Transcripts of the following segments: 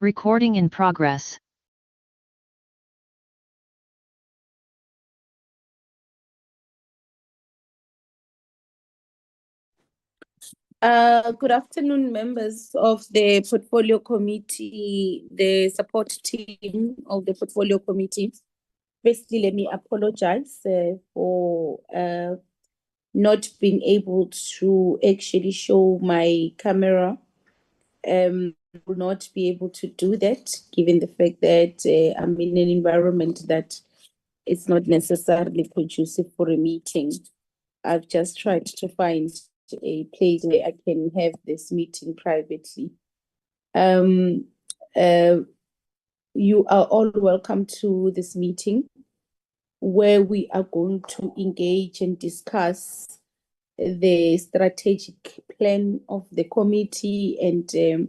Recording in progress. Good afternoon, members of the Portfolio Committee, the support team of the Portfolio Committee. Firstly, let me apologize for not being able to actually show my camera. Will not be able to do that, given the fact that I'm in an environment that is not necessarily conducive for a meeting. I've just tried to find a place where I can have this meeting privately. You are all welcome to this meeting where we are going to engage and discuss the strategic plan of the committee and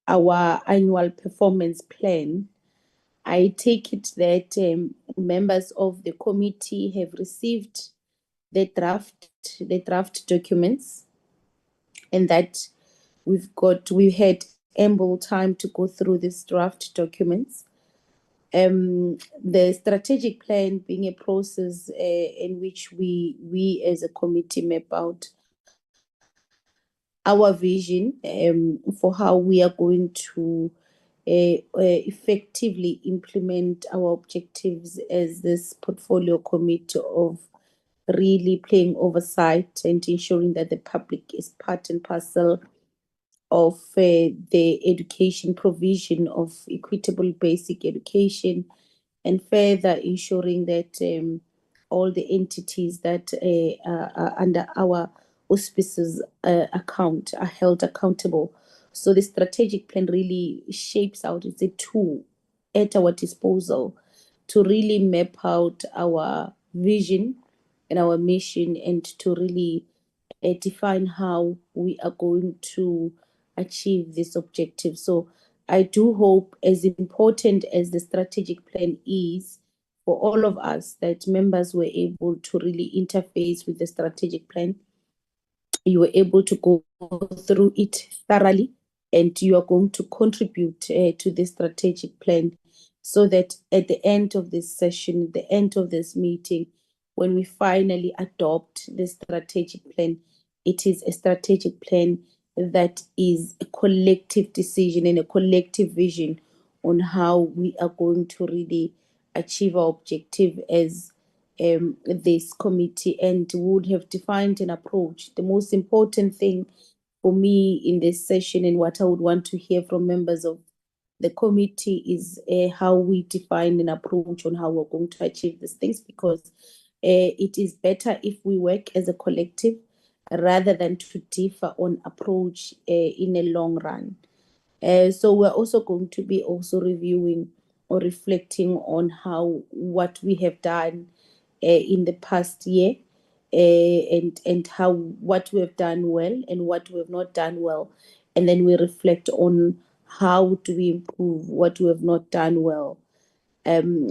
our annual performance plan. I take it that members of the committee have received the draft documents, and that we had ample time to go through these draft documents. The strategic plan being a process in which we as a committee map out our vision for how we are going to effectively implement our objectives as this portfolio committee of really playing oversight and ensuring that the public is part and parcel of the education provision of equitable basic education, and further ensuring that all the entities that are under our auspices account are held accountable. So the strategic plan really shapes out, it's a tool at our disposal to really map out our vision and our mission, and to really define how we are going to achieve this objective. So I do hope, as important as the strategic plan is for all of us, that members were able to really interface with the strategic plan. You were able to go through it thoroughly, and you are going to contribute to the strategic plan, so that at the end of this session, the end of this meeting, when we finally adopt the strategic plan, it is a strategic plan that is a collective decision and a collective vision on how we are going to really achieve our objective as this committee, and would have defined an approach. The most important thing for me in this session, and what I would want to hear from members of the committee, is how we define an approach on how we're going to achieve these things, because it is better if we work as a collective rather than to differ on approach in a long run. So we're also going to be also reviewing or reflecting on what we have done in the past year, and how what we have done well and what we have not done well, and then we reflect on how do we improve what we have not done well.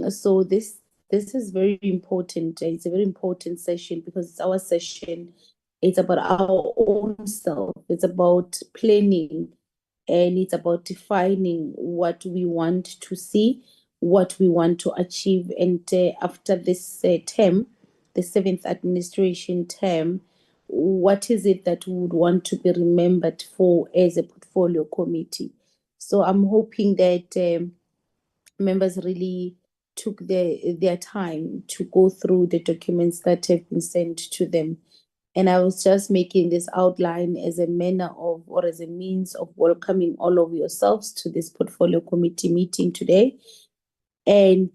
So this is very important. It's a very important session, because it's our session. It's about our own self. It's about planning, and it's about defining what we want to see, what we want to achieve. And after this term, the 7th administration term, what is it that we would want to be remembered for as a portfolio committee? So I'm hoping that members really took their time to go through the documents that have been sent to them. And I was just making this outline as a manner of, or as a means of welcoming all of yourselves to this portfolio committee meeting today. And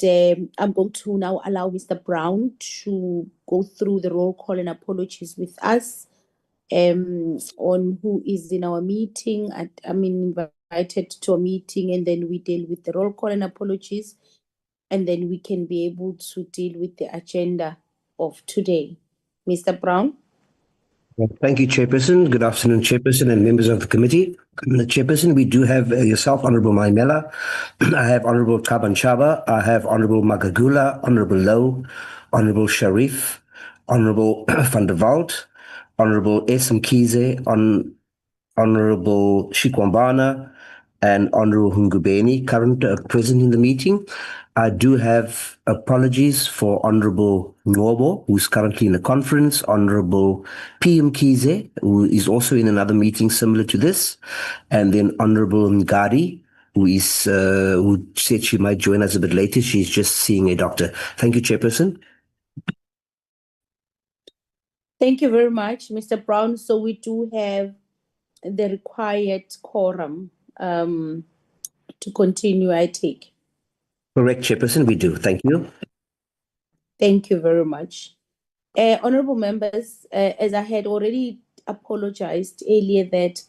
I'm going to now allow Mr. Brown to go through the roll call and apologies with us on who is in our meeting. I'm invited to a meeting, and then we deal with the roll call and apologies, and then we can be able to deal with the agenda of today. Mr. Brown? Thank you, Chairperson. Good afternoon, Chairperson and members of the committee. Chairperson, we do have yourself, Honourable Maimela. I have Honourable Taban Chaba. I have Honourable Magagula, Honourable Low, Honourable Sharif, Honourable Van der Walt, Honourable S. Mkhize, Honourable Shikwambana, and Honorable Hungubeni, current present in the meeting. I do have apologies for Honorable Nobo, who is currently in a conference, Honorable PM Kize, who is also in another meeting similar to this, and then Honorable Ngadi, who said she might join us a bit later. She's just seeing a doctor. Thank you, Chairperson. Thank you very much, Mr. Brown. So we do have the required quorum to continue, I take. Correct, Chairperson, we do. Thank you. Thank you very much. Honorable members, as I had already apologized earlier that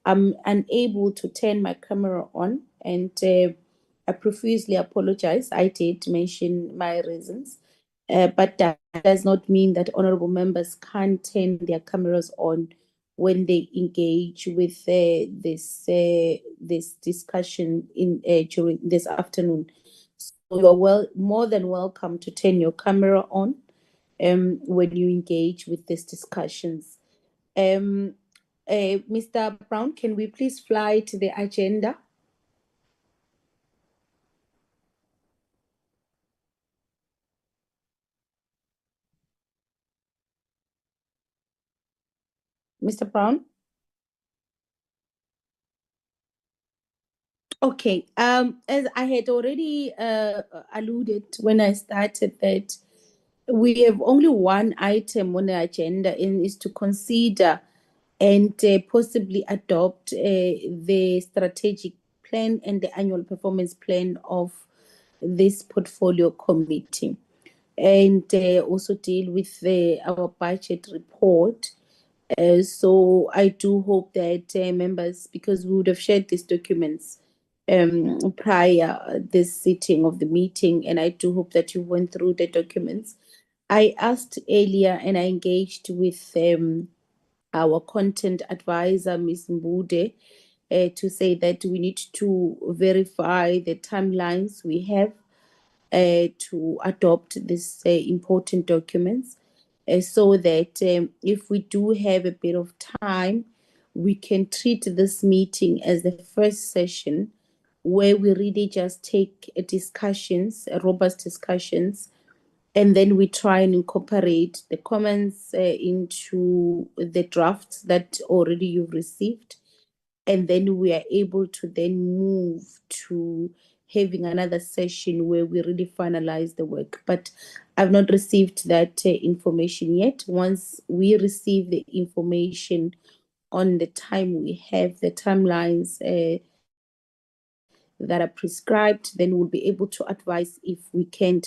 I'm unable to turn my camera on, and I profusely apologize. I did mention my reasons, but that does not mean that honorable members can't turn their cameras on when they engage with this discussion during this afternoon. So you're more than welcome to turn your camera on when you engage with these discussions. Mr. Brown, can we please fly to the agenda? Mr. Brown? Okay. As I had already alluded when I started that we have only one item on the agenda, and is to consider and possibly adopt the strategic plan and the annual performance plan of this portfolio committee, and also deal with our budget report. So I do hope that members, because we would have shared these documents prior this sitting of the meeting, and I do hope that you went through the documents. I asked earlier and I engaged with our content advisor, Ms. Mbude, to say that we need to verify the timelines we have to adopt these important documents, so that if we do have a bit of time, we can treat this meeting as the first session where we really just take discussions, robust discussions, and then we try and incorporate the comments into the drafts that already you've received. And then we are able to then move to having another session where we really finalize the work. But I've not received that information yet. Once we receive the information on the time we have, the timelines that are prescribed, then we'll be able to advise if we can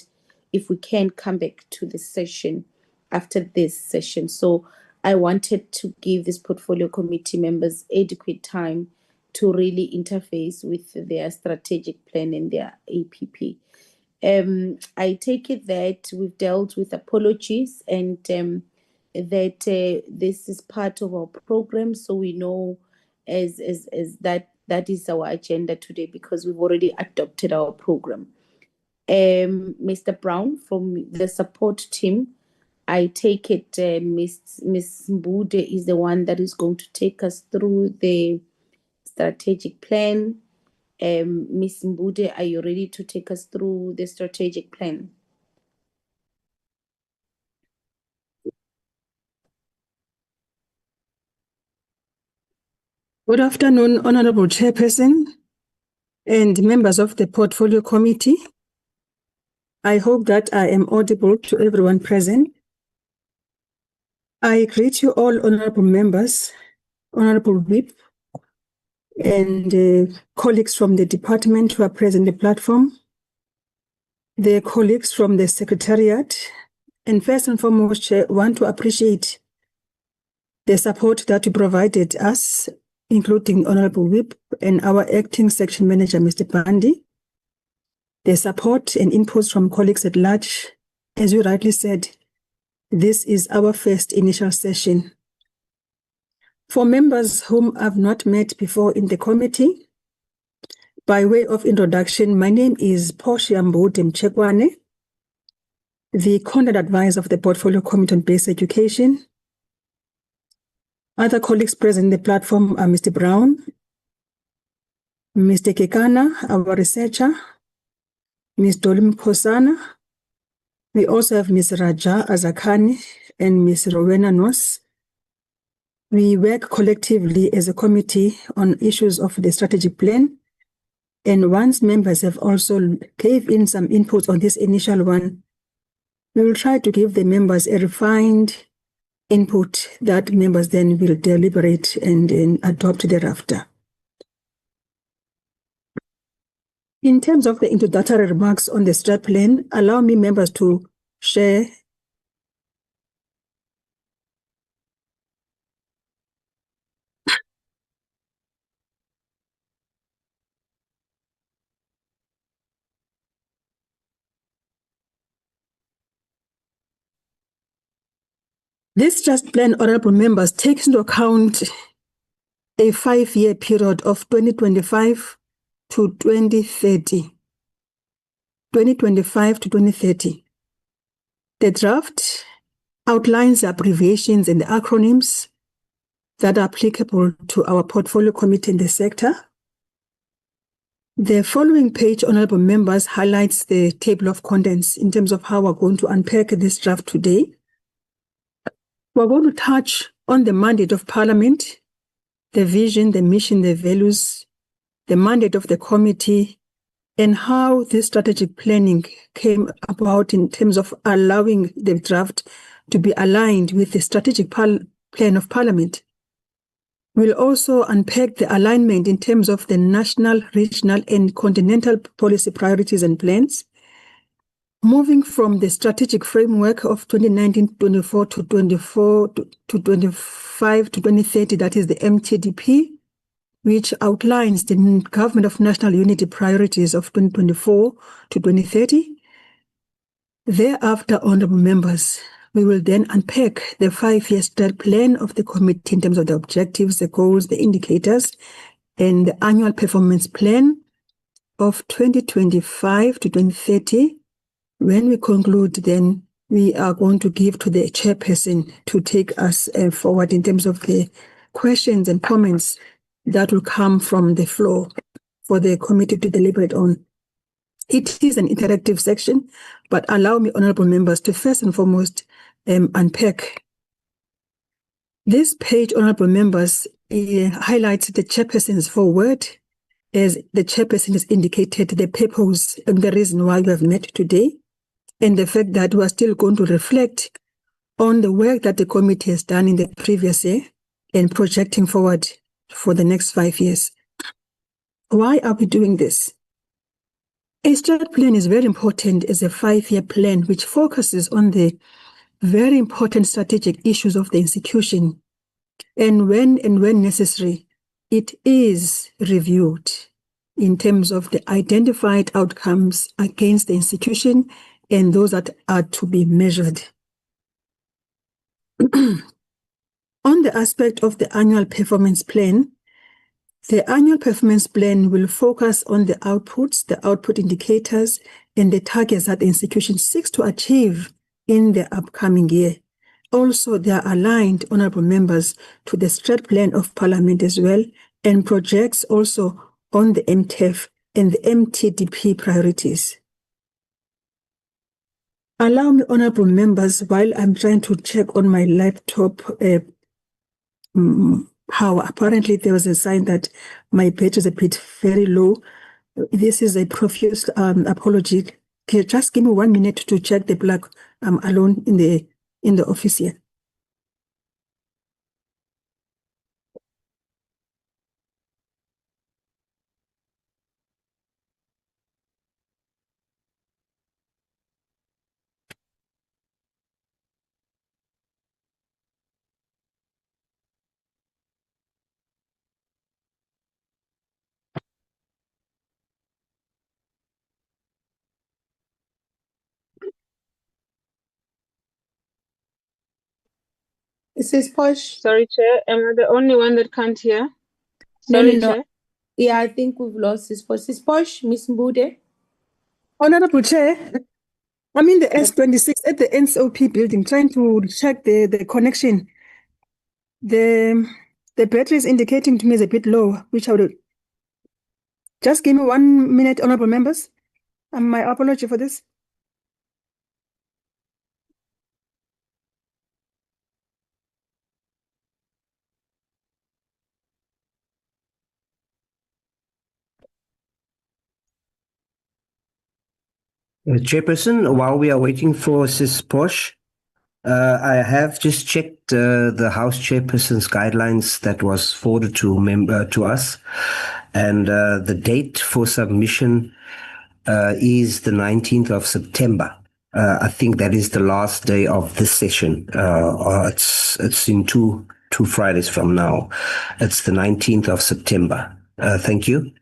come back to the session after this session. So I wanted to give this portfolio committee members adequate time to really interface with their strategic plan and their APP. I take it that we've dealt with apologies, and that this is part of our program, so we know as that is our agenda today, because we've already adopted our program. Mr. Brown, from the support team, I take it Ms. Mbude is the one that is going to take us through the strategic plan. Ms. Mbude, are you ready to take us through the strategic plan? Good afternoon, Honorable Chairperson and members of the Portfolio Committee. I hope that I am audible to everyone present. I greet you all, honorable members, Honorable Whip, and colleagues from the department who are present on the platform, the colleagues from the Secretariat, and first and foremost, I want to appreciate the support that you provided us, including Honorable Whip and our acting section manager, Mr. Bandi. The support and inputs from colleagues at large. As you rightly said, this is our first initial session. For members whom I've not met before in the committee, by way of introduction, my name is Portia Mbude Mchekwane, the content advisor of the Portfolio Committee on Basic Education. Other colleagues present in the platform are Mr. Brown, Mr. Kekana, our researcher, Ms. Dolim Kosana. We also have Ms. Raja Azakani and Ms. Rowena Nos. We work collectively as a committee on issues of the strategic plan. And once members have also gave in some input on this initial one, we will try to give the members a refined input that members then will deliberate and adopt thereafter. In terms of the introductory remarks on the strat plan, allow me members to share this strat plan, honorable members, takes into account a 5-year period of 2025 to 2030. 2025 to 2030. The draft outlines the abbreviations and the acronyms that are applicable to our portfolio committee in the sector. The following page, honorable members, highlights the table of contents in terms of how we're going to unpack this draft today. We're going to touch on the mandate of Parliament, the vision, the mission, the values, the mandate of the committee, and how this strategic planning came about in terms of allowing the draft to be aligned with the strategic plan of Parliament. We'll also unpack the alignment in terms of the national, regional, and continental policy priorities and plans, moving from the strategic framework of 2019-24 to 25 to 2030, that is the MTDP, which outlines the Government of National Unity priorities of 2024 to 2030. Thereafter, honorable members, we will then unpack the 5-year strat plan of the committee in terms of the objectives, the goals, the indicators, and the annual performance plan of 2025 to 2030. When we conclude, then we are going to give to the chairperson to take us forward in terms of the questions and comments that will come from the floor for the committee to deliberate on. It is an interactive section, but allow me, honorable members, to first and foremost unpack. This page, honorable members, highlights the chairperson's foreword, as the chairperson has indicated the purpose and the reason why we have met today, and the fact that we are still going to reflect on the work that the committee has done in the previous year and projecting forward for the next 5 years. Why are we doing this? A strat plan is very important as a 5-year plan which focuses on the very important strategic issues of the institution, and when necessary, it is reviewed in terms of the identified outcomes against the institution and those that are to be measured. On the aspect of the annual performance plan, the annual performance plan will focus on the outputs, the output indicators, and the targets that the institution seeks to achieve in the upcoming year. Also, they are aligned, honorable members, to the strat plan of Parliament as well, and projects also on the MTEF and the MTDP priorities. Allow me, honorable members, while I'm trying to check on my laptop how apparently there was a sign that my battery is a bit very low. This is a profuse apology. Okay, just give me 1 minute to check the plug. I'm alone in the office here. Is this Posh? Sorry, Chair. Am I the only one that can't hear? No, Sorry, no. Chair. Yeah, I think we've lost this Posh. Is Posh, Miss Mbude? Honorable Chair, I'm in the S26 at the NCOP building trying to check the connection. The battery is indicating to me is a bit low, which I would. Just give me 1 minute, honorable members. My apology for this. Chairperson, while we are waiting for Sis Posh, I have just checked the House Chairperson's guidelines that was forwarded to us, and the date for submission is the 19th of September. I think that is the last day of this session. It's in two Fridays from now. It's the 19th of September. Thank you.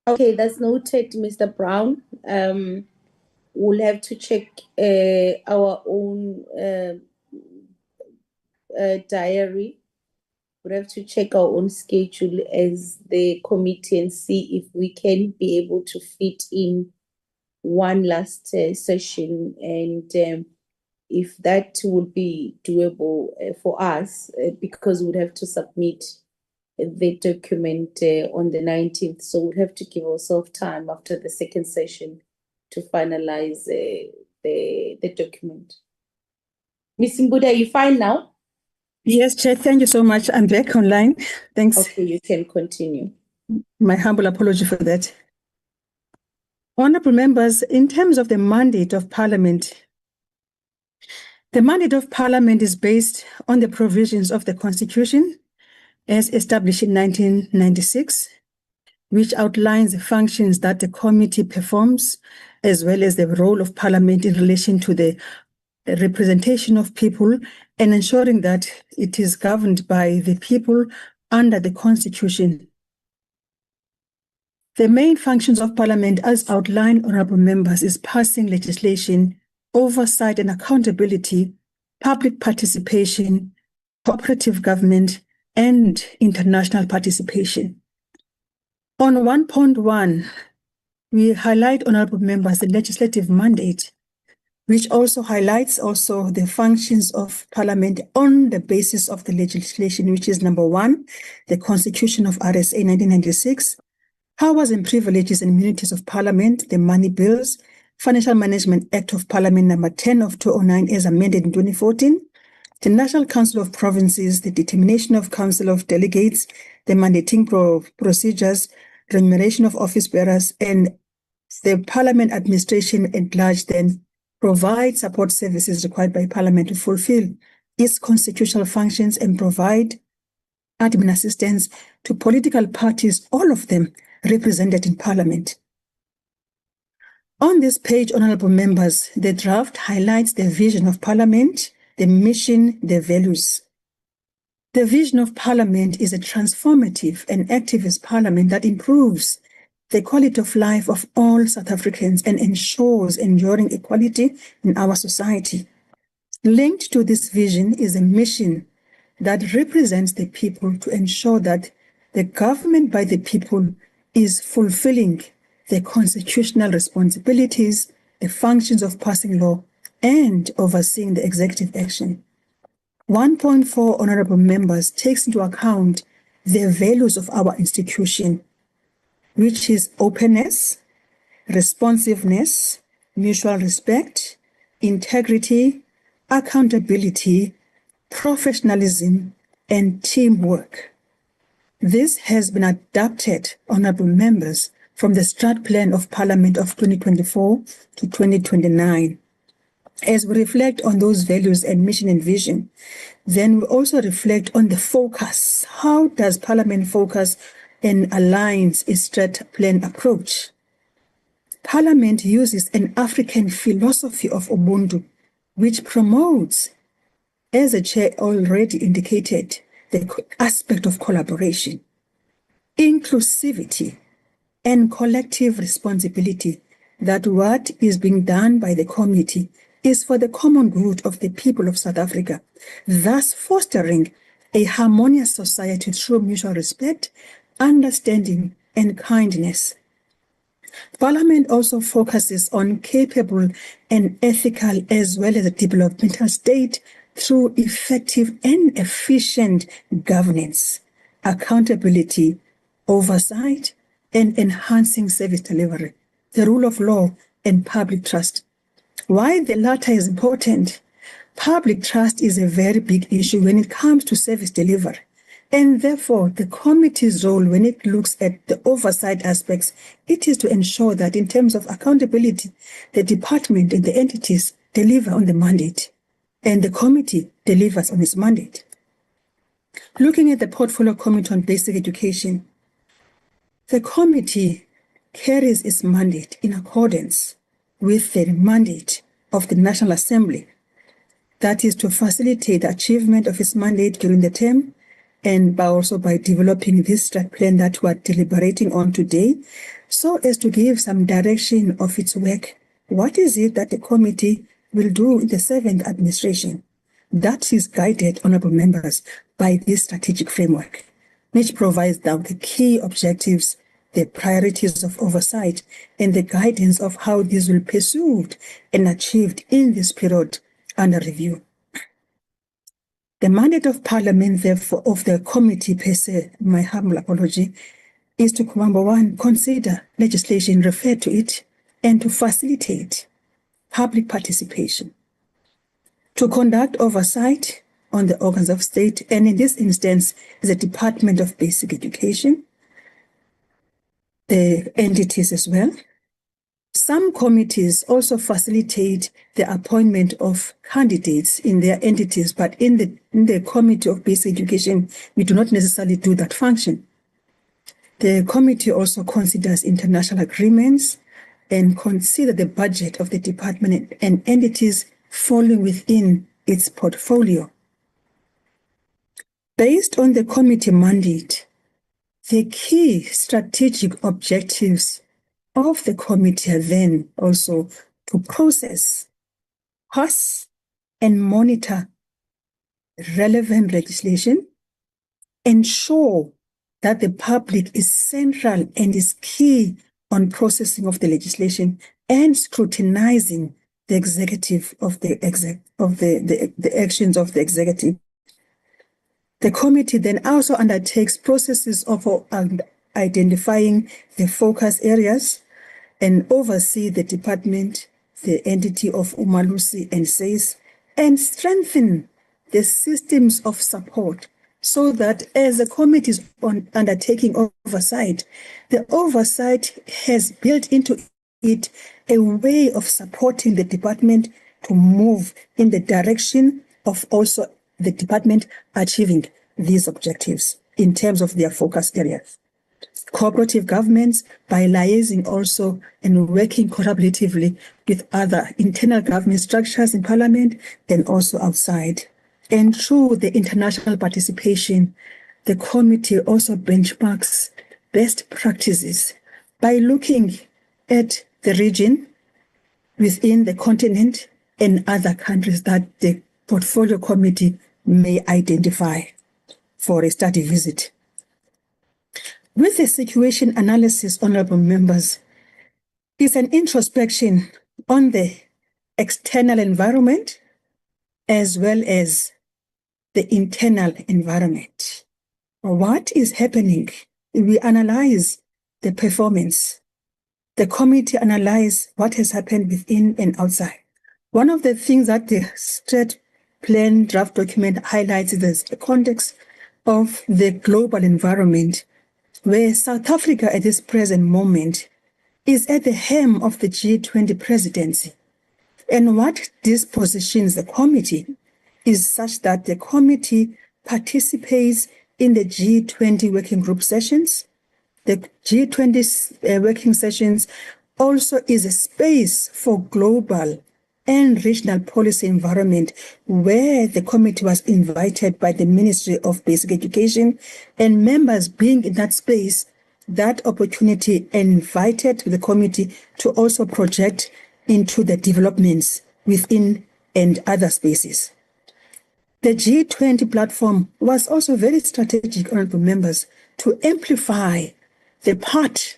Okay, that's noted, Mr. Brown. We'll have to check our own diary. We'll have to check our own schedule as the committee and see if we can be able to fit in one last session, and if that would be doable for us, because we'd have to submit the document on the 19th. So we'll have to give ourselves time after the second session to finalize the document. Ms. Mbuda, are you fine now? Yes, Chair, thank you so much. I'm back online. Thanks. Okay, you can continue. My humble apology for that. Honorable members, in terms of the mandate of Parliament, the mandate of Parliament is based on the provisions of the Constitution as established in 1996, which outlines the functions that the committee performs, as well as the role of Parliament in relation to the representation of people and ensuring that it is governed by the people under the Constitution. The main functions of Parliament, as outlined, honourable members, is passing legislation, oversight and accountability, public participation, cooperative government, and international participation. On 1.1, we highlight, honourable members, the legislative mandate, which also highlights the functions of Parliament on the basis of the legislation, which is number 1, the Constitution of RSA 1996, Powers and Privileges and Immunities of Parliament, the Money Bills, Financial Management Act of Parliament number 10 of 2009 as amended in 2014, the National Council of Provinces, the Determination of Council of Delegates, the mandating procedures, remuneration of office bearers, and the Parliament administration at large then provide support services required by Parliament to fulfill its constitutional functions and provide admin assistance to political parties, all of them represented in Parliament. On this page, honourable members, the draft highlights the vision of Parliament, the mission, the values. The vision of Parliament is a transformative and activist Parliament that improves the quality of life of all South Africans and ensures enduring equality in our society. Linked to this vision is a mission that represents the people to ensure that the government by the people is fulfilling the constitutional responsibilities, the functions of passing law, and overseeing the executive action. 1.4, honourable members, takes into account the values of our institution, which is openness, responsiveness, mutual respect, integrity, accountability, professionalism, and teamwork. This has been adapted, honourable members, from the Strat Plan of Parliament of 2024 to 2029. As we reflect on those values and mission and vision, then we also reflect on the focus. How does Parliament focus and aligns its Strat Plan approach? Parliament uses an African philosophy of Ubuntu, which promotes, as the Chair already indicated, the aspect of collaboration, inclusivity, and collective responsibility, that what is being done by the committee is for the common good of the people of South Africa, thus fostering a harmonious society through mutual respect, understanding, and kindness. Parliament also focuses on capable and ethical as well as a developmental state through effective and efficient governance, accountability, oversight, and enhancing service delivery, the rule of law, and public trust. Why the latter is important? Public trust is a very big issue when it comes to service delivery. And therefore, the committee's role when it looks at the oversight aspects, it is to ensure that in terms of accountability, the department and the entities deliver on the mandate, and the committee delivers on its mandate. Looking at the Portfolio Committee on Basic Education, the committee carries its mandate in accordance with the mandate of the National Assembly, that is to facilitate the achievement of its mandate during the term, and also by developing this strat plan that we are deliberating on today, so as to give some direction of its work. What is it that the committee will do in the 7th administration? That is guided, honorable members, by this strategic framework, which provides now the key objectives, the priorities of oversight, and the guidance of how this will be pursued and achieved in this period under review. The mandate of Parliament, therefore, of the committee per se, my humble apology, is to, number one, consider legislation, refer to it, and to facilitate public participation, to conduct oversight on the organs of state, and in this instance, the Department of Basic Education, the entities as well. Some committees also facilitate the appointment of candidates in their entities, but in the Committee of Basic Education, we do not necessarily do that function. The committee also considers international agreements and consider the budget of the department and entities falling within its portfolio. Based on the committee mandate, the key strategic objectives of the committee are then also to process, pass, and monitor relevant legislation, ensure that the public is central and is key on processing of the legislation, and scrutinizing the executive of the actions of the executive. The committee then also undertakes processes of identifying the focus areas and oversee the department, the entity of Umalusi and SACE, and strengthen the systems of support so that as the committee is undertaking oversight, the oversight has built into it a way of supporting the department to move in the direction of also the department achieving these objectives in terms of their focus areas. Cooperative governments, by liaising also and working collaboratively with other internal government structures in Parliament and also outside. And through the international participation, the committee also benchmarks best practices by looking at the region within the continent and other countries that the portfolio committee may identify for a study visit. With the situation analysis, honorable members, is an introspection on the external environment as well as the internal environment. What is happening? We analyze the performance. The committee analyze what has happened within and outside. One of the things that the strat plan draft document highlights is the context of the global environment, where South Africa at this present moment is at the helm of the G20 presidency. And what this positions the committee is such that the committee participates in the G20 working group sessions. The G20 working sessions also is a space for global and regional policy environment, where the committee was invited by the Ministry of Basic Education, and members being in that space, that opportunity invited the committee to also project into the developments within and other spaces. The G20 platform was also very strategic, honorable members, to amplify the part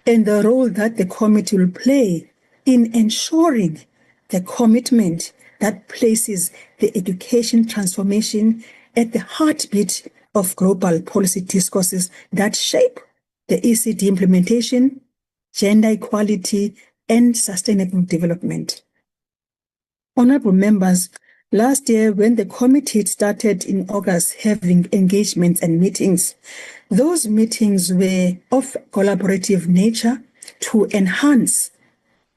and the role that the committee will play in ensuring the commitment that places the education transformation at the heartbeat of global policy discourses that shape the ECD implementation, gender equality, and sustainable development. Honorable members, last year when the committee started in August having engagements and meetings, those meetings were of collaborative nature to enhance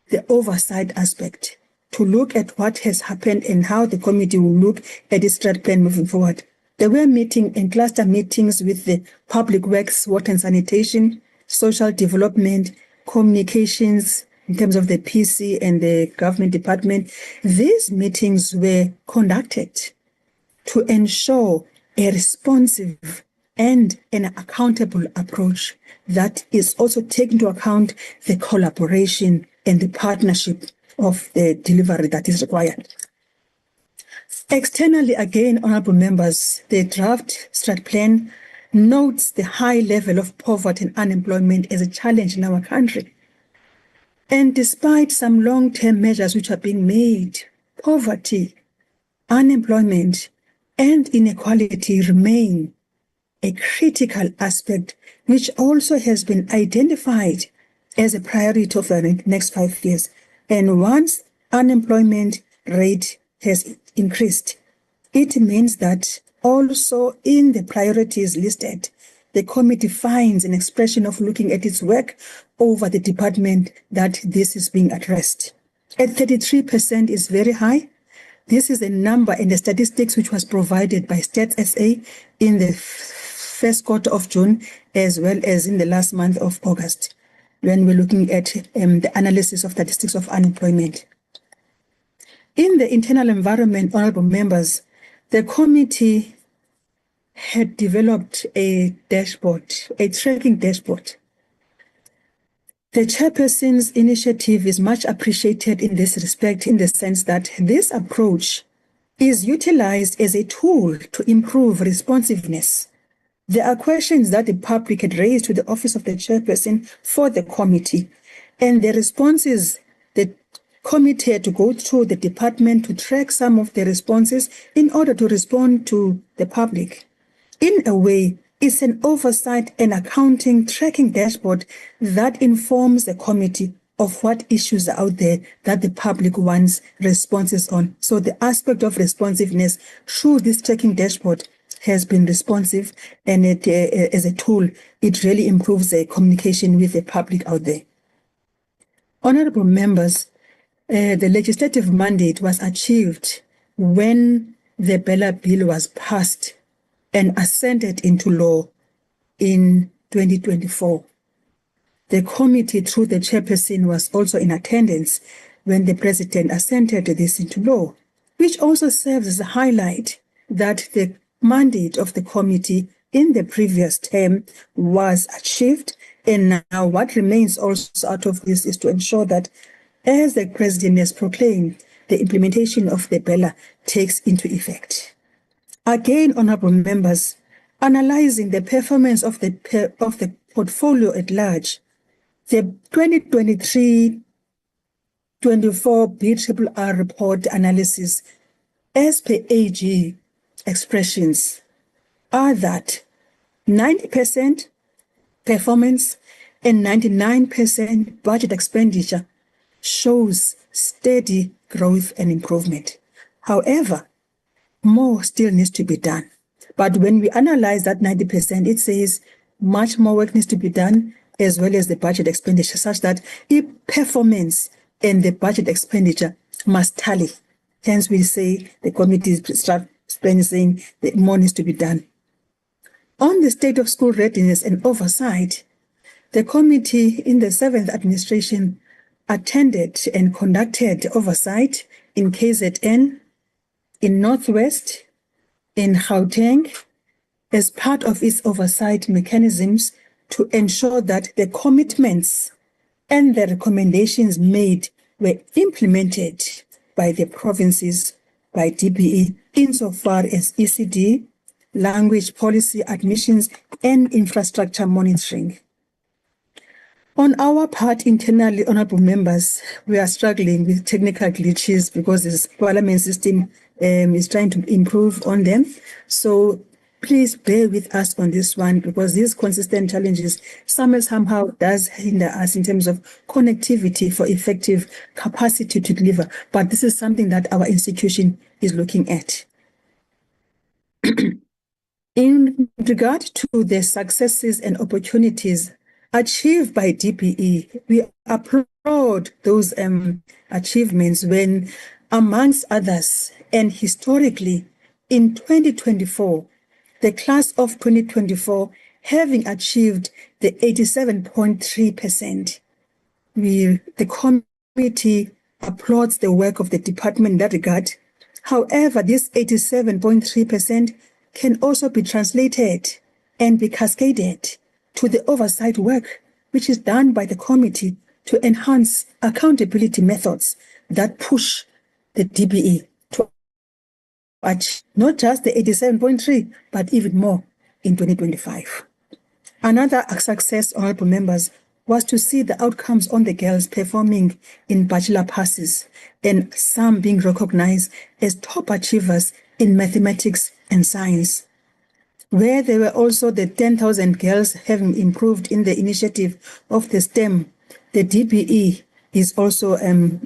the oversight aspect, to look at what has happened and how the committee will look at its strat plan moving forward. There were meeting and cluster meetings with the public works, water and sanitation, social development, communications in terms of the PC and the government department. These meetings were conducted to ensure a responsive and an accountable approach that is also taking into account the collaboration and the partnership of the delivery that is required. Externally, again, honorable members, the draft strat plan notes the high level of poverty and unemployment as a challenge in our country. And despite some long-term measures which are being made, poverty, unemployment, and inequality remain a critical aspect which also has been identified as a priority of the next 5 years. And once unemployment rate has increased, it means that also in the priorities listed, the committee finds an expression of looking at its work over the department that this is being addressed. At 33% is very high. This is a number and the statistics which was provided by Stats SA in the first quarter of June, as well as in the last month of August, when we're looking at the analysis of statistics of unemployment. In the internal environment, honorable members, the committee had developed a dashboard, a tracking dashboard. The chairperson's initiative is much appreciated in this respect, in the sense that this approach is utilized as a tool to improve responsiveness. There are questions that the public had raised to the office of the chairperson for the committee, and the responses the committee had to go through the department to track some of the responses in order to respond to the public. In a way, it's an oversight and accounting tracking dashboard that informs the committee of what issues are out there that the public wants responses on. So the aspect of responsiveness through this tracking dashboard has been responsive, and it, as a tool, it really improves the communication with the public out there. Honorable members, the legislative mandate was achieved when the Bella Bill was passed and ascended into law in 2024. The committee, through the chairperson, was also in attendance when the president assented this into law, which also serves as a highlight that the mandate of the committee in the previous term was achieved. And now what remains also out of this is to ensure that, as the president has proclaimed, the implementation of the Bella takes into effect. Again, honorable members, analyzing the performance of the portfolio at large, the 2023-24 BRRR report analysis, as per AG expressions, are that 90% performance and 99% budget expenditure shows steady growth and improvement. However, more still needs to be done. But when we analyze that 90%, it says much more work needs to be done, as well as the budget expenditure, such that if performance and the budget expenditure must tally. Hence, we say the committee is saying that more needs to be done. On the state of school readiness and oversight, the committee in the 7th administration attended and conducted oversight in KZN, in Northwest, in Gauteng, as part of its oversight mechanisms to ensure that the commitments and the recommendations made were implemented by the provinces, by DBE, insofar as ECD, language policy admissions, and infrastructure monitoring. On our part, internally, honorable members, we are struggling with technical glitches because this parliament system is trying to improve on them. So please bear with us on this one because these consistent challenges somehow does hinder us in terms of connectivity for effective capacity to deliver. But this is something that our institution is looking at. In regard to the successes and opportunities achieved by DPE, we applaud those achievements when, amongst others, and historically, in 2024, the class of 2024 having achieved the 87.3%. The committee applauds the work of the department in that regard. However, this 87.3% can also be translated and be cascaded to the oversight work which is done by the committee to enhance accountability methods that push the DPE to achieve not just the 87.3, but even more in 2025. Another success, honorable members, was to see the outcomes on the girls performing in bachelor passes and some being recognized as top achievers in mathematics and science. Where there were also the 10,000 girls having improved in the initiative of the STEM, the DPE is also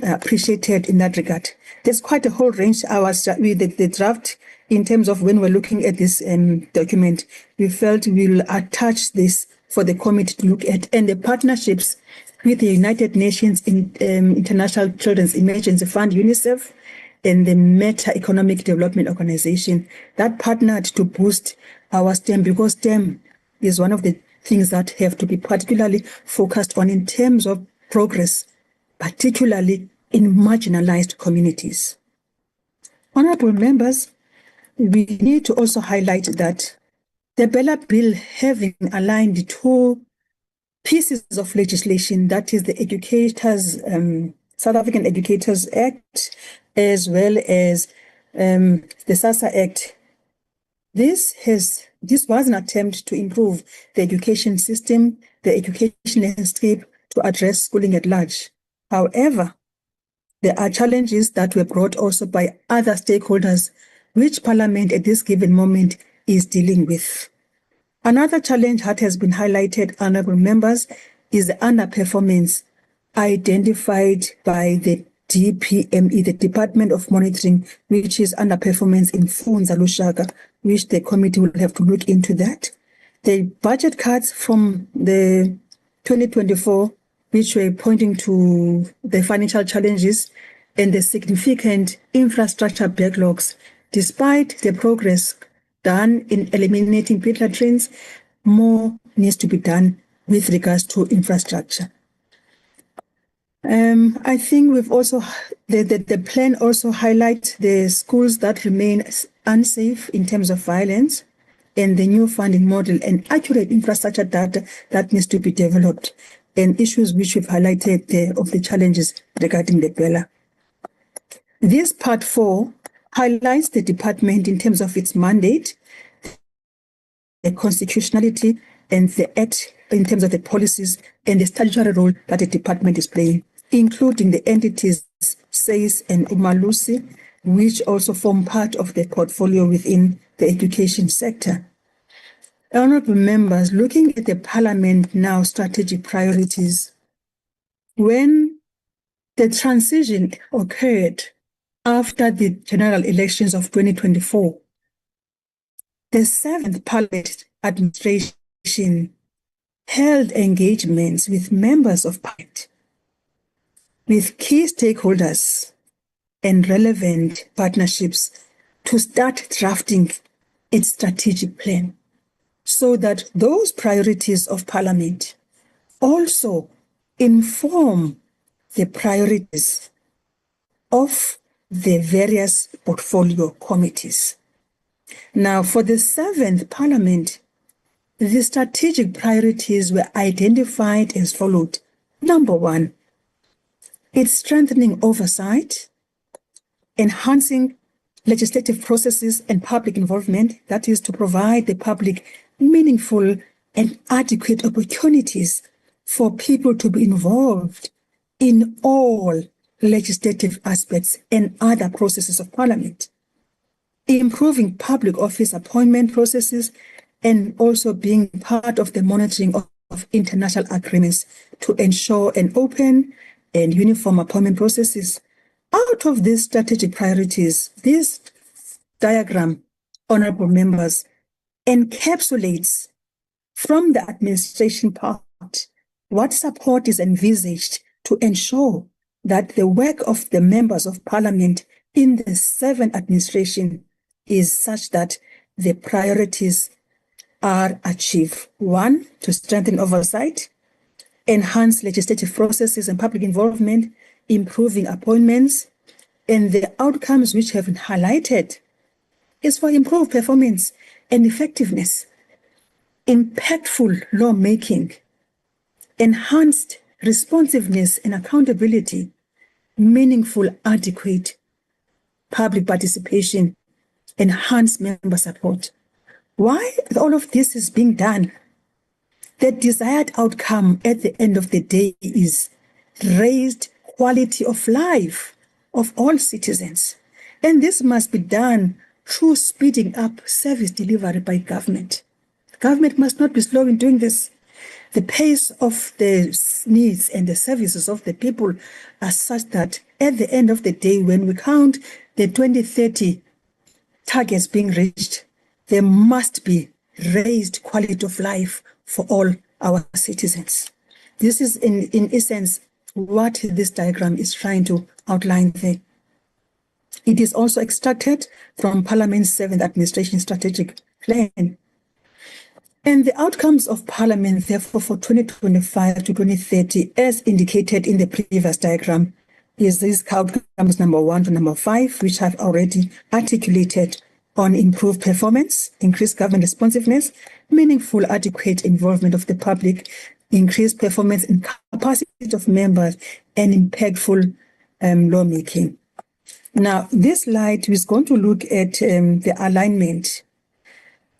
appreciated in that regard. There's quite a whole range. The draft, in terms of when we're looking at this document, we felt we'll attach this for the committee to look at, and the partnerships with the United Nations International Children's Emergency Fund, UNICEF, and the Meta Economic Development Organization that partnered to boost our STEM, because STEM is one of the things that have to be particularly focused on in terms of progress, particularly in marginalized communities. Honorable members, we need to also highlight that the Bella Bill having aligned two pieces of legislation, that is the South African Educators Act, as well as the SASSA Act. This was an attempt to improve the education system, the education landscape, to address schooling at large. However, there are challenges that were brought also by other stakeholders, which Parliament at this given moment is dealing with. Another challenge that has been highlighted, honorable members, is the underperformance identified by the DPME, the Department of Monitoring, which is underperformance in Funza Lushaka, which the committee will have to look into that. The budget cuts from the 2024, which were pointing to the financial challenges and the significant infrastructure backlogs. Despite the progress done in eliminating pit latrines, more needs to be done with regards to infrastructure. I think we've also, the plan also highlights the schools that remain unsafe in terms of violence, and the new funding model and accurate infrastructure data that needs to be developed, and issues which we've highlighted there of the challenges regarding the Bella. This part 4 highlights the department in terms of its mandate, the constitutionality, and the act in terms of the policies and the statutory role that the department is playing, including the entities SACE and Umalusi, which also form part of the portfolio within the education sector. Honorable members, looking at the Parliament now strategic priorities, when the transition occurred after the general elections of 2024, the 7th Parliament administration held engagements with members of Parliament, with key stakeholders and relevant partnerships to start drafting its strategic plan, so that those priorities of Parliament also inform the priorities of the various portfolio committees. Now, for the 7th Parliament, the strategic priorities were identified as followed. Number 1, it's strengthening oversight, enhancing legislative processes and public involvement, that is to provide the public meaningful and adequate opportunities for people to be involved in all legislative aspects and other processes of Parliament, improving public office appointment processes, and also being part of the monitoring of international agreements to ensure an open and uniform appointment processes. Out of these strategic priorities, this diagram, honorable members, encapsulates from the administration part what support is envisaged to ensure that the work of the members of Parliament in the 7th administration is such that the priorities are achieved. 1, to strengthen oversight, enhance legislative processes and public involvement, improving appointments, and the outcomes which have been highlighted is for improved performance and effectiveness, impactful lawmaking, enhanced responsiveness and accountability, meaningful, adequate public participation, enhanced member support. Why all of this is being done? The desired outcome at the end of the day is raised quality of life of all citizens. And this must be done through speeding up service delivery by government. Government must not be slow in doing this. The pace of the needs and the services of the people are such that at the end of the day, when we count the 2030 targets being reached, there must be raised quality of life for all our citizens. This is in essence what this diagram is trying to outline there. It is also extracted from Parliament's 7th Administration Strategic Plan. And the outcomes of Parliament, therefore, for 2025 to 2030, as indicated in the previous diagram, is these outcomes number 1 to number 5, which I've already articulated on improved performance, increased government responsiveness, meaningful, adequate involvement of the public, increased performance and capacity of members, and impactful lawmaking. Now, this slide is going to look at the alignment.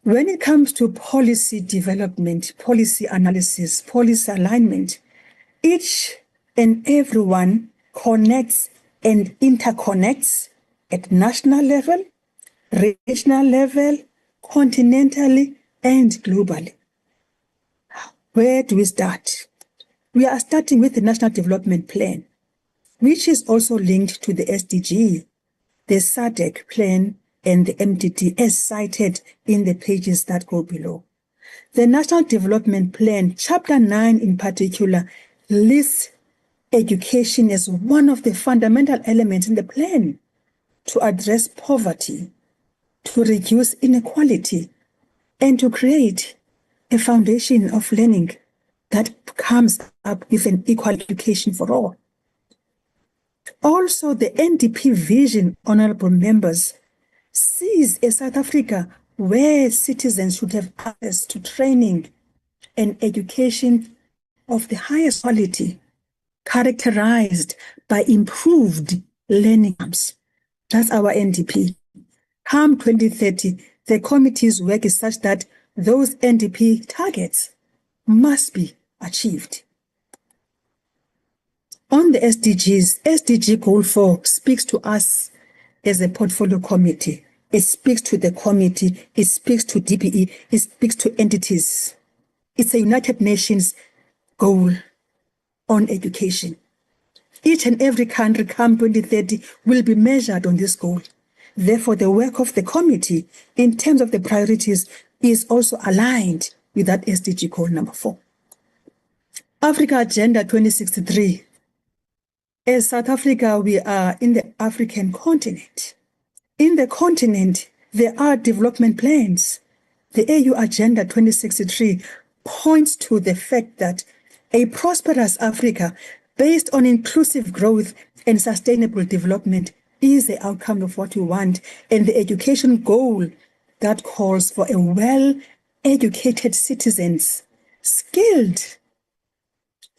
When it comes to policy development, policy analysis, policy alignment, each and everyone connects and interconnects at national level, regional level, continentally, and globally. Where do we start? We are starting with the National Development Plan, which is also linked to the SDG, the SADC plan, and the MDD as cited in the pages that go below. The National Development Plan, Chapter 9 in particular, lists education as one of the fundamental elements in the plan to address poverty, to reduce inequality, and to create a foundation of learning that comes up with an equal education for all. Also, the NDP vision, honorable members, sees a South Africa where citizens should have access to training and education of the highest quality, characterized by improved learning outcomes. That's our NDP. Come 2030, the committee's work is such that those NDP targets must be achieved. On the SDGs, SDG Goal 4 speaks to us as a portfolio committee. It speaks to the committee, it speaks to DPE, it speaks to entities. It's a United Nations goal on education. Each and every country come 2030 will be measured on this goal. Therefore, the work of the committee in terms of the priorities is also aligned with that SDG goal number 4. Africa Agenda 2063. As South Africa, we are in the African continent. In the continent, there are development plans. The AU Agenda 2063 points to the fact that a prosperous Africa based on inclusive growth and sustainable development is the outcome of what we want, and the education goal that calls for a well-educated citizens, skilled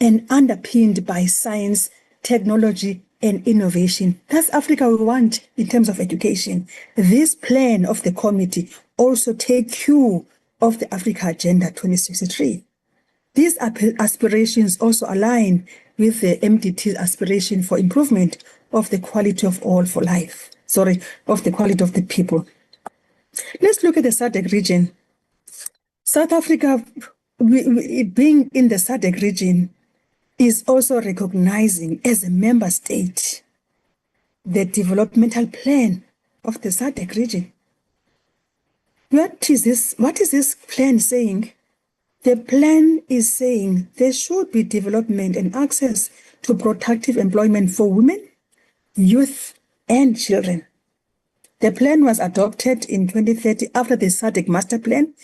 and underpinned by science, technology, and innovation. That's Africa we want in terms of education. This plan of the committee also takes cue of the Africa Agenda 2063. These aspirations also align with the MDT's aspiration for improvement of the quality of all for life. Of the quality of the people. Let's look at the SADC region. South Africa, being in the SADC region, is also recognizing as a member state the developmental plan of the SADC region. What is this plan saying? The plan is saying there should be development and access to productive employment for women, youth, and children. The plan was adopted in 2030 after the SADC master plan.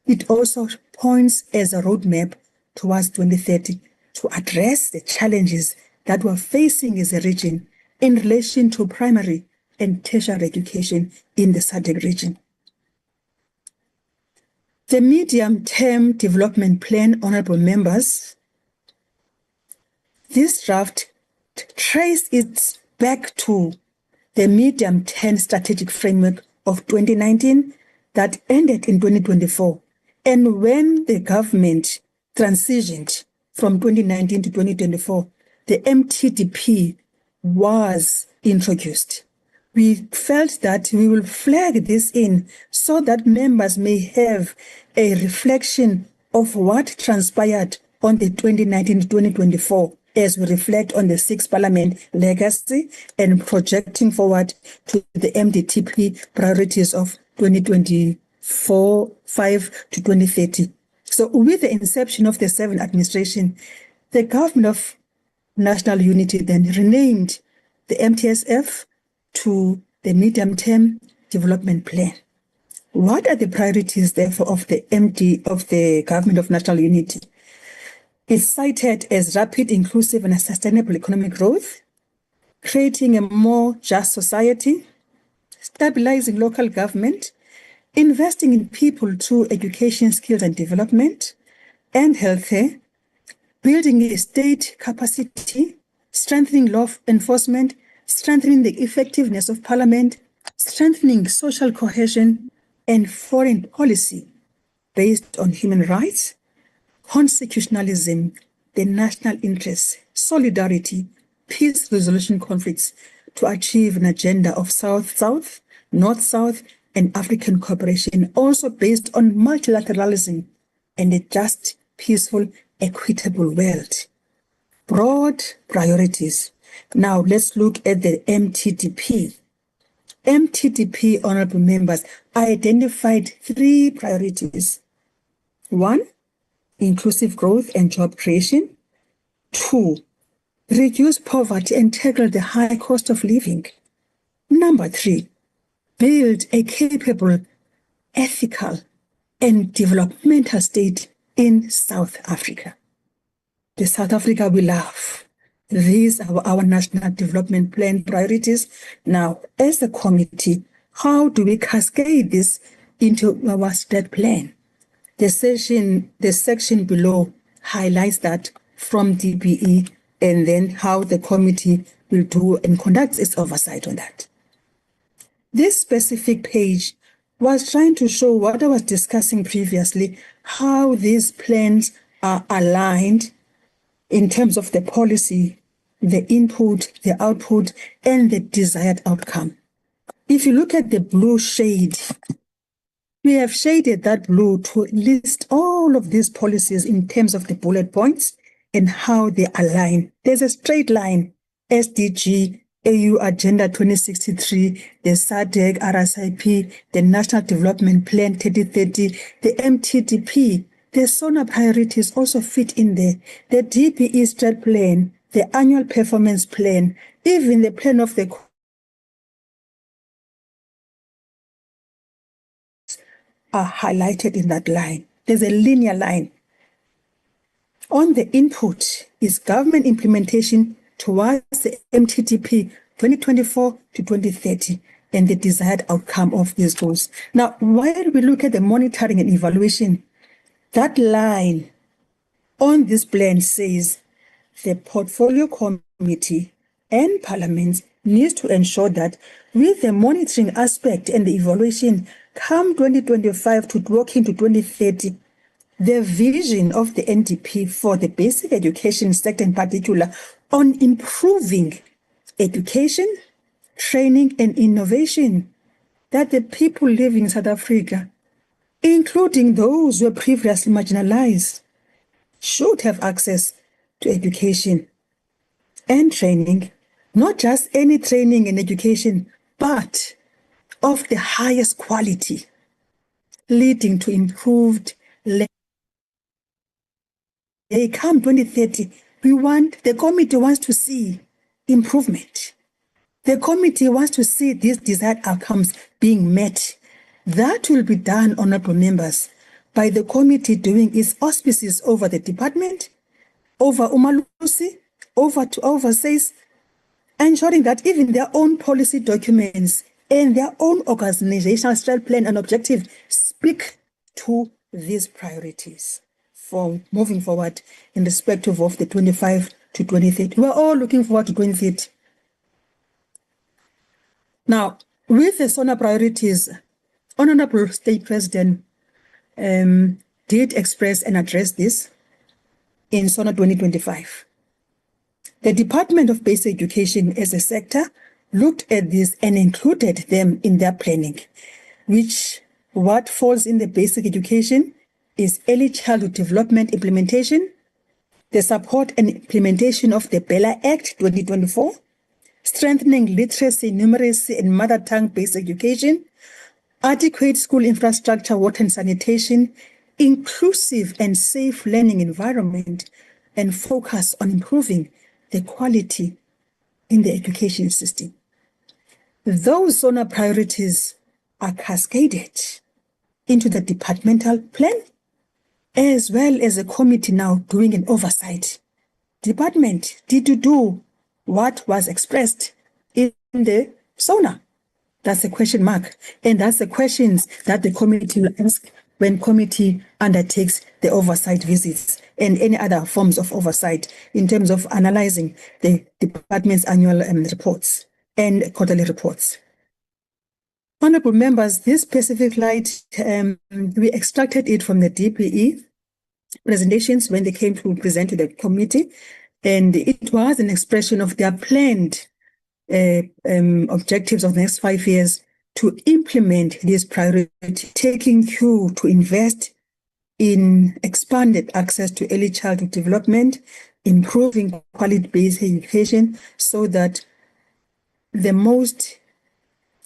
It also points as a roadmap towards 2030 to address the challenges that we're facing as a region in relation to primary and tertiary education in the SADC region. The medium-term development plan, honorable members, this draft traces it back to the medium-term strategic framework of 2019 that ended in 2024. And when the government transitioned from 2019 to 2024, the MTDP was introduced. We felt that we will flag this in so that members may have a reflection of what transpired on the 2019 to 2024 as we reflect on the sixth parliament legacy and projecting forward to the MDTP priorities of 2024-5 to 2030. So with the inception of the seventh administration, the Government of National Unity then renamed the MTSF to the Medium-Term Development Plan. What are the priorities, therefore, of the Government of National Unity? It's cited as rapid, inclusive, and sustainable economic growth, creating a more just society, stabilizing local government, investing in people through education, skills, and development, and healthcare, building a state capacity, strengthening law enforcement, strengthening the effectiveness of parliament, strengthening social cohesion, and foreign policy based on human rights, constitutionalism, the national interest, solidarity, peace resolution conflicts to achieve an agenda of South-South, North-South, and African cooperation, also based on multilateralism and a just, peaceful, equitable world. Broad priorities. Now let's look at the MTDP. MTDP, honorable members, identified 3 priorities. 1, inclusive growth and job creation. 2, reduce poverty and tackle the high cost of living. Number 3, build a capable, ethical, and developmental state in South Africa. The South Africa we love. These are our national development plan priorities. Now, as a committee, how do we cascade this into our state plan? The section below highlights that from DBE and then how the committee will do and conduct its oversight on that. This specific page was trying to show what I was discussing previously, how these plans are aligned in terms of the policy, the input, the output, and the desired outcome. If you look at the blue shade, we have shaded that blue to list all of these policies in terms of the bullet points and how they align. There's a straight line, SDG, AU Agenda 2063, the SADC, RSIP, the National Development Plan 2030, the MTDP. The SONA priorities also fit in there. The DPE Strat Plan, the Annual Performance Plan, even the plan of the are highlighted in that line. There's a linear line. On the input is government implementation towards the MTDP 2024 to 2030 and the desired outcome of these goals. Now, while we look at the monitoring and evaluation, that line on this plan says the portfolio committee and parliament needs to ensure that with the monitoring aspect and the evaluation come 2025 to work into 2030, the vision of the NDP for the basic education sector in particular on improving education, training, and innovation that the people living in South Africa, including those who were previously marginalized, should have access to education and training, not just any training and education, but of the highest quality, leading to improved learning. Come 2030, the committee wants to see improvement. The committee wants to see these desired outcomes being met. That will be done, honorable members, by the committee doing its auspices over the department, over Umalusi, over to overseas, ensuring that even their own policy documents and their own organizational style plan and objective speak to these priorities for moving forward in respect of the 25 to 2030. We're all looking forward to 2030. Now, with the SONA priorities, Honorable State President did express and address this in SONA 2025. The Department of Basic Education as a sector looked at this and included them in their planning, what falls in the basic education is early childhood development implementation, the support and implementation of the Bella Act 2024, strengthening literacy, numeracy, and mother tongue-based education, adequate school infrastructure, water and sanitation, inclusive and safe learning environment, and focus on improving the quality in the education system. Those SONA priorities are cascaded into the departmental plan, as well as a committee now doing an oversight. Department, did you do what was expressed in the SONA? That's a question mark. And that's the questions that the committee will ask when committee undertakes the oversight visits and any other forms of oversight in terms of analyzing the department's annual reports and quarterly reports. Honorable members, this specific slide, we extracted it from the DPE presentations when they came to present to the committee, and it was an expression of their planned objectives of the next 5 years to implement this priority, taking cue to invest in expanded access to early childhood development, improving quality-based education so that the most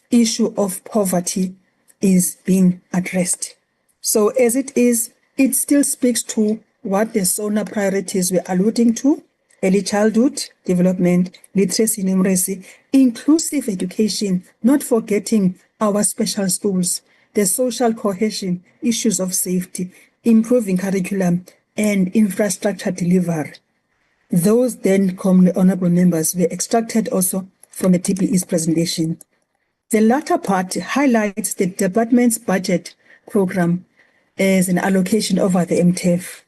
issue of poverty is being addressed. So as it is, it still speaks to what the SONA priorities were alluding to: early childhood development, literacy, numeracy, inclusive education, not forgetting our special schools, the social cohesion, issues of safety, improving curriculum, and infrastructure delivery. Those then, honorable members, were extracted also from the TPE's presentation. The latter part highlights the department's budget program as an allocation over the MTEF.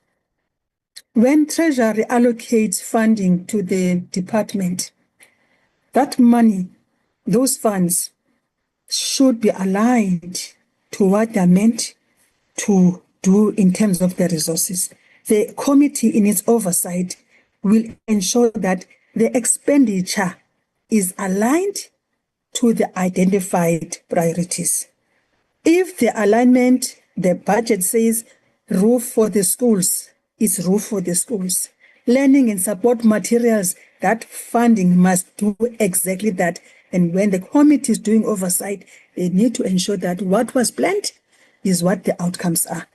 When Treasury allocates funding to the department, that money, those funds, should be aligned to what they're meant to do in terms of the resources. The committee in its oversight will ensure that the expenditure is aligned to the identified priorities. If the alignment, the budget says roof for the schools, it's roof for the schools. Learning and support materials, that funding must do exactly that. And when the committee is doing oversight, they need to ensure that what was planned is what the outcomes are.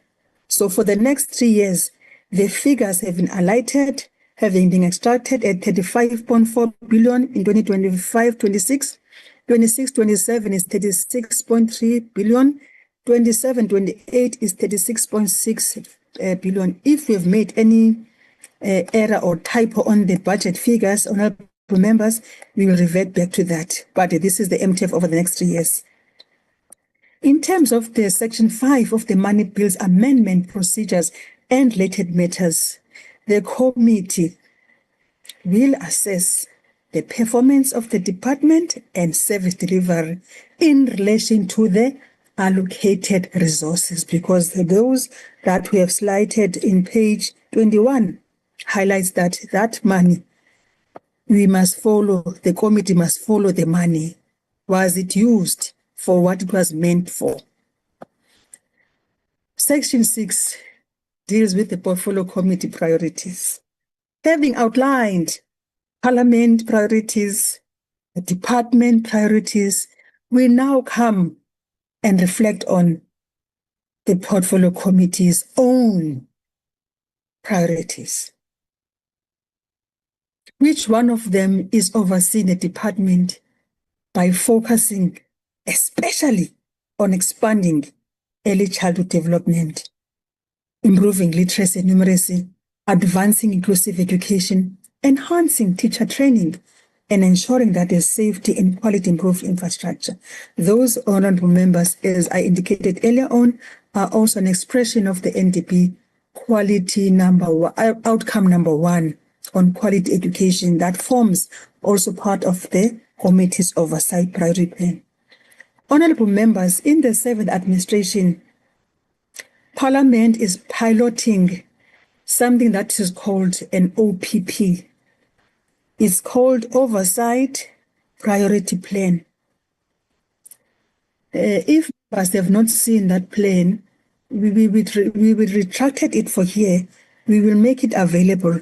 So for the next 3 years, the figures have been highlighted, having been extracted at 35.4 billion in 2025-26. 26-27 is 36.3 billion. 27-28 is 36.6 billion. If we've made any error or typo on the budget figures, honorable members, we will revert back to that. But this is the MTEF over the next 3 years. In terms of the Section 5 of the Money Bills Amendment Procedures and related matters, the committee will assess the performance of the department and service delivery in relation to the allocated resources, because those that we have slighted in page 21 highlights that money, we must follow, the committee must follow the money. Was it used for what it was meant for? Section 6 deals with the portfolio committee priorities. Having outlined Parliament priorities, the department priorities, we now come and reflect on the portfolio committee's own priorities. Which one of them is overseeing the department by focusing especially on expanding early childhood development, improving literacy and numeracy, advancing inclusive education, enhancing teacher training, and ensuring that there's safety and quality improved infrastructure. Those honorable members, as I indicated earlier on, are also an expression of the NDP outcome number 1 on quality education that forms also part of the committee's oversight priority plan. Honorable members, in the 7th administration, Parliament is piloting something that is called an OPP. It's called Oversight Priority Plan. If members have not seen that plan, we will retracted it for here. We will make it available.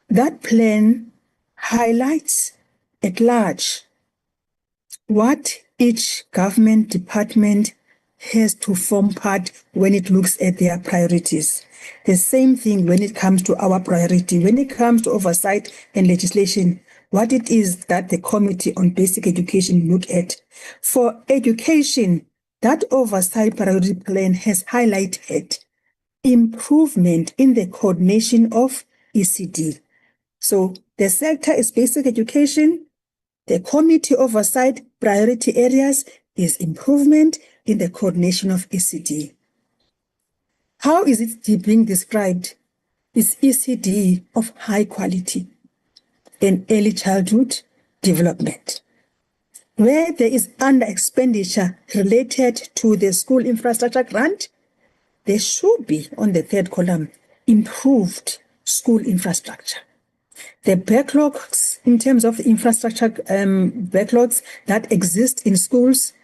That plan highlights at large what each government department has to form part when it looks at their priorities. The same thing when it comes to our priority. When it comes to oversight and legislation, what it is that the Committee on Basic Education look at. For education, that oversight priority plan has highlighted improvement in the coordination of ECD. So the sector is basic education. The committee oversight priority areas is improvement in the coordination of ECD. How is it being described? It's ECD of high quality in early childhood development. Where there is under expenditure related to the school infrastructure grant, there should be on the 3rd column improved school infrastructure. The backlogs in terms of infrastructure backlogs that exist in schools,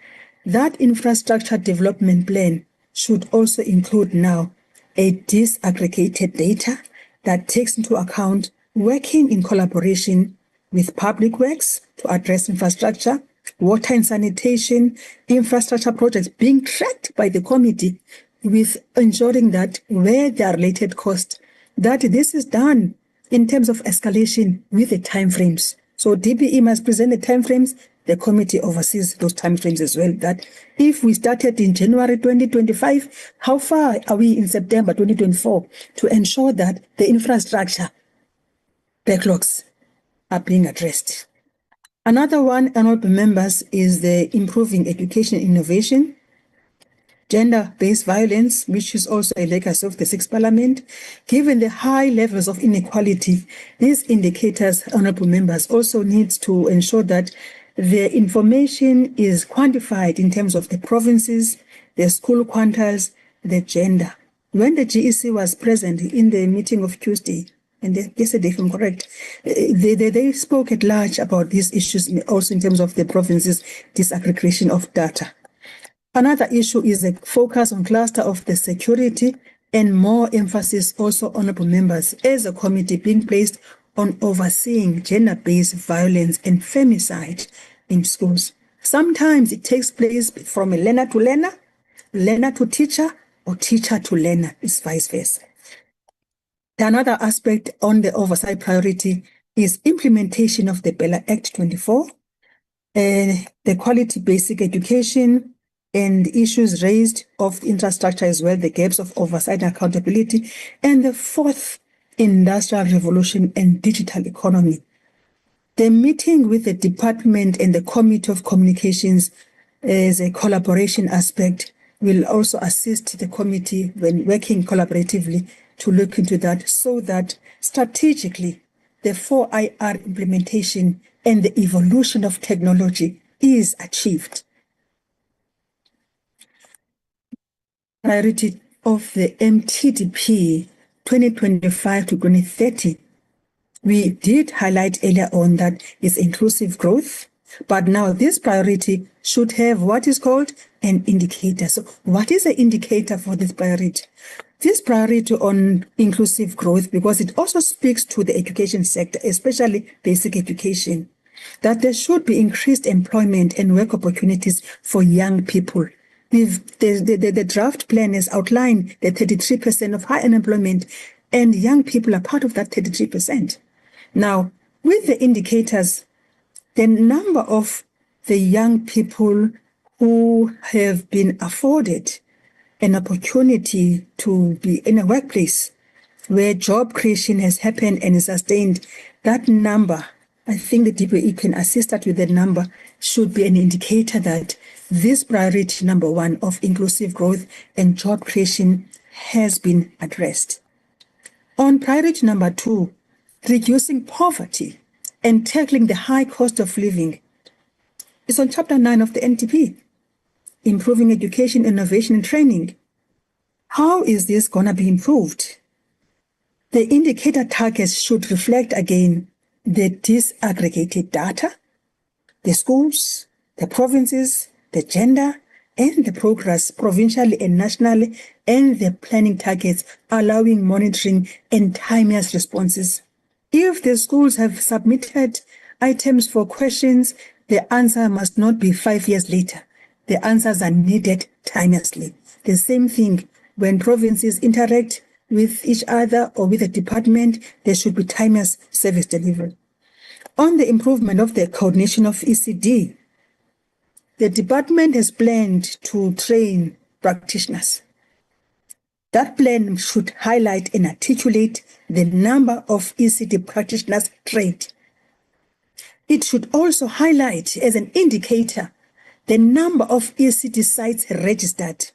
that infrastructure development plan should also include now a disaggregated data that takes into account working in collaboration with public works to address infrastructure, water and sanitation, infrastructure projects being tracked by the committee, with ensuring that where there are related costs, that this is done in terms of escalation with the timeframes. So DPE must present the timeframes. The committee oversees those timeframes as well. That if we started in January 2025, how far are we in September 2024 to ensure that the infrastructure backlogs are being addressed? Another one, honorable members, is the improving education innovation. Gender-based violence, which is also a legacy of the 6th Parliament. Given the high levels of inequality, these indicators, honorable members, also need to ensure that the information is quantified in terms of the provinces, the school quantiles, the gender. When the GEC was present in the meeting of Tuesday, and yesterday, if I'm correct, they spoke at large about these issues, also in terms of the provinces' disaggregation of data. Another issue is the focus on cluster of the security and more emphasis also, honorable members, as a committee being placed on overseeing gender-based violence and femicide in schools. Sometimes it takes place from a learner to learner, learner to teacher, or teacher to learner, it's vice versa. Another aspect on the oversight priority is implementation of the Bella Act 24, the quality basic education, and issues raised of infrastructure as well, the gaps of oversight and accountability, and the 4th industrial revolution and digital economy. The meeting with the department and the Committee of Communications as a collaboration aspect will also assist the committee when working collaboratively to look into that, so that strategically the 4IR implementation and the evolution of technology is achieved. priority of the MTDP 2025 to 2030, we did highlight earlier on that it's inclusive growth, but now this priority should have what is called an indicator. So what is the indicator for this priority? This priority on inclusive growth, because it also speaks to the education sector, especially basic education, that there should be increased employment and work opportunities for young people. The draft plan has outlined the 33% of high unemployment, and young people are part of that 33%. Now, with the indicators, the number of the young people who have been afforded an opportunity to be in a workplace where job creation has happened and is sustained, that number, I think the DPE can assist us with that number, should be an indicator that this priority number one of inclusive growth and job creation has been addressed. On priority number two, reducing poverty and tackling the high cost of living, is on chapter 9 of the NTP, improving education, innovation, and training. How is this going to be improved? The indicator targets should reflect again the disaggregated data, the schools, the provinces, the gender, and the progress provincially and nationally, and the planning targets allowing monitoring and timeous responses. If the schools have submitted items for questions, the answer must not be 5 years later. The answers are needed timelessly. The same thing when provinces interact with each other or with a department, there should be timeless service delivery. On the improvement of the coordination of ECD, the department has planned to train practitioners. That plan should highlight and articulate the number of ECD practitioners trained. It should also highlight as an indicator the number of ECD sites registered.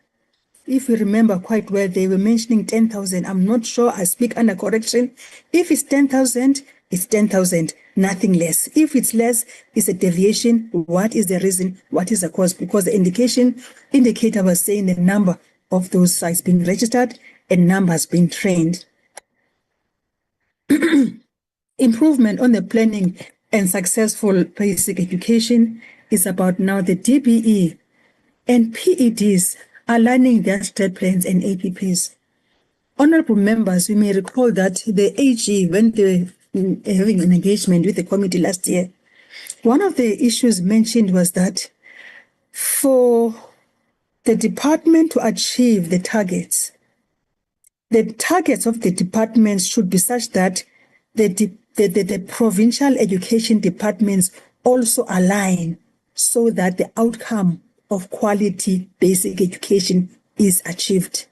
If you remember quite well, they were mentioning 10,000. I'm not sure, I speak under correction. If it's 10,000, it's 10,000, nothing less. If it's less, it's a deviation. What is the reason? What is the cause? Because the indicator was saying the number of those sites being registered and numbers being trained. Improvement on the planning and successful basic education is about now the DBE and PEDs aligning their state plans and APPs. Honorable members, you may recall that the AG, when they were having an engagement with the committee last year, one of the issues mentioned was that for the department to achieve the targets of the departments should be such that the provincial education departments also align so that the outcome of quality basic education is achieved.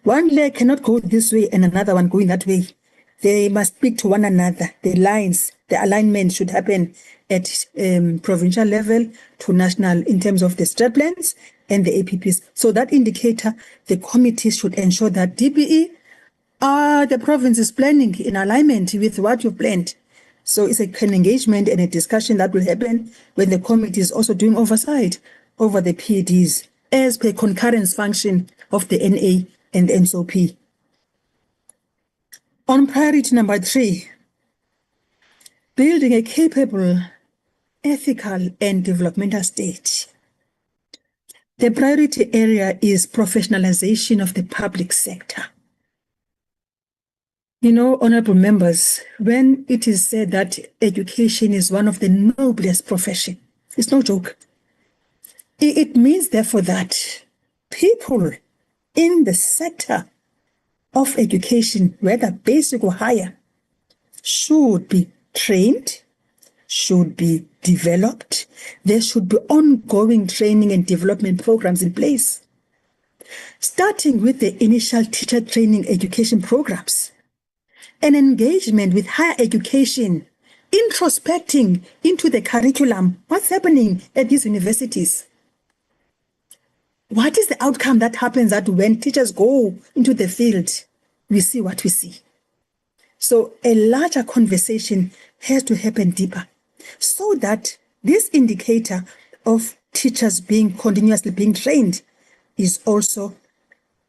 One leg cannot go this way and another one going that way. They must speak to one another. The alignment should happen at provincial level to national in terms of the state plans and the APPs. So that indicator, the committee should ensure that DBE the province is planning in alignment with what you planned. So it's an engagement and a discussion that will happen when the committee is also doing oversight over the PEDs as per concurrence function of the NA and the NSOP. On priority number 3, building a capable, ethical, and developmental state. The priority area is professionalization of the public sector. You know, honorable members, when it is said that education is one of the noblest professions, it's no joke. It means, therefore, that people in the sector of education, whether basic or higher, should be trained, should be developed. There should be ongoing training and development programs in place, starting with the initial teacher training education programs, an engagement with higher education, introspecting into the curriculum, what's happening at these universities. What is the outcome that happens that when teachers go into the field, we see what we see? So a larger conversation has to happen deeper so that this indicator of teachers being continuously being trained is also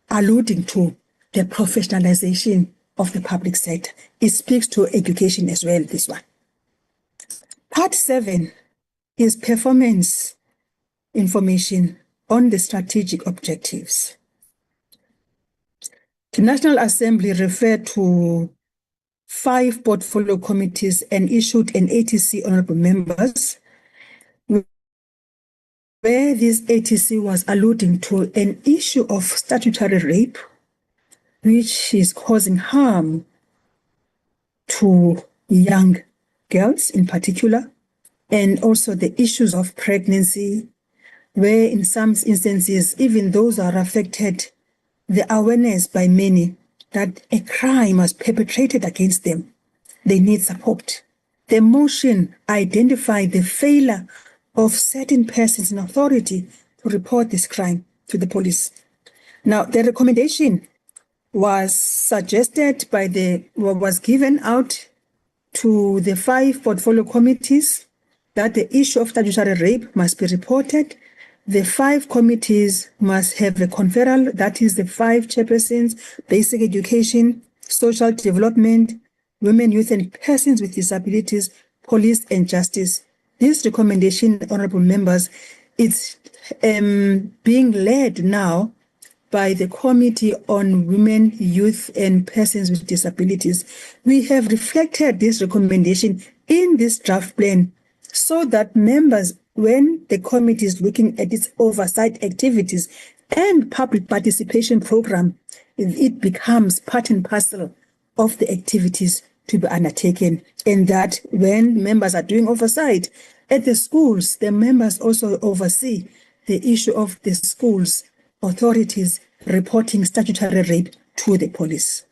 alluding to the professionalization of the public sector. It speaks to education as well, this one. Part 7 is performance information on the strategic objectives. The National Assembly referred to 5 portfolio committees and issued an ATC, honorable members, where this ATC was alluding to an issue of statutory rape, which is causing harm to young girls in particular, and also the issues of pregnancy, where in some instances, even those are affected, the awareness by many that a crime was perpetrated against them, they need support. The motion identified the failure of certain persons in authority to report this crime to the police. Now, the recommendation was suggested was given out to the 5 portfolio committees that the issue of statutory rape must be reported. The 5 committees must have a conferral, that is the 5 chairpersons: basic education, social development, women, youth and persons with disabilities, police and justice. This recommendation, honorable members, is being led now by the Committee on Women, Youth and Persons with Disabilities. We have reflected this recommendation in this draft plan so that members, when the committee is looking at its oversight activities and public participation program, it becomes part and parcel of the activities to be undertaken. And that when members are doing oversight at the schools, the members also oversee the issue of the schools authorities reporting statutory rape to the police.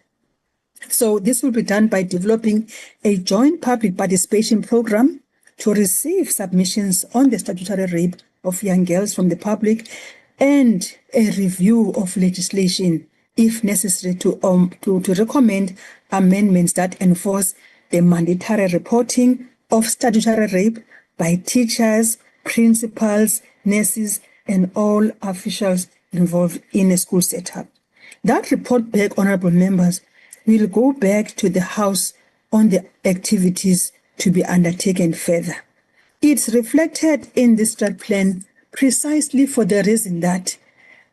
So this will be done by developing a joint public participation program to receive submissions on the statutory rape of young girls from the public, and a review of legislation, if necessary, to recommend amendments that enforce the mandatory reporting of statutory rape by teachers, principals, nurses, and all officials involved in a school setup. That report back, honorable members, will go back to the House on the activities to be undertaken further. It's reflected in this draft plan precisely for the reason that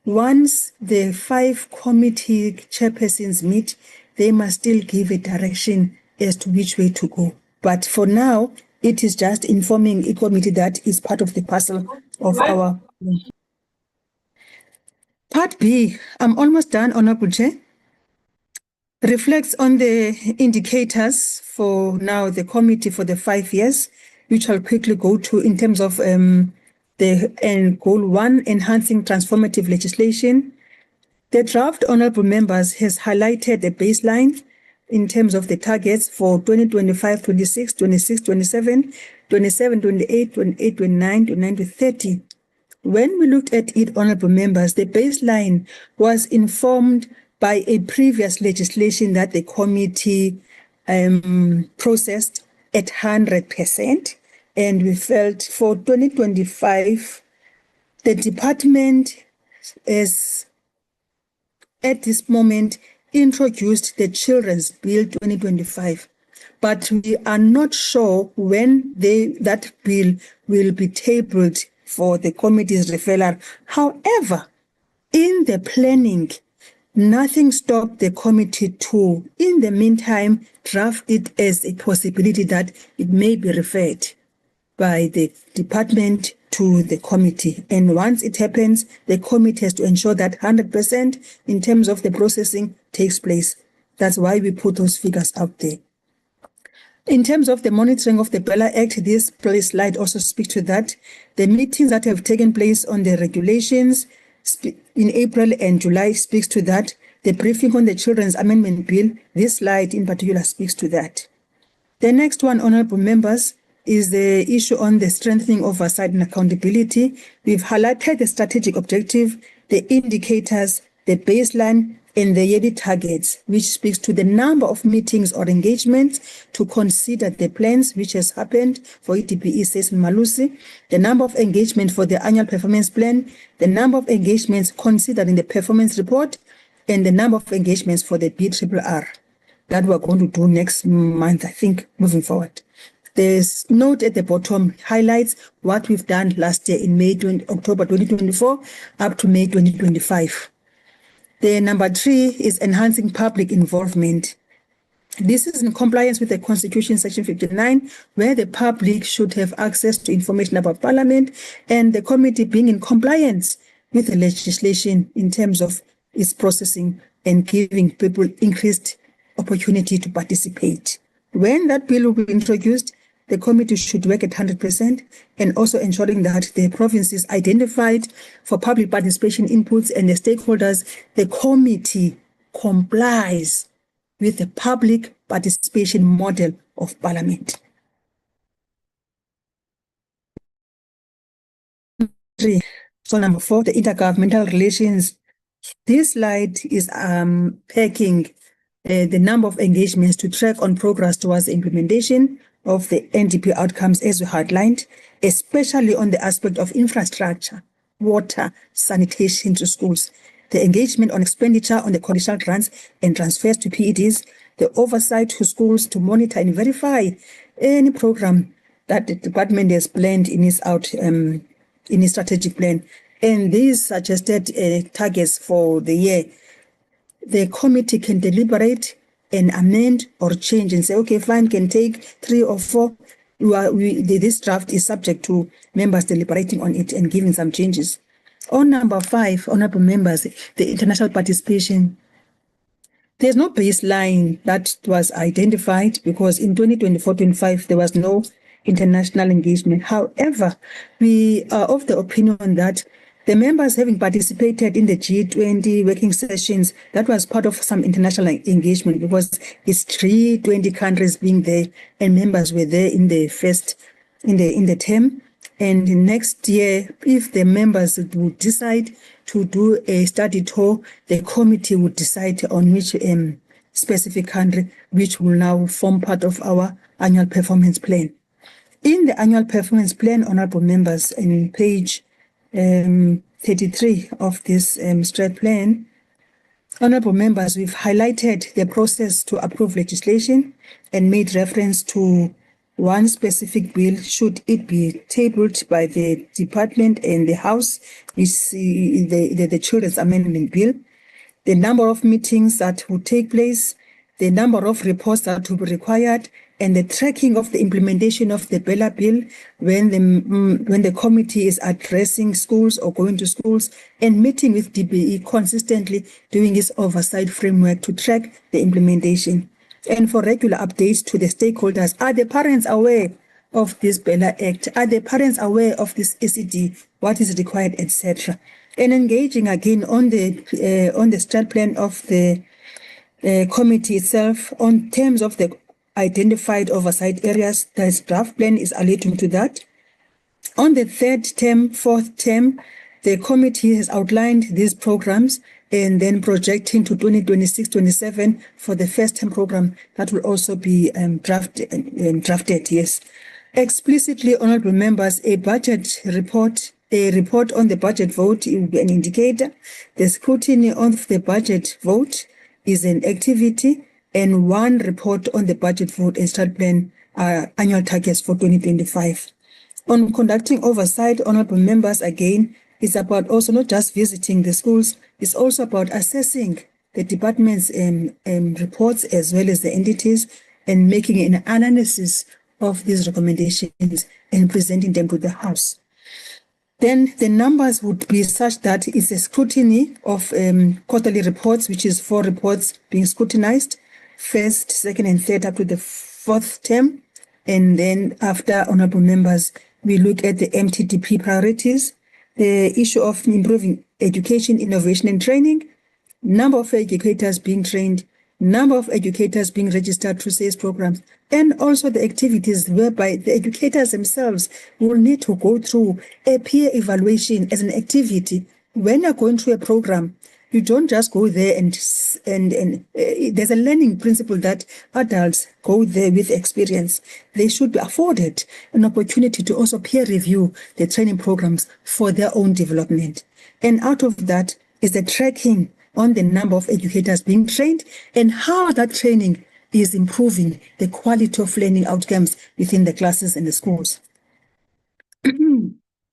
once the 5 committee chairpersons meet, they must still give a direction as to which way to go. But for now, it is just informing a committee that is part of the parcel of our. Part B, I'm almost done, Honorable Chair, reflects on the indicators for now the committee for the 5 years, which I'll quickly go to in terms of the goal 1, enhancing transformative legislation. The draft, honorable members, has highlighted the baseline in terms of the targets for 2025, 26, 26, 27, 27, 28, 28, 29, 29 to 30. When we looked at it, honorable members, the baseline was informed by a previous legislation that the committee processed at 100%. And we felt for 2025, the department is at this moment introduced the Children's Bill 2025. But we are not sure when that bill will be tabled for the committee's referral. However, in the planning, nothing stopped the committee to, in the meantime, draft it as a possibility that it may be referred by the department to the committee. And once it happens, the committee has to ensure that 100% in terms of the processing takes place. That's why we put those figures out there. In terms of the monitoring of the Bella Act, this slide also speaks to that. The meetings that have taken place on the regulations in April and July speaks to that. The briefing on the Children's Amendment Bill, this slide in particular speaks to that. The next one, honorable members, is the issue on the strengthening oversight and accountability. We've highlighted the strategic objective, the indicators, the baseline, and the yearly targets, which speaks to the number of meetings or engagements to consider the plans, which has happened for EDPE says in Malusi, the number of engagements for the annual performance plan, the number of engagements considered in the performance report, and the number of engagements for the BRRR that we're going to do next month, I think, moving forward. This note at the bottom highlights what we've done last year in October 2024 up to May 2025. The number 3 is enhancing public involvement. This is in compliance with the Constitution, Section 59, where the public should have access to information about Parliament, and the committee being in compliance with the legislation in terms of its processing and giving people increased opportunity to participate. When that bill will be introduced, the committee should work at 100% and also ensuring that the provinces identified for public participation inputs and the stakeholders, the committee complies with the public participation model of Parliament. 3. So number 4, the intergovernmental relations. This slide is packing the number of engagements to track on progress towards the implementation of the NDP outcomes as we outlined, especially on the aspect of infrastructure, water, sanitation to schools, the engagement on expenditure on the conditional grants and transfers to PEDs, the oversight to schools to monitor and verify any program that the department has planned in its strategic plan. And these suggested targets for the year, the committee can deliberate and amend or change and say, okay, fine, can take 3 or 4. This draft is subject to members deliberating on it and giving some changes. On number 5, honorable members, the international participation. There's no baseline that was identified because in 2024-25, there was no international engagement. However, we are of the opinion that the members having participated in the G20 working sessions, that was part of some international engagement because it's 320 countries being there and members were there in the term. And next year, if the members would decide to do a study tour, the committee would decide on which specific country, which will now form part of our annual performance plan. In the annual performance plan, honorable members, in page 33 of this strat plan, honorable members, we've highlighted the process to approve legislation and made reference to one specific bill, should it be tabled by the department and the House, is the Children's Amendment Bill, the number of meetings that would take place, the number of reports that will be required, and the tracking of the implementation of the Bella Bill when the committee is addressing schools or going to schools and meeting with DBE consistently, doing its oversight framework to track the implementation. And for regular updates to the stakeholders, are the parents aware of this Bella Act? Are the parents aware of this ECD? What is required, etc.? And engaging again on the strat plan of the committee itself on terms of the identified oversight areas. The draft plan is alluding to that. On the 3rd term, 4th term, the committee has outlined these programs and then projecting to 2026-27 for the first term program that will also be drafted, yes. Explicitly, honorable members, a report on the budget vote will be an indicator. The scrutiny of the budget vote is an activity, and one report on the budget vote and strat plan annual targets for 2025. On conducting oversight, honorable members, again, it's about also not just visiting the schools, it's also about assessing the department's reports as well as the entities and making an analysis of these recommendations and presenting them to the House. Then the numbers would be such that it's a scrutiny of quarterly reports, which is 4 reports being scrutinized, 1st, 2nd, and 3rd up to the 4th term. And then after, honorable members, we look at the MTDP priorities, the issue of improving education, innovation, and training, number of educators being trained, number of educators being registered through SAYS programs, and also the activities whereby the educators themselves will need to go through a peer evaluation as an activity. When you're going through a program, you don't just go there and there's a learning principle that adults go there with experience. They should be afforded an opportunity to also peer review the training programs for their own development. And out of that is the tracking on the number of educators being trained and how that training is improving the quality of learning outcomes within the classes and the schools.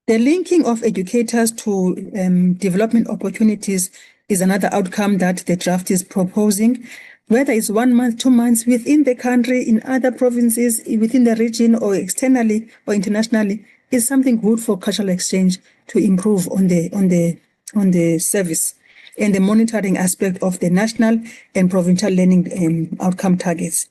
The linking of educators to development opportunities is another outcome that the draft is proposing. Whether it's 1 month, 2 months within the country, in other provinces, within the region, or externally or internationally, is something good for cultural exchange to improve on the service and the monitoring aspect of the national and provincial learning outcome targets.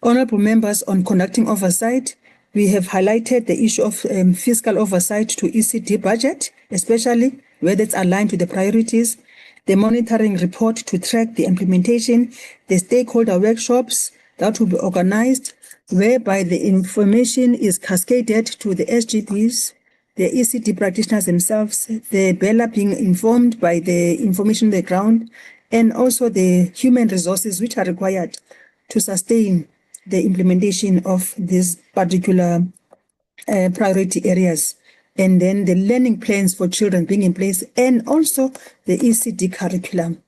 Honorable members, on conducting oversight, we have highlighted the issue of fiscal oversight to ECD budget, especially whether it's aligned to the priorities, the monitoring report to track the implementation, the stakeholder workshops that will be organized, whereby the information is cascaded to the SGPs, the ECD practitioners themselves, the BELA being informed by the information on the ground, and also the human resources which are required to sustain the implementation of these particular priority areas, and then the learning plans for children being in place, and also the ECD curriculum.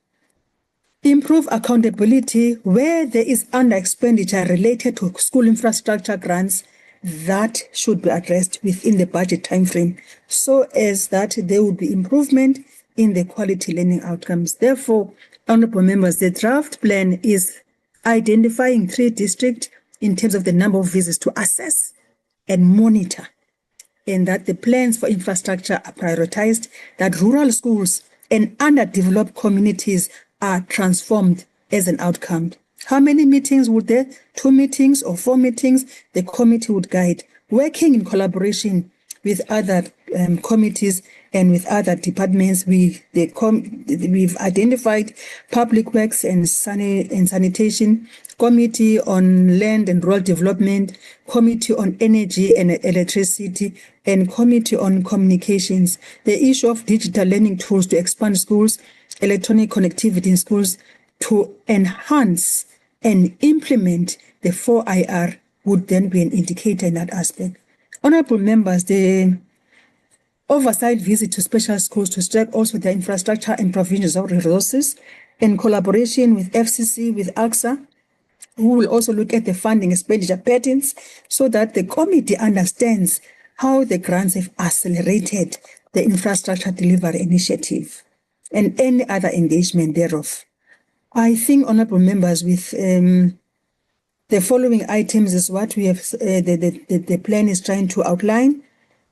Improve accountability where there is under expenditure related to school infrastructure grants that should be addressed within the budget timeframe, so as that there would be improvement in the quality learning outcomes. Therefore, honorable members, the draft plan is identifying 3 districts in terms of the number of visits to assess and monitor, and that the plans for infrastructure are prioritized, that rural schools and underdeveloped communities are transformed as an outcome. How many meetings would there? 2 meetings or 4 meetings? The committee would guide, working in collaboration with other committees and with other departments. We've identified Public Works and Sanitation, Committee on Land and Rural Development, Committee on Energy and Electricity, and Committee on Communications. The issue of digital learning tools to expand schools, electronic connectivity in schools, to enhance and implement the 4IR would then be an indicator in that aspect. Honorable members, the oversight visit to special schools to track also their infrastructure and provisions of resources in collaboration with FCC, with AXA, who will also look at the funding expenditure patterns so that the committee understands how the grants have accelerated the infrastructure delivery initiative and any other engagement thereof. I think, honorable members, with the following items is what we have, the plan is trying to outline: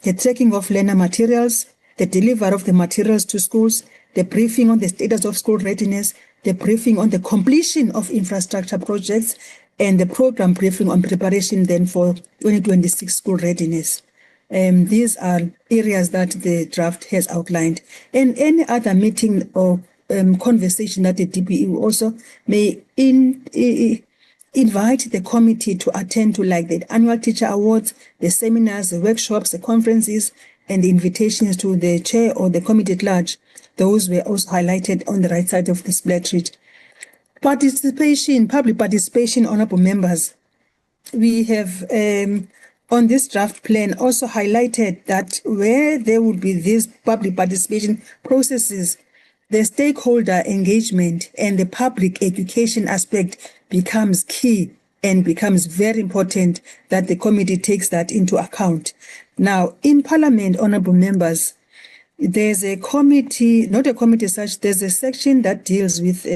the tracking of learner materials, the delivery of the materials to schools, the briefing on the status of school readiness, the briefing on the completion of infrastructure projects, and the program briefing on preparation then for 2026 school readiness. These are areas that the draft has outlined. And any other meeting or conversation that the DPE also may invite the committee to attend to, like the annual teacher awards, the seminars, the workshops, the conferences, and the invitations to the chair or the committee at large. Those were also highlighted on the right side of the spreadsheet. Participation, public participation, honorable members. We have on this draft plan also highlighted that where there will be these public participation processes, the stakeholder engagement and the public education aspect becomes key and becomes very important that the committee takes that into account. Now, in Parliament, honorable members, there's a committee, not a committee as such, there's a section that deals with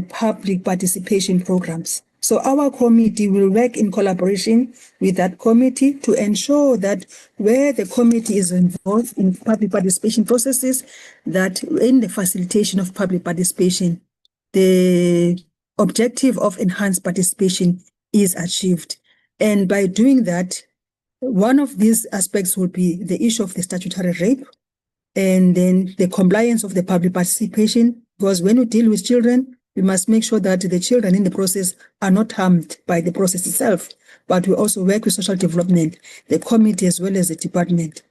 public participation programs. So our committee will work in collaboration with that committee to ensure that where the committee is involved in public participation processes, that in the facilitation of public participation, the objective of enhanced participation is achieved. And by doing that, one of these aspects would be the issue of the statutory rape, and then the compliance of the public participation, because when we deal with children, we must make sure that the children in the process are not harmed by the process itself, but we also work with social development, the committee as well as the department.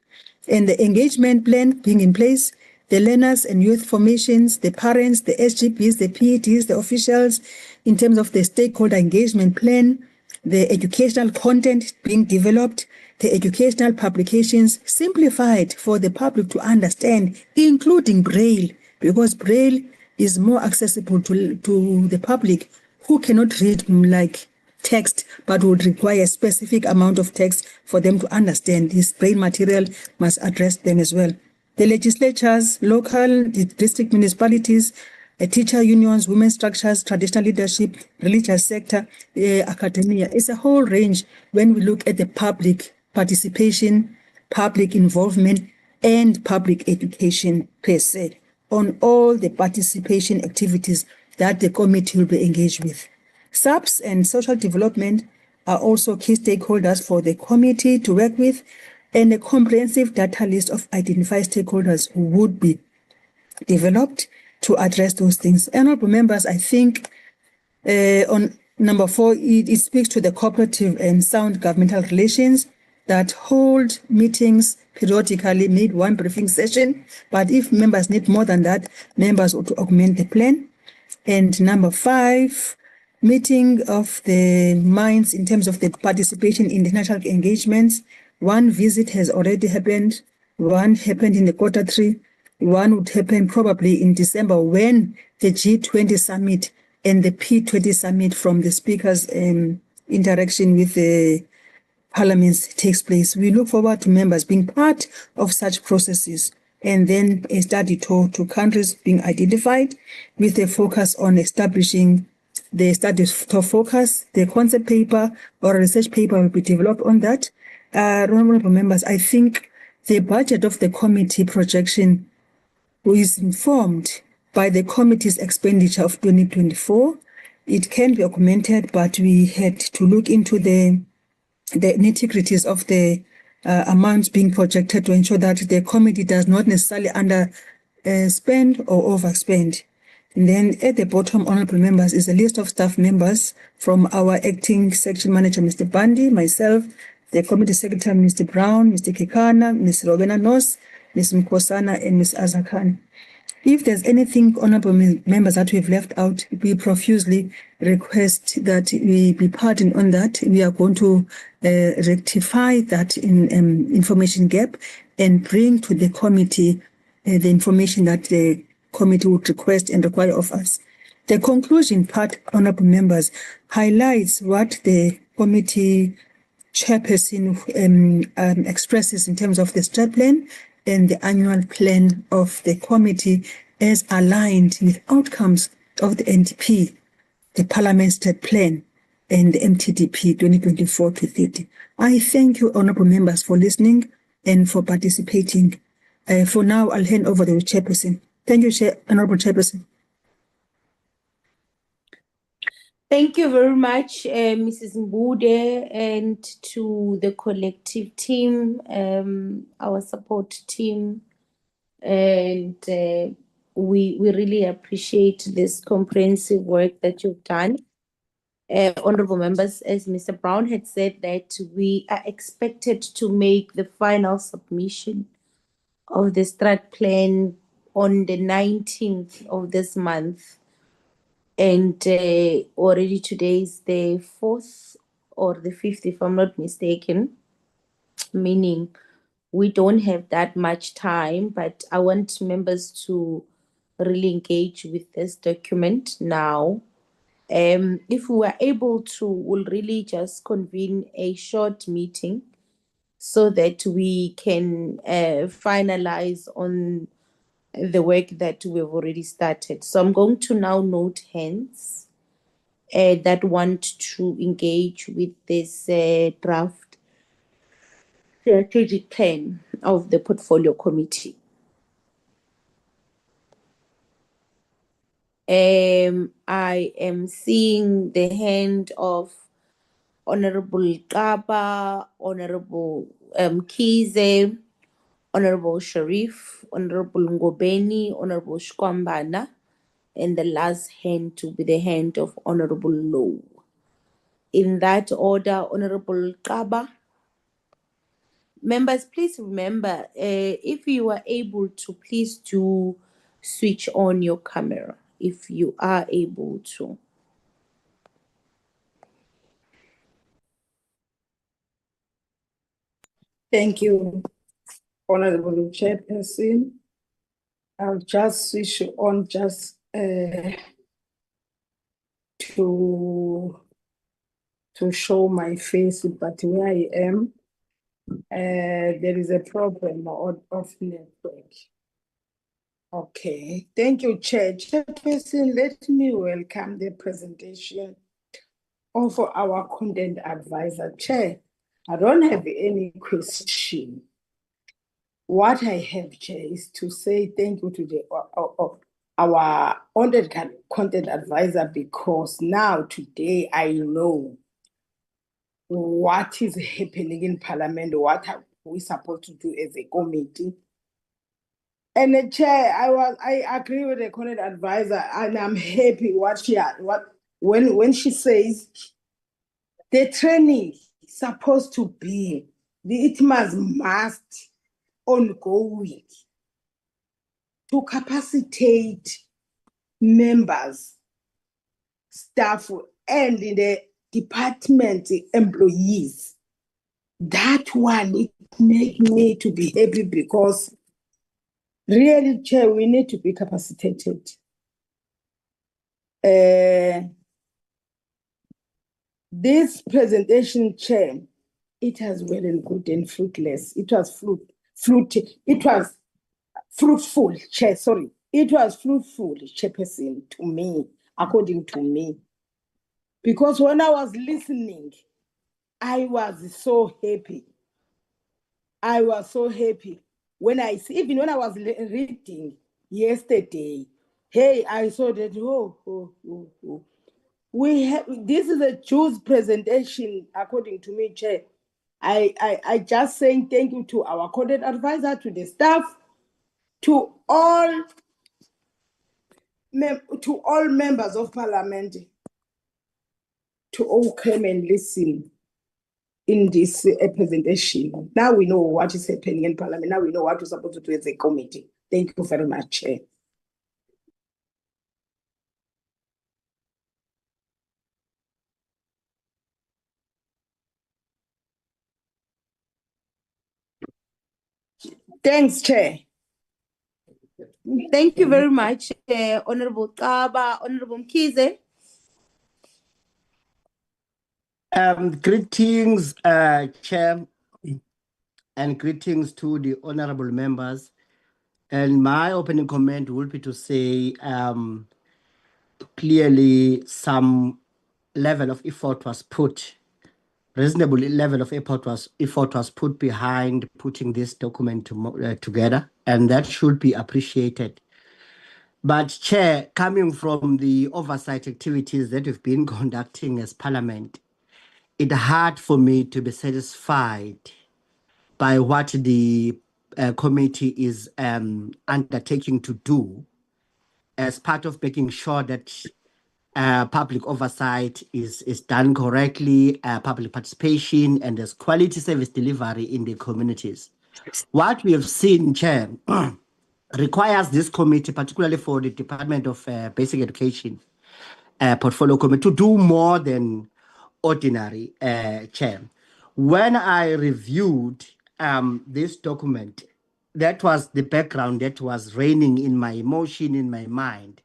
And the engagement plan being in place, the learners and youth formations, the parents, the SGPs, the PETs, the officials, in terms of the stakeholder engagement plan, the educational content being developed, the educational publications simplified for the public to understand, including Braille, because Braille is more accessible to the public who cannot read like text but would require a specific amount of text for them to understand. This brain material must address them as well. The legislatures, local, the district municipalities, teacher unions, women's structures, traditional leadership, religious sector, academia. It's a whole range when we look at the public participation, public involvement, and public education per se on all the participation activities that the committee will be engaged with. SAPS and social development are also key stakeholders for the committee to work with, and a comprehensive data list of identified stakeholders would be developed to address those things. Honorable members, I think on number 4, it speaks to the cooperative and sound governmental relations that hold meetings periodically, need one briefing session, but if members need more than that, members ought to augment the plan. And number 5, meeting of the minds in terms of the participation in international engagements. One visit has already happened. One happened in the Q3. One would happen probably in December when the G20 summit and the P20 summit from the speakers' interaction with the parliaments takes place. We look forward to members being part of such processes, and then a study tour to countries being identified with a focus on establishing the study tour focus. The concept paper or a research paper will be developed on that. Honorable members, I think the budget of the committee projection is informed by the committee's expenditure of 2024. It can be augmented, but we had to look into the nitty-gritties of the amounts being projected to ensure that the committee does not necessarily underspend or overspend. And then at the bottom, honorable members, is a list of staff members from our acting section manager, Mr. Bandi, myself, the committee secretary, Mr. Brown, Mr. Kekana, Ms. Rowena Nos, Ms. Mkosana, and Ms. Azakan. If there's anything, honorable members, that we've left out, we profusely request that we be pardoned on that. We are going to rectify that information gap and bring to the committee the information that the committee would request and require of us. The conclusion part, honorable members, highlights what the committee chairperson expresses in terms of the strat plan and the annual plan of the committee as aligned with outcomes of the NDP, the Parliament State Plan, and the MTDP 2024-30. I thank you, honorable members, for listening and for participating. For now, I'll hand over to the chairperson. Thank you, Honorable Chairperson. Thank you very much, Mrs. Mbude, and to the collective team, our support team, and we really appreciate this comprehensive work that you've done. Honorable members, as Mr. Brown had said, that we are expected to make the final submission of the strat plan on the 19th of this month. And already today is the 4th or the 5th, if I'm not mistaken, meaning we don't have that much time, but I want members to really engage with this document now. If we were able to, we'll really just convene a short meeting so that we can finalize on the work that we've already started. So I'm going to now note hands that want to engage with this draft strategic plan of the portfolio committee. I am seeing the hand of Honorable Kaba, Honorable Kize, Honorable Sharif, Honorable Ngobeni, Honorable Shkwambana, and the last hand to be the hand of Honorable Low. In that order, Honorable Kaba. Members, please remember, if you are able to, please do switch on your camera, if you are able to. Thank you, Honorable Chairperson. I'll just switch on just to show my face, but where I am, there is a problem of network. Okay, thank you, Chair. Chairperson, let me welcome the presentation of our content advisor. Chair, I don't have any question. What I have, Chair, is to say thank you to the our content advisor, because now today I know what is happening in Parliament, what are we supposed to do as a committee. And the Chair, I agree with the content advisor, and I'm happy when she says the training is supposed to be, it must ongoing to capacitate members, staff, and in the department employees. That one, it makes me to be happy, because really, Chair, we need to be capacitated. This presentation, Chair, it has well and good and fruitless. It was fruitful, Chair, sorry. It was fruitful, Chairperson, to me, according to me. Because when I was listening, I was so happy. I was so happy. Even when I was reading yesterday, hey, I saw that, this is a Jews presentation, according to me, Chair. I just saying thank you to our content advisor, to the staff, to all members of Parliament, to all come and listen in this presentation. Now we know what is happening in Parliament. Now we know what we're supposed to do as a committee. Thank you very much, Chair. Thanks, Chair. Thank you very much, Honorable Kaba, Honorable Mkize. Greetings, Chair, and greetings to the honorable members. And my opening comment will be to say clearly some level of effort was put, reasonable level of effort was put behind putting this document together, and that should be appreciated. But Chair, coming from the oversight activities that we've been conducting as Parliament, it's hard for me to be satisfied by what the committee is undertaking to do as part of making sure that public oversight is done correctly, public participation, and there's quality service delivery in the communities. What we have seen, Chair, requires this committee, particularly for the Department of Basic Education Portfolio Committee, to do more than ordinary, Chair. When I reviewed this document, that was the background that was reigning in my emotion, in my mind,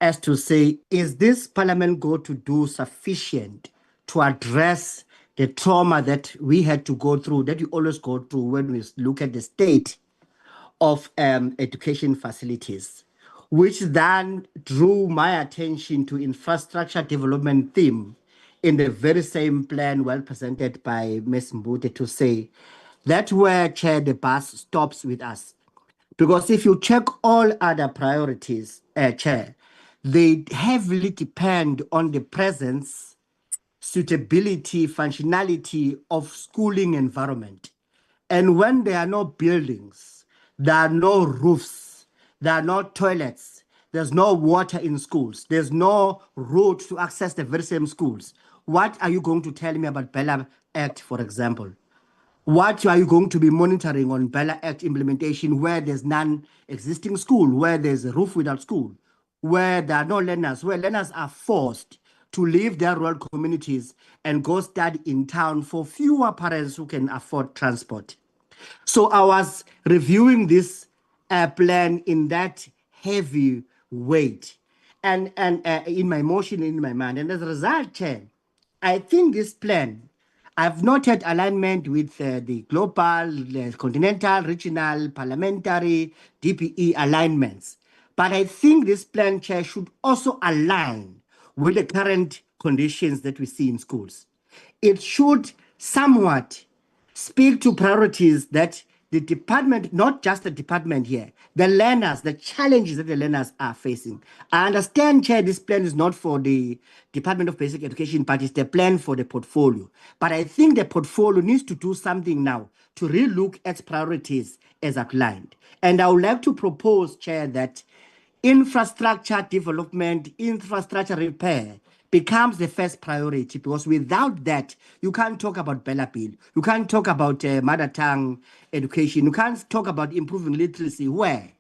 as to say, is this Parliament going to do sufficient to address the trauma that we had to go through, that we always go through when we look at the state of education facilities, which then drew my attention to infrastructure development theme in the very same plan well presented by Ms. Mbute, to say that's where, Chair, the bus stops with us. Because if you check all other priorities, Chair, they heavily depend on the presence, suitability, functionality of schooling environment. And when there are no buildings, there are no roofs, there are no toilets, there's no water in schools, there's no road to access the very same schools, what are you going to tell me about Bella Act, for example? What are you going to be monitoring on Bella Act implementation where there's non-existing school, where there's a roof without school, where there are no learners, where learners are forced to leave their rural communities and go study in town for fewer parents who can afford transport? So I was reviewing this plan in that heavy weight. and in my motion, in my mind. And as a result, Chair, I think this plan, I've noted alignment with the global, continental, regional, parliamentary, DPE alignments. But I think this plan, Chair, should also align with the current conditions that we see in schools. It should somewhat speak to priorities that the department, not just the department here, the learners, the challenges that the learners are facing. I understand, Chair, this plan is not for the Department of Basic Education, but it's the plan for the portfolio. But I think the portfolio needs to do something now to relook at priorities as outlined. And I would like to propose, Chair, that infrastructure development, infrastructure repair becomes the first priority, because without that, you can't talk about Bella Bill, you can't talk about mother tongue education, you can't talk about improving literacy where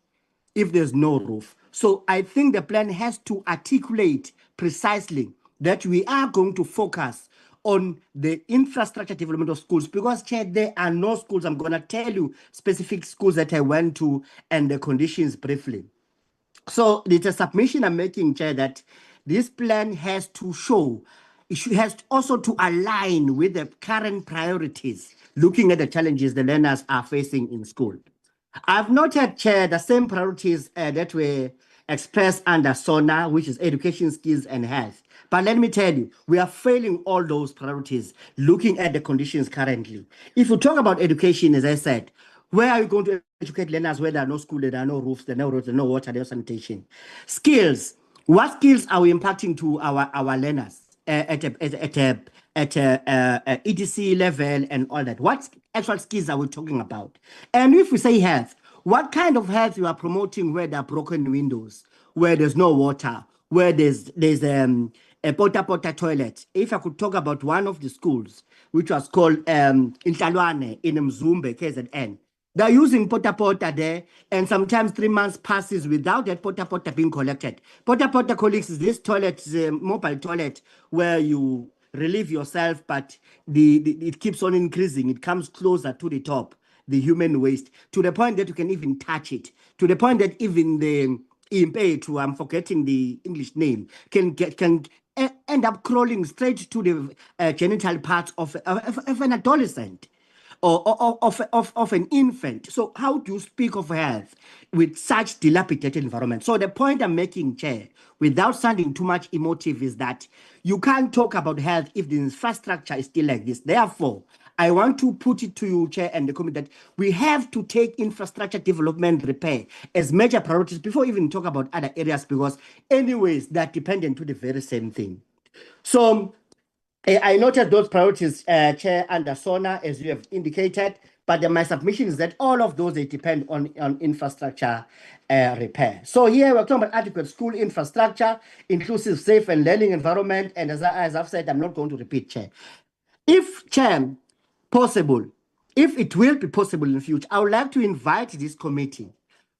if there's no roof. So I think the plan has to articulate precisely that we are going to focus on the infrastructure development of schools, because, Chair, there are no schools. I'm going to tell you specific schools that I went to and the conditions briefly. So it's a submission I'm making, Chair, that this plan has to show, has also to align with the current priorities, looking at the challenges the learners are facing in school. I've noted, Chair, the same priorities that were expressed under SONA, which is education, skills, and health. But let me tell you, we are failing all those priorities, looking at the conditions currently. If you talk about education, as I said, where are you going to educate learners where there are no schools, there are no roofs, there are no roads, there are no water, there are no sanitation? Skills. What skills are we imparting to our learners at ETC level and all that? What actual skills are we talking about? And if we say health, what kind of health you are promoting where there are broken windows, where there's no water, where there's a porta toilet? If I could talk about one of the schools, which was called incl in Mzumbe, KZN, they're using porta there, and sometimes 3 months passes without that porta being collected. Porta colleagues is this toilet, mobile toilet, where you relieve yourself, but it keeps on increasing. It comes closer to the top, the human waste, to the point that you can even touch it, to the point that even the impetu, I'm forgetting the English name, can end up crawling straight to the genital parts of an adolescent or of an infant. So how do you speak of health with such dilapidated environment? So the point I'm making, Chair, without sounding too much emotive, is that you can't talk about health if the infrastructure is still like this. Therefore, I want to put it to you, Chair, and the committee, that we have to take infrastructure development repair as major priorities before even talk about other areas, because anyways, they're dependent to the very same thing. So I noted those priorities, Chair, under SONA, as you have indicated, but my submission is that all of those, they depend on infrastructure repair. So here we're talking about adequate school infrastructure, inclusive, safe and learning environment, and as I've said, I'm not going to repeat, Chair. If, Chair, possible, if it will be possible in the future, I would like to invite this committee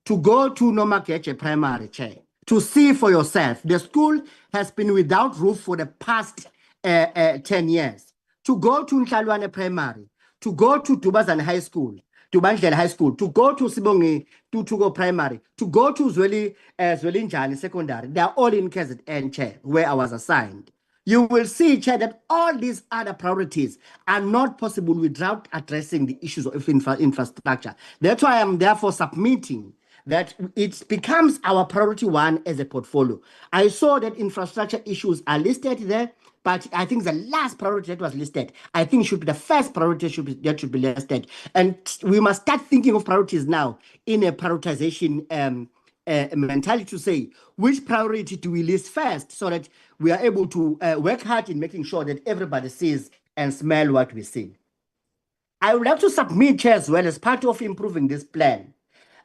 to go to Nomakeche Primary, Chair, to see for yourself. The school has been without roof for the past 10 years. To go to Nkalwane Primary, to go to Tubazan High School, to Banjel High School, to go to Sibongi, to go Primary, to go to Zwelinjani Secondary. They are all in KZN, Chair, where I was assigned. You will see, Chair, that all these other priorities are not possible without addressing the issues of infrastructure. That's why I'm therefore submitting that it becomes our priority one as a portfolio. I saw that infrastructure issues are listed there, but I think the last priority that was listed, I think should be the first priority that should be listed. And we must start thinking of priorities now in a prioritization mentality, to say which priority do we list first, so that we are able to work hard in making sure that everybody sees and smell what we see. I would like to submit, Chair, as well, as part of improving this plan,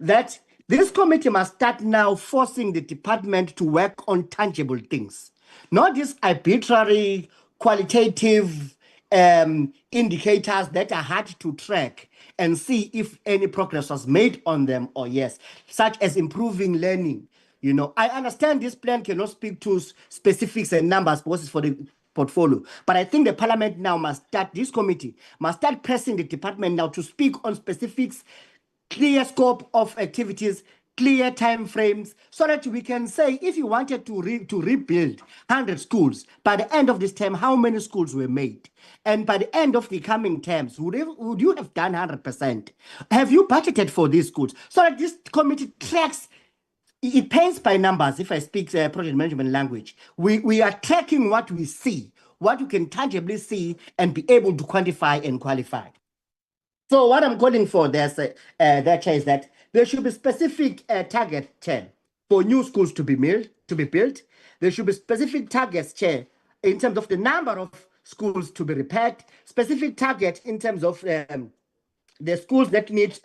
that this committee must start now forcing the department to work on tangible things, not these arbitrary qualitative indicators that are hard to track and see if any progress was made on them or yes, such as improving learning. You know, I understand this plan cannot speak to specifics and numbers because it's for the portfolio, but I think the parliament now must start, this committee must start pressing the department now to speak on specifics, clear scope of activities, clear time frames, so that we can say if you wanted to rebuild 100 schools, by the end of this term, how many schools were made? And by the end of the coming terms, would you have done 100%? Have you budgeted for these schools? So that this committee tracks, it paints by numbers, if I speak project management language. We are tracking what we see, what you can tangibly see and be able to quantify and qualify. So what I'm calling for there, Chair, is that there should be specific target, Chair, for new schools to be built. There should be specific targets, Chair, in terms of the number of schools to be repaired, specific target in terms of the schools that need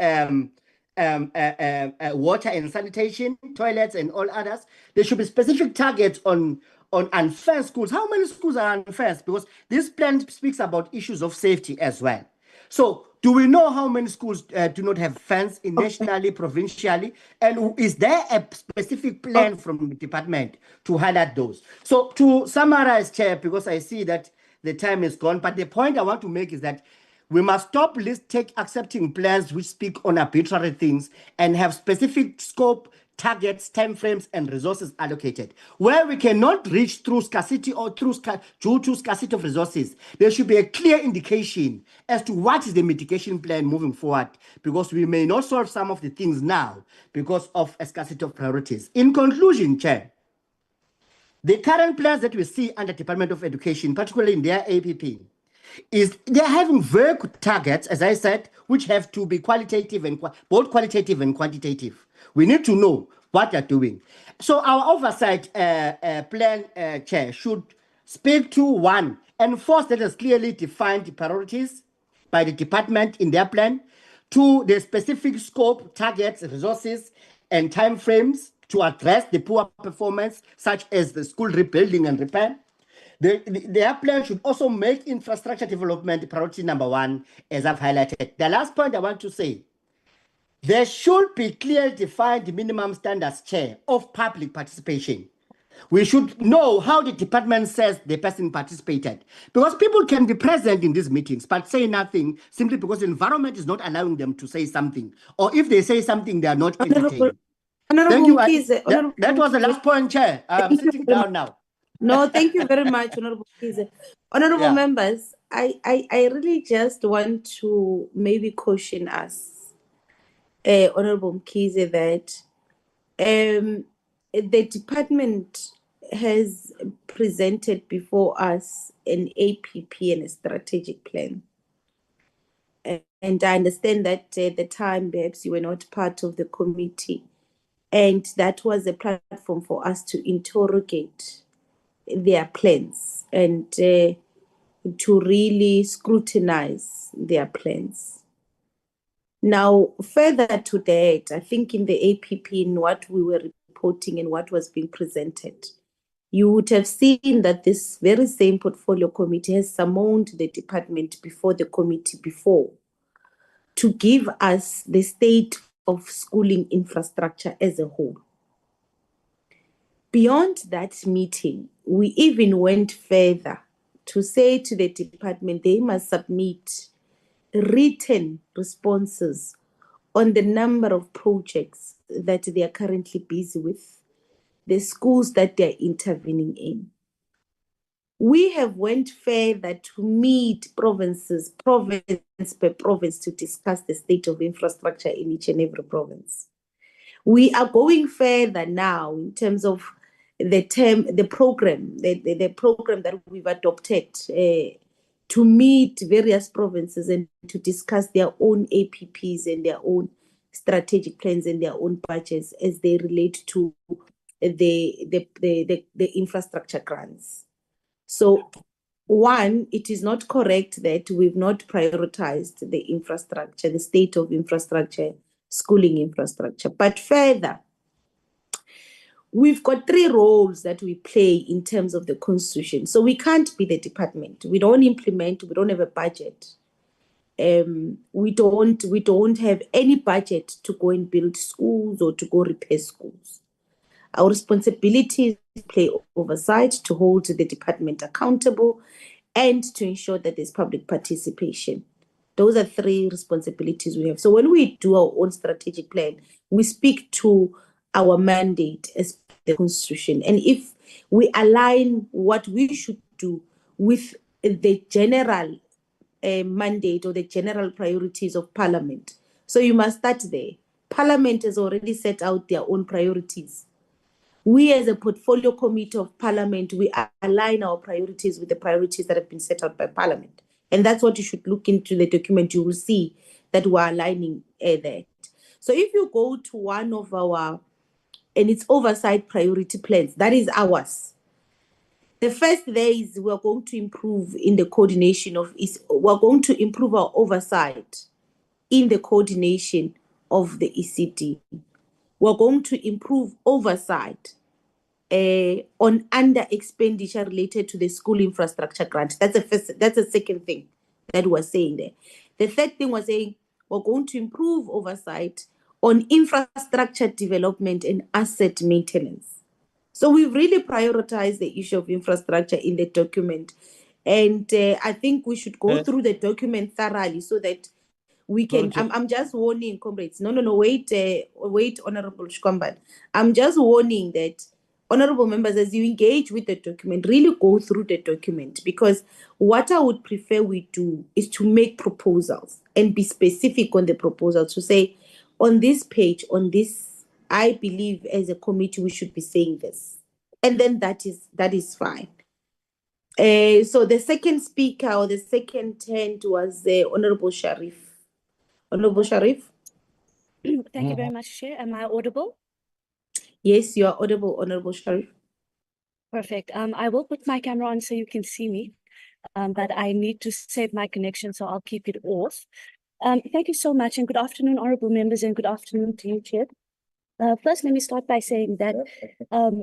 water and sanitation, toilets and all others. There should be specific targets on unfair schools. How many schools are unfair? Because this plan speaks about issues of safety as well. So do we know how many schools do not have fence nationally, provincially? And is there a specific plan from the department to highlight those? So to summarize, Chair, because I see that the time is gone, but the point I want to make is that we must stop accepting plans which speak on arbitrary things and have specific scope, targets, timeframes, and resources allocated. Where we cannot reach through scarcity or due to scarcity of resources, there should be a clear indication as to what is the mitigation plan moving forward, because we may not solve some of the things now because of a scarcity of priorities. In conclusion, Chair, the current plans that we see under Department of Education, particularly in their APP, is they're having vague targets, as I said, which have to be qualitative and both qualitative and quantitative. We need to know what they're doing. So our oversight plan, Chair, should speak to one, enforce that has clearly defined priorities by the department in their plan, to the specific scope, targets, resources, and timeframes to address the poor performance, such as the school rebuilding and repair. Their plan should also make infrastructure development priority number one, as I've highlighted. The last point I want to say, there should be clearly defined minimum standards, Chair, of public participation. We should know how the department says the person participated, because people can be present in these meetings but say nothing simply because the environment is not allowing them to say something, or if they say something, they are not entertained. Thank you. That was the last point, Chair. I'm sitting down now. No, thank you very much, Honorable Kize. Honorable members, I really just want to maybe caution us, Honorable Kize, that the department has presented before us an APP and a strategic plan. And I understand that at the time, perhaps you were not part of the committee, and that was a platform for us to interrogate their plans and to really scrutinize their plans. Now, further to that, I think in the APP, in what we were reporting and what was being presented, you would have seen that this very same portfolio committee has summoned the department before the committee before to give us the state of schooling infrastructure as a whole. Beyond that meeting, we even went further to say to the department they must submit written responses on the number of projects that they are currently busy with, the schools that they are intervening in. We have went further to meet province per province, to discuss the state of infrastructure in each and every province. We are going further now in terms of the program that we've adopted to meet various provinces and to discuss their own APPs and their own strategic plans and their own budgets as they relate to the infrastructure grants. So, one, it is not correct that we've not prioritized the infrastructure, the state of infrastructure, schooling infrastructure. But further, we've got 3 roles that we play in terms of the constitution. So we can't be the department. We don't implement, we don't have a budget. We don't have any budget to go and build schools or to go repair schools. Our responsibility is to play oversight, to hold the department accountable, and to ensure that there's public participation. Those are three responsibilities we have. So when we do our own strategic plan, we speak to our mandate as the Constitution. And if we align what we should do with the general mandate or the general priorities of Parliament. So you must start there. Parliament has already set out their own priorities. We as a portfolio committee of Parliament, we align our priorities with the priorities that have been set out by Parliament. And that's what you should look into the document. You will see that we're aligning that. So if you go to one of our, and it's oversight priority plans, that is ours. The first there is we're going to improve in the coordination of, we're going to improve our oversight in the coordination of the ECD. We're going to improve oversight on under expenditure related to the school infrastructure grant. That's a second thing that we're saying there. The third thing we're saying, we're going to improve oversight on infrastructure development and asset maintenance. So we've really prioritized the issue of infrastructure in the document. And I think we should go through the document thoroughly so that we can, I'm just warning, comrades. No, wait, Honorable Shkombat. I'm just warning that, honorable members, as you engage with the document, really go through the document, because what I would prefer we do is to make proposals and be specific on the proposal, to say, on this page, on this, I believe as a committee we should be saying this. And then that is fine. So the second speaker, or the second hand, was Honorable Sharif. Honorable Sharif? Thank you very much, Chair. Am I audible? Yes, you are audible, Honorable Sharif. Perfect. I will put my camera on so you can see me, but I need to save my connection, so I'll keep it off. Thank you so much, and good afternoon, honorable members, and good afternoon to you, Chair. First, let me start by saying that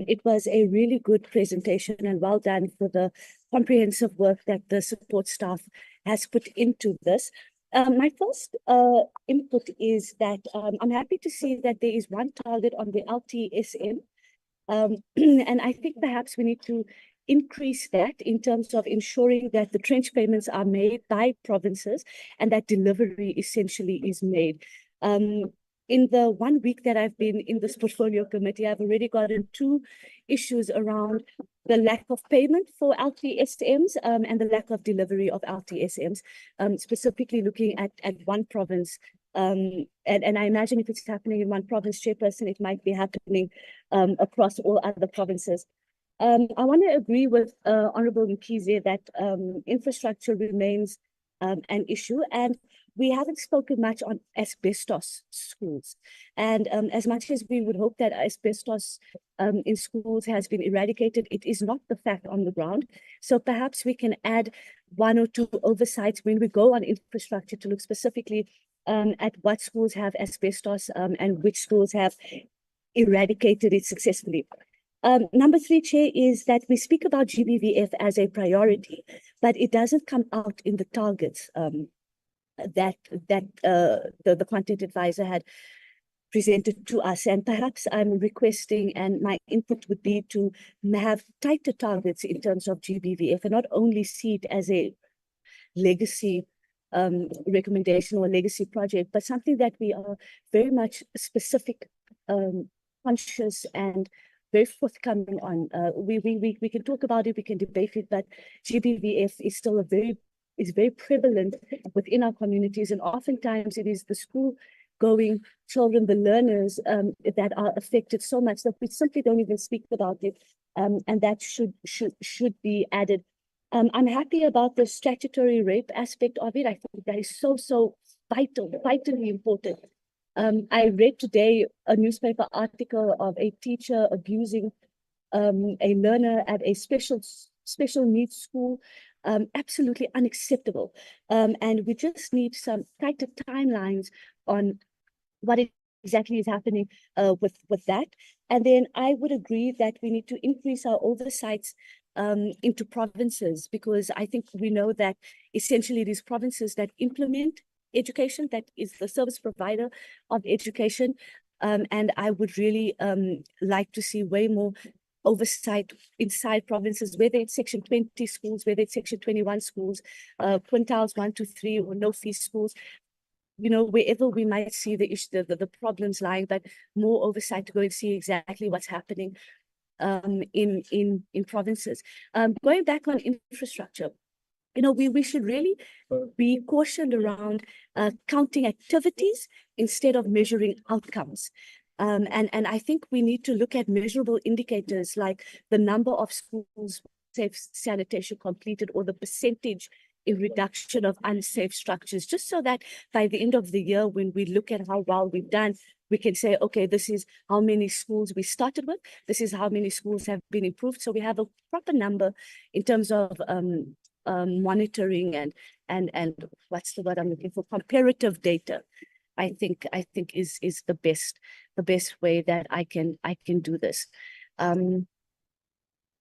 it was a really good presentation, and well done for the comprehensive work that the support staff has put into this. My first input is that I'm happy to see that there is one target on the LTSM, and I think perhaps we need to increase that in terms of ensuring that the trench payments are made by provinces and that delivery essentially is made. In the 1 week that I've been in this portfolio committee, I've already gotten 2 issues around the lack of payment for LTSMs and the lack of delivery of LTSMs, specifically looking at one province. And I imagine if it's happening in one province, Chairperson, it might be happening across all other provinces. I want to agree with Honorable Mkhize that infrastructure remains an issue, and we haven't spoken much on asbestos schools. And as much as we would hope that asbestos in schools has been eradicated, it is not the fact on the ground. So perhaps we can add 1 or 2 oversights when we go on infrastructure to look specifically at what schools have asbestos and which schools have eradicated it successfully. Number 3, Chair, is that we speak about GBVF as a priority, but it doesn't come out in the targets that the content advisor had presented to us. And perhaps I'm requesting, and my input would be to have tighter targets in terms of GBVF, and not only see it as a legacy recommendation or legacy project, but something that we are very much specific, conscious, and very forthcoming on. We can talk about it, we can debate it, but GBVF is still is very prevalent within our communities, and oftentimes it is the school-going children, the learners, that are affected so much that we simply don't even speak about it, and that should be added. I'm happy about the statutory rape aspect of it. I think that is so vitally important. I read today a newspaper article of a teacher abusing a learner at a special needs school. Absolutely unacceptable. And we just need some tighter timelines on what exactly is happening with that. And then I would agree that we need to increase our oversights into provinces, because I think we know that essentially it is provinces that implement education, that is the service provider of education. And I would really like to see way more oversight inside provinces, whether it's Section 20 schools, whether it's Section 21 schools, quintiles 1 to 3 or no fee schools, you know, wherever we might see the issue, the problems lying, but more oversight to go and see exactly what's happening in provinces. Going back on infrastructure, you know, we should really be cautioned around counting activities instead of measuring outcomes. And I think we need to look at measurable indicators like the number of schools safe sanitation completed or the percentage in reduction of unsafe structures, just so that by the end of the year, when we look at how well we've done, we can say, okay, this is how many schools we started with, this is how many schools have been improved. So we have a proper number in terms of monitoring and what's the word I'm looking for? Comparative data. I think is the best way that I can do this.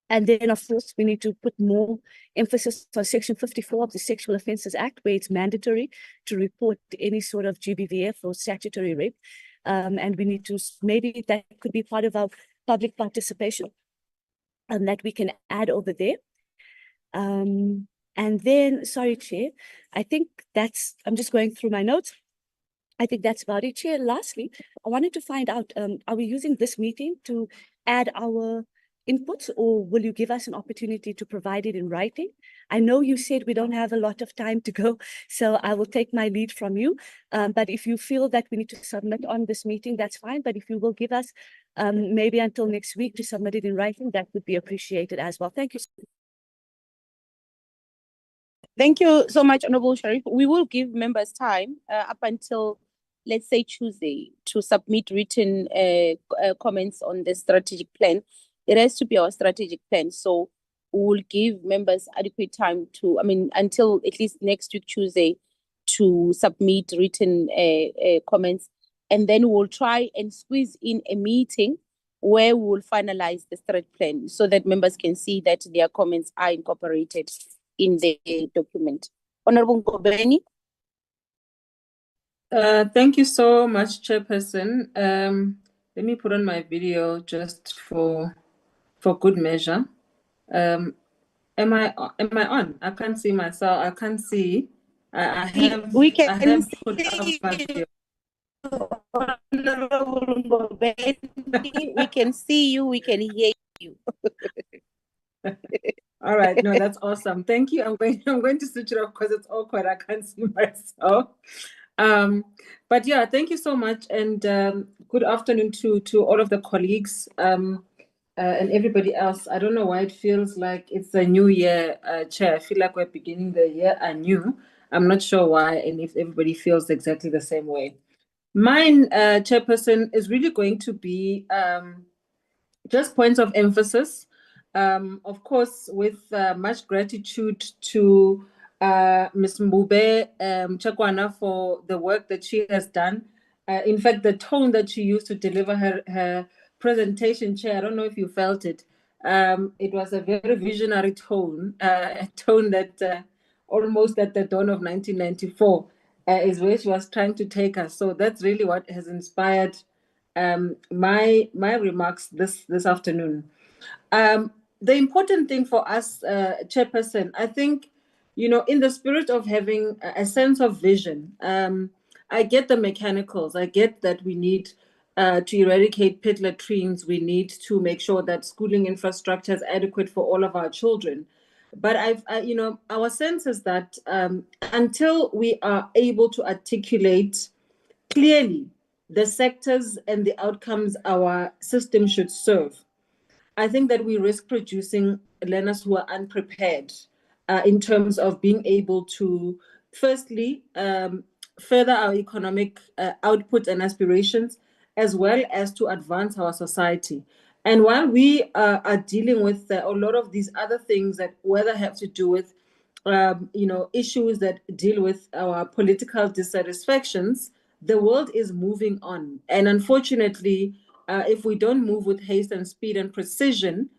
And then, of course, we need to put more emphasis on Section 54 of the Sexual Offences Act, where it's mandatory to report any sort of GBVF or statutory rape. And we need to, maybe that could be part of our public participation that we can add over there. And then, sorry, Chair, I think I'm just going through my notes. I think that's about it, Chair. Lastly, I wanted to find out, are we using this meeting to add our inputs, or will you give us an opportunity to provide it in writing? I know you said we don't have a lot of time to go, so I will take my lead from you. But if you feel that we need to submit on this meeting, that's fine. But if you will give us maybe until next week to submit it in writing, that would be appreciated as well. Thank you. Thank you so much, Honorable Sharif. We will give members time up until, let's say, Tuesday to submit written comments on the strategic plan. It has to be our strategic plan. So we'll give members adequate time to, until at least next week, Tuesday, to submit written comments. And then we'll try and squeeze in a meeting where we will finalize the strategic plan so that members can see that their comments are incorporated in the document. Honorable Ngobeni. Thank you so much, Chairperson. Let me put on my video just for good measure. Am I on? I can't see myself. I can't see. I have put up my video. Honorable Ngobeni, we can see you. We can hear you. All right, no, that's awesome. Thank you. I'm going to switch it off because it's awkward. I can't see myself. But yeah, thank you so much, and good afternoon to all of the colleagues and everybody else. I don't know why it feels like it's a new year, Chair. I feel like we're beginning the year anew. I'm not sure why, and if everybody feels exactly the same way. Mine, Chairperson, is really going to be just points of emphasis. Of course, with much gratitude to Ms. Mbube Chakwana for the work that she has done. In fact, the tone that she used to deliver her presentation, Chair, I don't know if you felt it. It was a very visionary tone, a tone that almost at the dawn of 1994 is where she was trying to take us. So that's really what has inspired my remarks this afternoon. The important thing for us, Chairperson, I think, in the spirit of having a sense of vision, I get the mechanicals. I get that we need to eradicate pit latrines. We need to make sure that schooling infrastructure is adequate for all of our children. But our sense is that until we are able to articulate clearly the sectors and the outcomes our system should serve, I think that we risk producing learners who are unprepared in terms of being able to, firstly, further our economic output and aspirations, as well as to advance our society. And while we are dealing with a lot of these other things that whether have to do with, issues that deal with our political dissatisfactions, the world is moving on. And unfortunately, if we don't move with haste and speed and precision,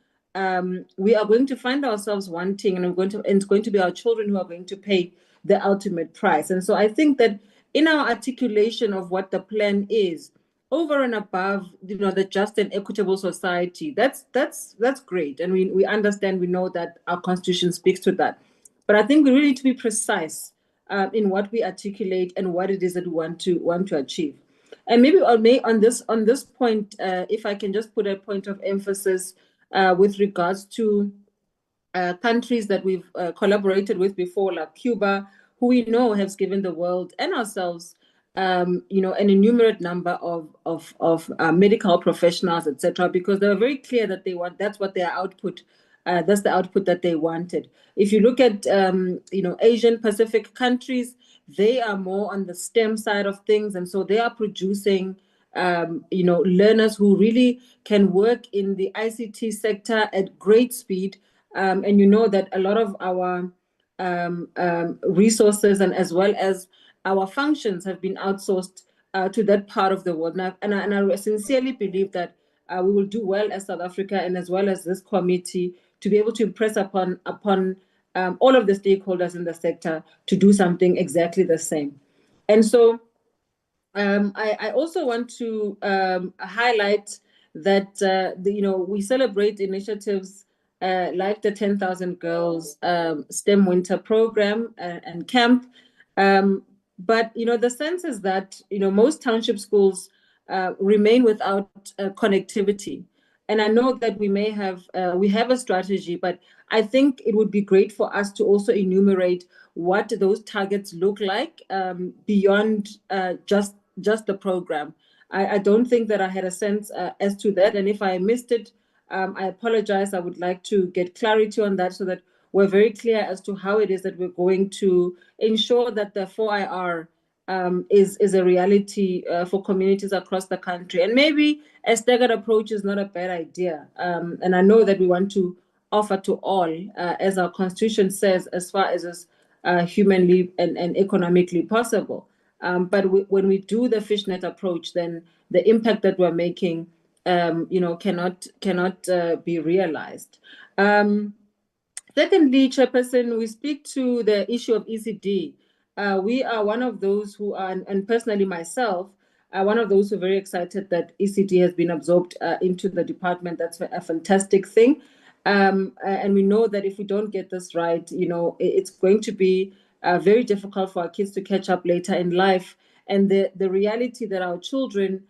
we are going to find ourselves wanting, and it's going to be our children who are going to pay the ultimate price. And so I think that in our articulation of what the plan is, over and above, the just and equitable society. That's great, and we understand, we know that our constitution speaks to that. But I think we really need to be precise in what we articulate and what it is that we want to achieve. And maybe on this point, if I can just put a point of emphasis with regards to countries that we've collaborated with before, like Cuba, who we know has given the world and ourselves, an innumerate number of medical professionals, etc., because they were very clear that that's what their output. That's the output that they wanted. If you look at Asian Pacific countries, they are more on the STEM side of things, and so they are producing learners who really can work in the ICT sector at great speed. And you know that a lot of our resources and as well as our functions have been outsourced to that part of the world. And I sincerely believe that we will do well as South Africa and as well as this committee to be able to impress upon all of the stakeholders in the sector to do something exactly the same. And so I also want to highlight that we celebrate initiatives like the 10,000 Girls STEM Winter Program and Camp. But the sense is that most township schools remain without connectivity. And I know that we have a strategy, but I think it would be great for us to also enumerate what those targets look like beyond just the program. I don't think that I had a sense as to that. And if I missed it, I apologize. I would like to get clarity on that so that we're very clear as to how it is that we're going to ensure that the 4IR is a reality for communities across the country. And maybe a staggered approach is not a bad idea. And I know that we want to offer to all, as our constitution says, as far as is humanly and economically possible. But when we do the fishnet approach, then the impact that we're making, cannot be realized. Secondly, Chairperson, we speak to the issue of ECD. We are one of those who are, and personally myself, one of those who are very excited that ECD has been absorbed into the department. That's a fantastic thing. And we know that if we don't get this right, it's going to be very difficult for our kids to catch up later in life. And the reality that our children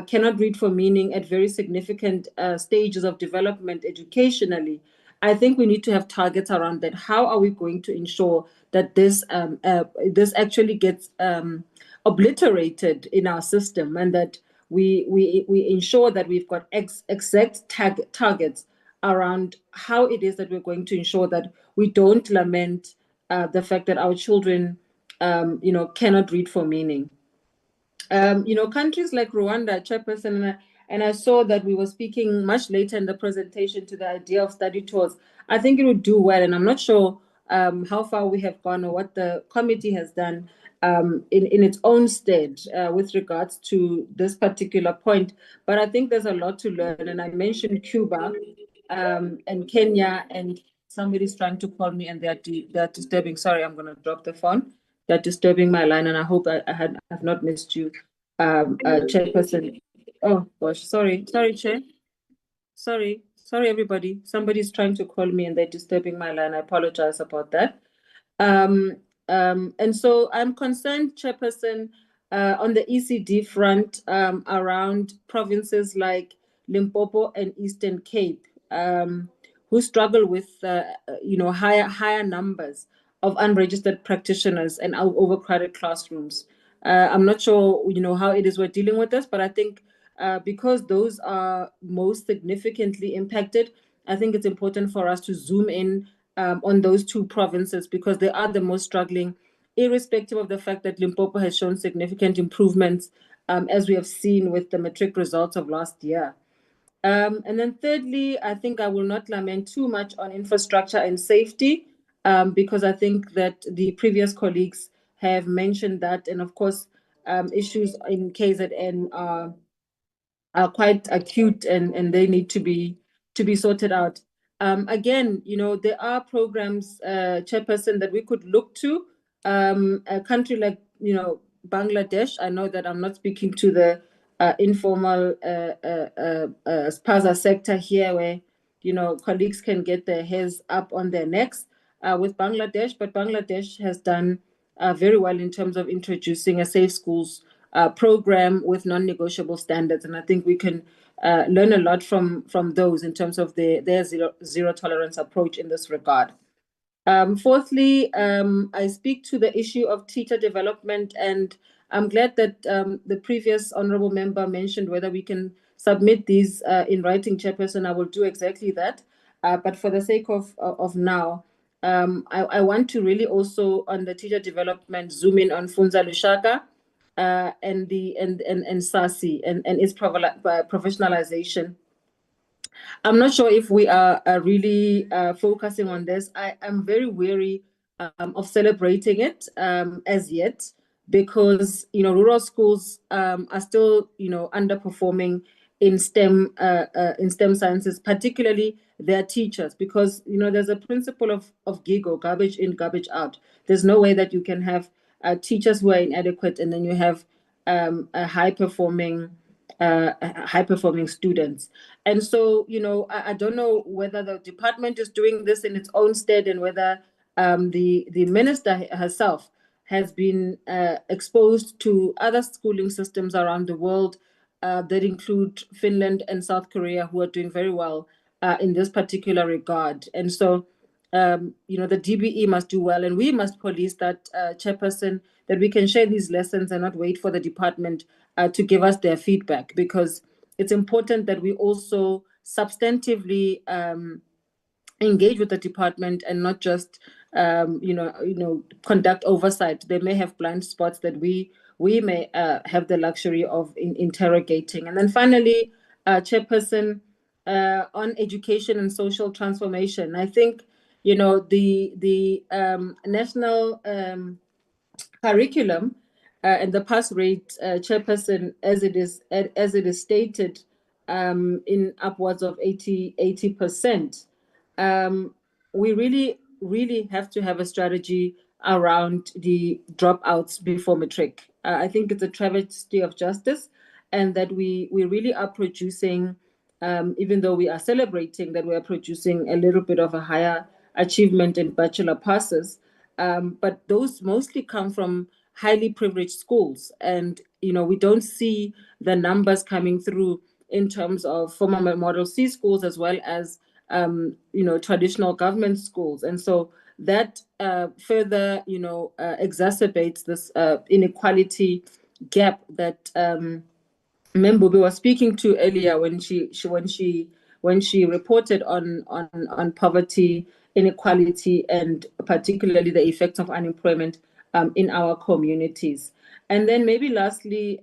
cannot read for meaning at very significant stages of development educationally, I think we need to have targets around that. How are we going to ensure that this actually gets obliterated in our system, and that we ensure that we've got exact targets around how it is that we're going to ensure that we don't lament the fact that our children, cannot read for meaning. Countries like Rwanda, Chairperson, and I saw that we were speaking much later in the presentation to the idea of study tours. I think it would do well, and I'm not sure how far we have gone or what the committee has done in its own stead with regards to this particular point. But I think there's a lot to learn, and I mentioned Cuba and Kenya, and somebody's trying to call me and they're disturbing. Sorry, I'm going to drop the phone. They're disturbing my line, and I hope I have not missed you, Chairperson. Oh gosh, sorry, Chair. Sorry, everybody. Somebody's trying to call me and they're disturbing my line. I apologize about that. And so I'm concerned, Chairperson, on the ECD front around provinces like Limpopo and Eastern Cape, who struggle with higher numbers of unregistered practitioners and overcrowded classrooms. I'm not sure how it is we're dealing with this, but I think because those are most significantly impacted, I think it's important for us to zoom in on those two provinces because they are the most struggling, irrespective of the fact that Limpopo has shown significant improvements, as we have seen with the matric results of last year. And then thirdly, I think I will not lament too much on infrastructure and safety because I think that the previous colleagues have mentioned that. And of course, issues in KZN are quite acute and they need to be sorted out. Again, there are programs, Chairperson, that we could look to. A country like, Bangladesh, I know that I'm not speaking to the informal spaza sector here, where colleagues can get their hairs up on their necks with Bangladesh. But Bangladesh has done very well in terms of introducing a safe schools program with non-negotiable standards, and I think we can learn a lot from those in terms of their zero tolerance approach in this regard. Fourthly, I speak to the issue of teacher development, and I'm glad that the previous honorable member mentioned whether we can submit these in writing, Chairperson. I will do exactly that. But for the sake of now, I want to really also on the teacher development zoom in on Funza Lushaka and SASI and its professionalization. I'm not sure if we are really focusing on this. I am very wary of celebrating it as yet, because rural schools are still underperforming in STEM sciences, particularly their teachers, because there's a principle of gig or garbage in, garbage out. There's no way that you can have teachers who are inadequate and then you have a high performing students. And so, I don't know whether the department is doing this in its own stead, and whether the minister herself has been exposed to other schooling systems around the world that include Finland and South Korea, who are doing very well in this particular regard. And so, the DBE must do well, and we must police that, Chairperson, that we can share these lessons and not wait for the department to give us their feedback, because it's important that we also substantively engage with the department and not just conduct oversight. They may have blind spots that we may have the luxury of interrogating. And then finally, Chairperson, on education and social transformation, I think the national curriculum and the pass rate, Chairperson, as it is stated, in upwards of 80%. We really have to have a strategy around the dropouts before matric. I think it's a travesty of justice, and that we really are producing, even though we are celebrating that we are producing a little bit of a higher achievement in bachelor passes, but those mostly come from highly privileged schools, and we don't see the numbers coming through in terms of former Model C schools as well as traditional government schools. And so that further exacerbates this inequality gap that Membubi was speaking to earlier when she reported on poverty, inequality, and particularly the effects of unemployment in our communities. And then maybe lastly,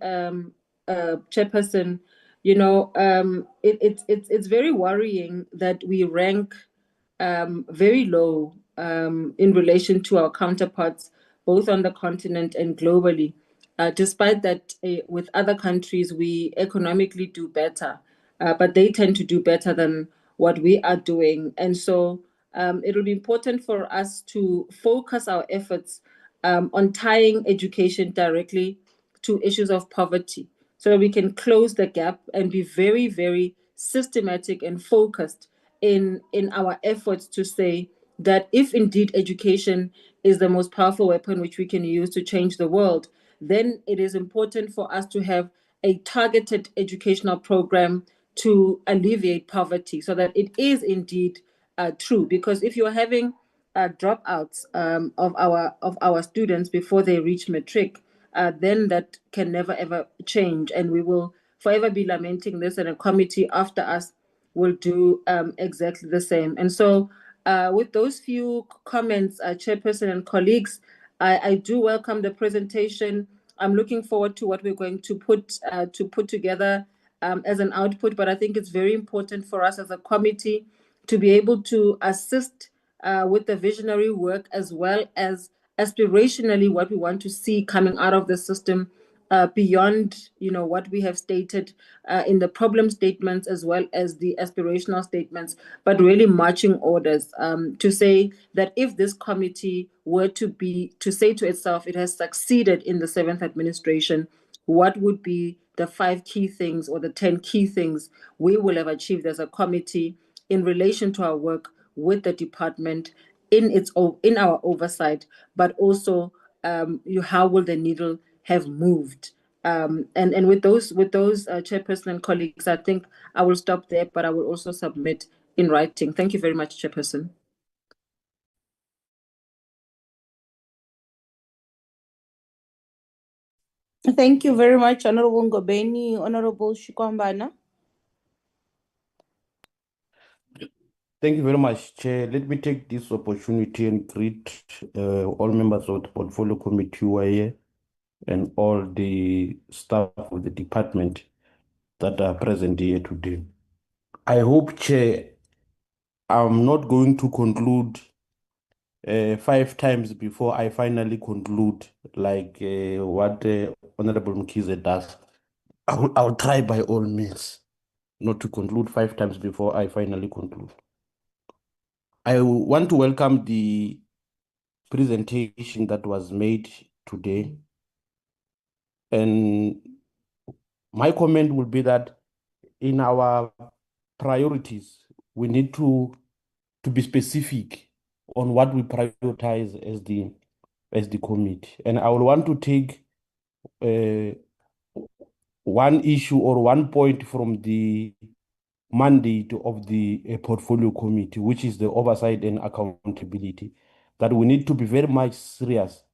Chairperson, it's very worrying that we rank very low in relation to our counterparts, both on the continent and globally. Despite that, with other countries, we economically do better, but they tend to do better than what we are doing. And so it will be important for us to focus our efforts on tying education directly to issues of poverty, so that we can close the gap and be very, very systematic and focused in our efforts to say that if indeed education is the most powerful weapon which we can use to change the world, then it is important for us to have a targeted educational program to alleviate poverty, so that it is indeed true. Because if you're having dropouts of our students before they reach matric, then that can never ever change, and we will forever be lamenting this, and a committee after us will do exactly the same. And so with those few comments, Chairperson and colleagues, I do welcome the presentation. I'm looking forward to what we're going to put together as an output, but I think it's very important for us as a committee to be able to assist with the visionary work, as well as aspirationally what we want to see coming out of the system, beyond what we have stated in the problem statements as well as the aspirational statements, but really marching orders to say that if this committee were to say to itself it has succeeded in the 7th administration, what would be the 5 key things or the 10 key things we will have achieved as a committee in relation to our work with the department in our oversight, but also how will the needle have moved. And with those chairperson and colleagues, I think I will stop there, but I will also submit in writing. Thank you very much, Chairperson. Thank you very much, Honorable Ngobeni. Honorable Shikwambana. Thank you very much, Chair. Let me take this opportunity and greet all members of the Portfolio Committee who are here and all the staff of the department that are present here today. I hope, Chair, I'm not going to conclude 5 times before I finally conclude, like what Honorable Mkhize does. I'll try by all means not to conclude 5 times before I finally conclude. I want to welcome the presentation that was made today. And my comment will be that in our priorities, we need to be specific on what we prioritize as the committee. And I will want to take one issue or one point from the mandate of the portfolio committee, which is the oversight and accountability, that we need to be very much serious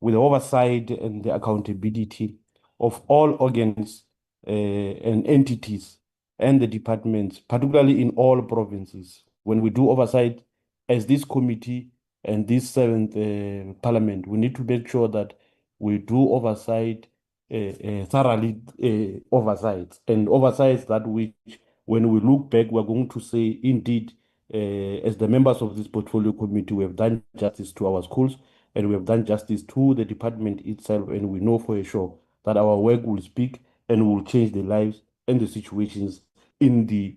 with the oversight and the accountability of all organs and entities and the departments, particularly in all provinces. When we do oversight as this committee and this 7th parliament, we need to make sure that we do oversight thoroughly oversight, and oversights that which, when we look back, we're going to say, indeed, as the members of this portfolio committee, we have done justice to our schools and we have done justice to the department itself, and we know for sure that our work will speak and will change the lives and the situations in the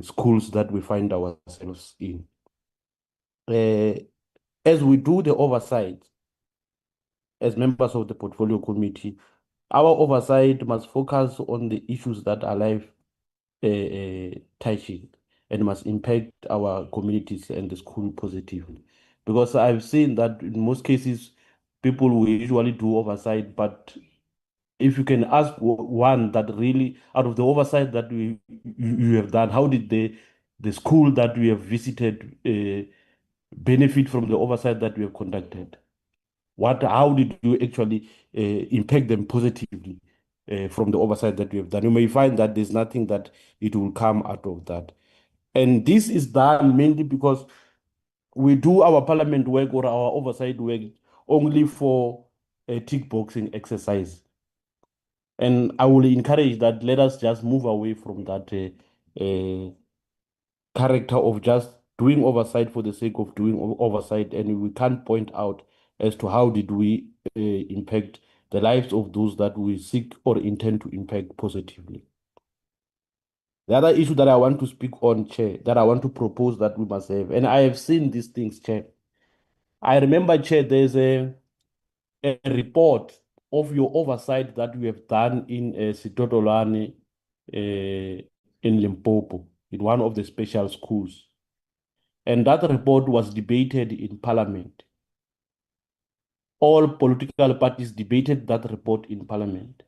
schools that we find ourselves in. As we do the oversight, as members of the portfolio committee, our oversight must focus on the issues that are life touching and must impact our communities and the school positively. Because I've seen that in most cases, people will usually do oversight, but if you can ask one that really, out of the oversight that you have done, how did the school that we have visited benefit from the oversight that we have conducted? How did you actually impact them positively from the oversight that we have done? You may find that there's nothing that it will come out of that. And this is done mainly because we do our parliament work or our oversight work only for a tick boxing exercise. And I will encourage that let us just move away from that character of just doing oversight for the sake of doing oversight, and we can't point out as to how did we impact the lives of those that we seek or intend to impact positively. The other issue that I want to speak on, Chair, that I want to propose that we must have, and I have seen these things, Chair. I remember, Chair, there's a report of your oversight that we have done in Sitotolane in Limpopo, in one of the special schools. And that report was debated in Parliament. All political parties debated that report in Parliament.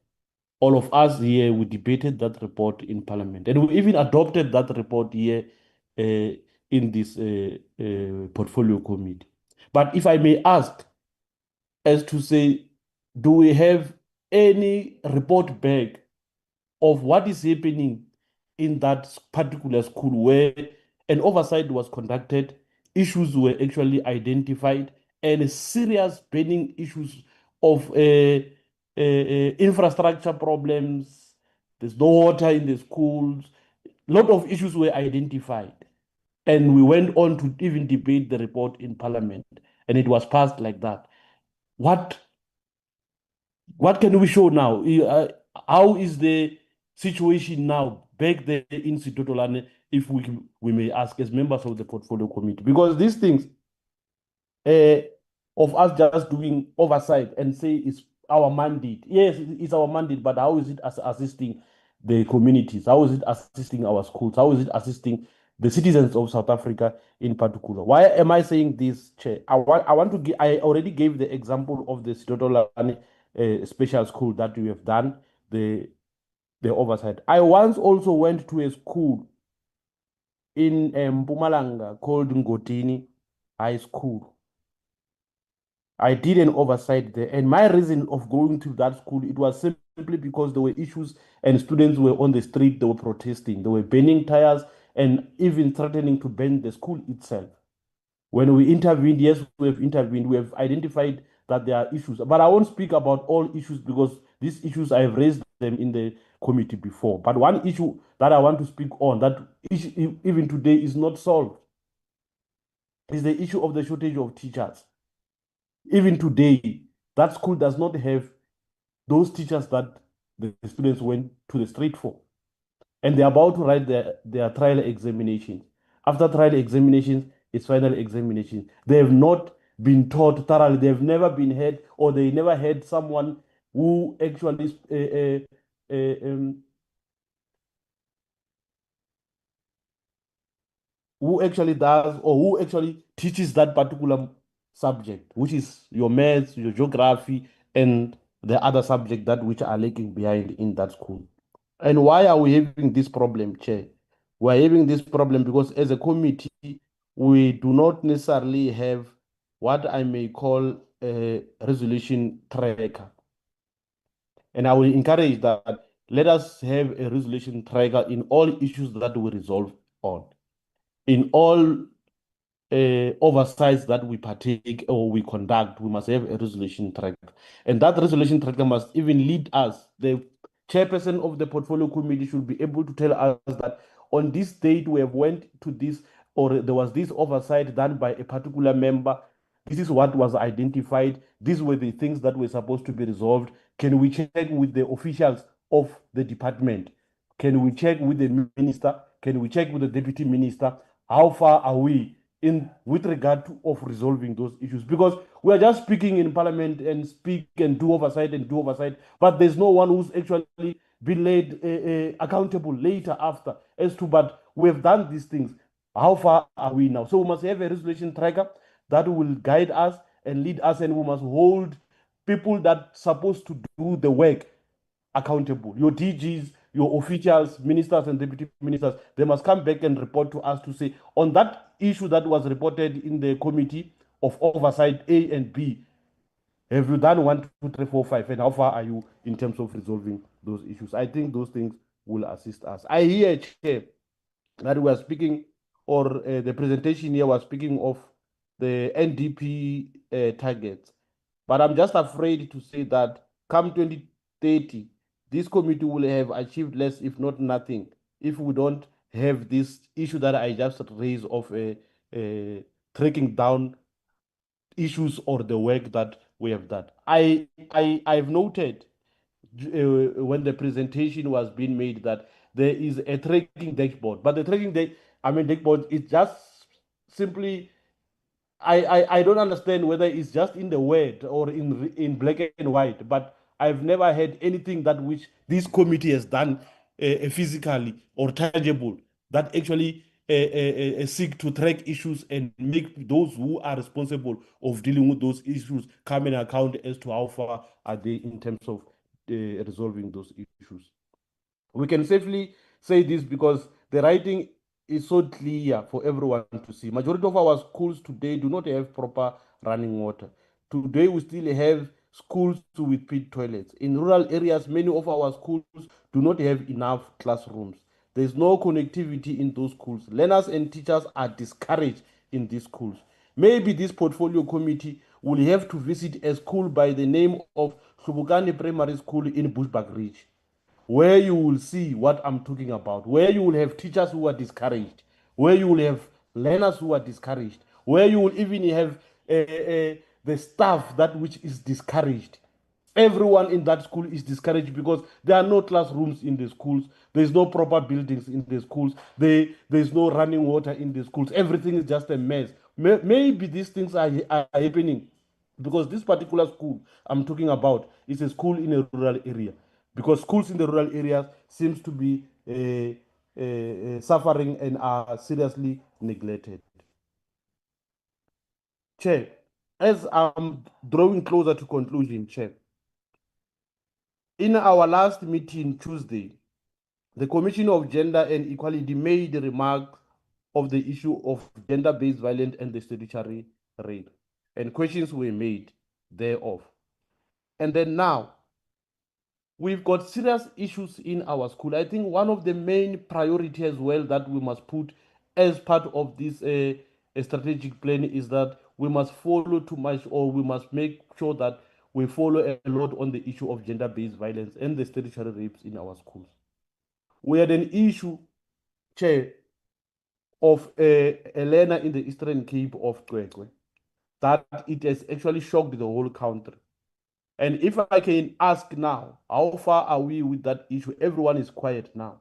All of us here, we debated that report in Parliament. And we even adopted that report here in this portfolio committee. But if I may ask, as to say, do we have any report back of what is happening in that particular school where an oversight was conducted, issues were actually identified, and serious burning issues of infrastructure problems, there's no water in the schools, a lot of issues were identified. And we went on to even debate the report in Parliament, and it was passed like that. What can we show now? How is the situation now back there in Sitotolane, if we may ask as members of the portfolio committee? Because these things of us just doing oversight and say it's our mandate. Yes, it's our mandate, but how is it assisting the communities? How is it assisting our schools? How is it assisting the citizens of South Africa in particular? Why am I saying this, Chair? I want to give, I already gave the example of the Sidotolani special school that we have done, the oversight. I once also went to a school in Mpumalanga called Ngotini High School. I did an oversight there, and my reason of going to that school, it was simply because there were issues and students were on the street, they were protesting, they were burning tires and even threatening to burn the school itself. When we intervened, yes, we have intervened, we have identified that there are issues, but I won't speak about all issues because these issues I have raised them in the committee before. But one issue that I want to speak on that issue, even today is not solved is the issue of the shortage of teachers. Even today, that school does not have those teachers that the students went to the street for. And they're about to write their trial examinations. After trial examinations, it's final examination. They have not been taught thoroughly. They've never been heard, or they never had someone who actually does or who actually teaches that particular subject, which is your maths, your geography, and the other subject that which are lagging behind in that school. And why are we having this problem, Chair? We're having this problem because as a committee, we do not necessarily have what I may call a resolution tracker. And I will encourage that let us have a resolution tracker in all issues that we resolve on, in all oversights that we partake or we conduct, we must have a resolution tracker. And that resolution tracker must even lead us. The chairperson of the portfolio committee should be able to tell us that on this date we have went to this, or there was this oversight done by a particular member. This is what was identified. These were the things that were supposed to be resolved. Can we check with the officials of the department? Can we check with the minister? Can we check with the deputy minister? How far are we in with regard to of resolving those issues? Because we are just speaking in parliament and speak and do oversight, but there's no one who's actually been laid accountable later after as to, but we have done these things. How far are we now? So we must have a resolution tracker that will guide us and lead us, and we must hold people that supposed to do the work accountable. Your DGs, your officials, ministers and deputy ministers, they must come back and report to us to say, on that issue that was reported in the committee of oversight A and B, have you done 1, 2, 3, 4, 5, and how far are you in terms of resolving those issues? I think those things will assist us. I hear, Chair, that we are speaking, or the presentation here was speaking of the NDP targets. But I'm just afraid to say that come 2030, this committee will have achieved less, if not nothing, if we don't have this issue that I just raised of tracking down issues or the work that we have done. I've noted when the presentation was being made that there is a tracking dashboard, but the tracking dashboard is just simply I don't understand whether it's just in the word or in black and white, but I've never had anything that which this committee has done physically or tangible that actually seek to track issues and make those who are responsible of dealing with those issues come in account as to how far are they in terms of resolving those issues. We can safely say this because the writing is so clear for everyone to see. Majority of our schools today do not have proper running water. Today we still have schools with pit toilets. In rural areas, many of our schools do not have enough classrooms. There's no connectivity in those schools. Learners and teachers are discouraged in these schools. Maybe this portfolio committee will have to visit a school by the name of Subukani Primary School in Bushbuck Ridge, where you will see what I'm talking about, where you will have teachers who are discouraged, where you will have learners who are discouraged, where you will even have the staff that which is discouraged. Everyone in that school is discouraged because there are no classrooms in the schools. There's no proper buildings in the schools. There's no running water in the schools. Everything is just a mess. Maybe these things are happening because this particular school I'm talking about is a school in a rural area, because schools in the rural areas seems to be suffering and are seriously neglected. Chair, as I'm drawing closer to conclusion, Chair, in our last meeting Tuesday, the Commission of Gender and Equality made a remark of the issue of gender-based violence and the statutory rape, and questions were made thereof. And then now, we've got serious issues in our school. I think one of the main priority as well that we must put as part of this strategic plan is that we must follow too much, or we must make sure that we follow a lot on the issue of gender-based violence and the statutory rapes in our schools. We had an issue, Chair, of a learner in the Eastern Cape of Kwekwe, that it has actually shocked the whole country. And if I can ask now, how far are we with that issue? Everyone is quiet now.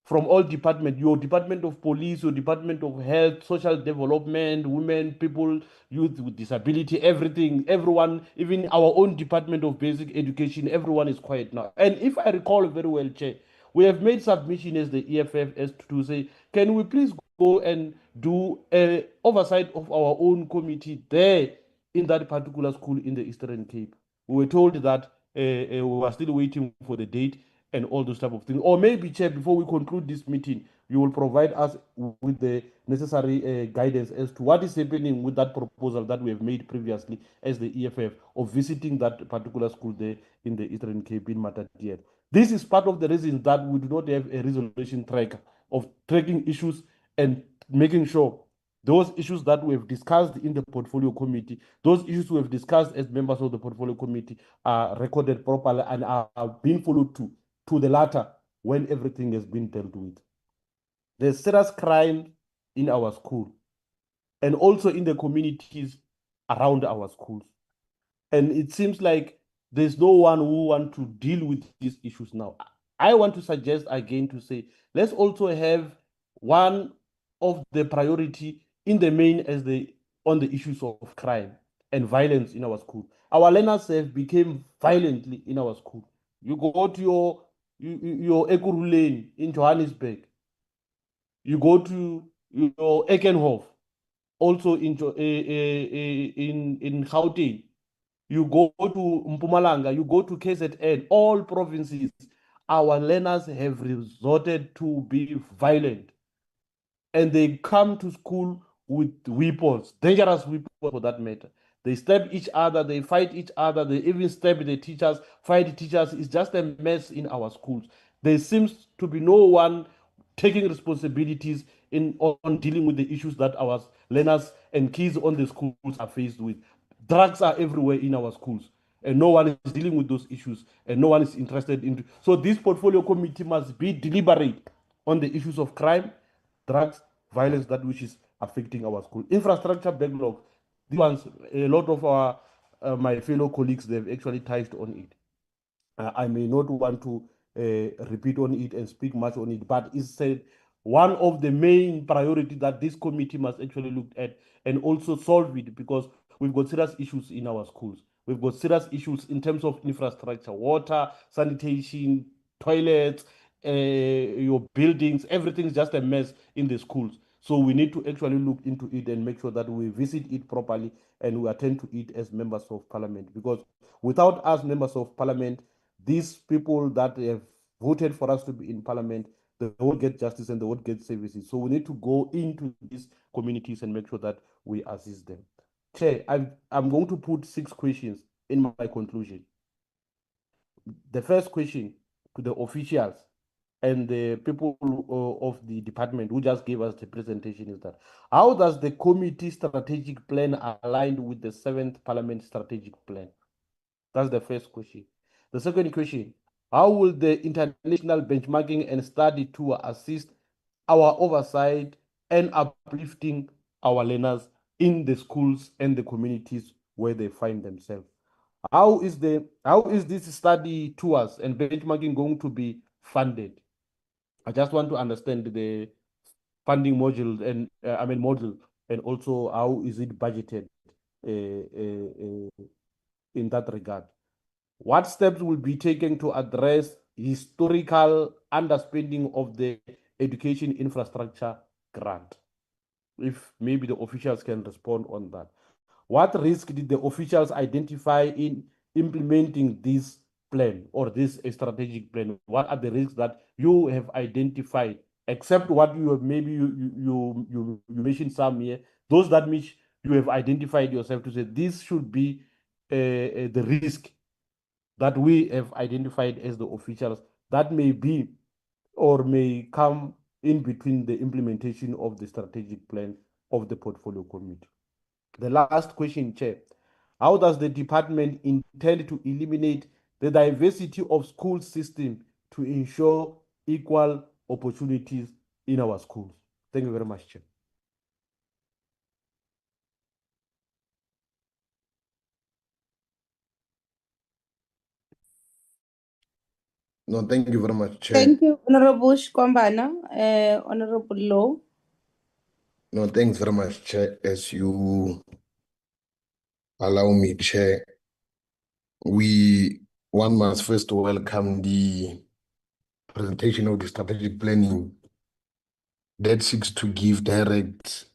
From all departments, your Department of Police, your Department of Health, Social Development, women, people, youth with disability, everything, everyone, even our own Department of Basic Education, everyone is quiet now. And if I recall very well, Chair, we have made submission as the EFF as to say, can we please go and do an oversight of our own committee there in that particular school in the Eastern Cape? We were told that we were still waiting for the date and all those type of things. Or maybe, Chair, before we conclude this meeting, you will provide us with the necessary guidance as to what is happening with that proposal that we have made previously as the EFF of visiting that particular school there in the Eastern Cape in Matatiele. This is part of the reason that we do not have a resolution tracker of tracking issues and making sure those issues that we have discussed in the portfolio committee, those issues we have discussed as members of the portfolio committee are recorded properly and are being followed to the latter when everything has been dealt with. There's serious crime in our school and also in the communities around our schools. And it seems like there's no one who wants to deal with these issues now. I want to suggest again to say, let's also have one of the priority in the main as on the issues of crime and violence in our school. Our learners have become violently in our school. You go to your Ekuru Lane in Johannesburg. You go to your Ekenhof, also in Gauteng. You go to Mpumalanga, you go to KZN, all provinces, our learners have resorted to be violent. And they come to school with weapons, dangerous weapons for that matter. They stab each other, they fight each other, they even stab the teachers, fight teachers. It's just a mess in our schools. There seems to be no one taking responsibilities on dealing with the issues that our learners and kids on the schools are faced with. Drugs are everywhere in our schools, and no one is dealing with those issues, and no one is interested in. So this portfolio committee must be deliberate on the issues of crime, drugs, violence, that which is affecting our school. Infrastructure backlog, these ones, a lot of our my fellow colleagues, they've actually touched on it. I may not want to repeat on it and speak much on it, but it's said one of the main priorities that this committee must actually look at and also solve it, because we've got serious issues in our schools. We've got serious issues in terms of infrastructure, water, sanitation, toilets, your buildings, everything's just a mess in the schools. So we need to actually look into it and make sure that we visit it properly and we attend to it as members of parliament, because without us members of parliament, these people that have voted for us to be in parliament, they won't get justice and they won't get services. So we need to go into these communities and make sure that we assist them. Chair, I'm going to put 6 questions in my conclusion. The first question to the officials and the people of the department who just gave us the presentation is that, how does the committee strategic plan align with the 7th Parliament strategic plan? That's the first question. The second question, how will the international benchmarking and study tour assist our oversight and uplifting our learners in the schools and the communities where they find themselves? How is this study tours and benchmarking going to be funded? I just want to understand the funding module and model, and also how is it budgeted? in that regard. What steps will be taken to address historical underspending of the education infrastructure grant? If maybe the officials can respond on that. What risk did the officials identify in implementing this plan or this strategic plan? What are the risks that you have identified, except what you have maybe you mentioned some here, those that which you have identified yourself to say this should be the risk that we have identified as the officials that may be or may come in between the implementation of the strategic plan of the portfolio committee. The last question, Chair. How does the department intend to eliminate the diversity of school system to ensure equal opportunities in our schools? Thank you very much, Chair. No, thank you very much, Chair. Thank you, Honorable Shkombana. Honorable Law. No, thanks very much, Chair. As you allow me, Chair, one must first welcome the presentation of the strategic planning that seeks to give direct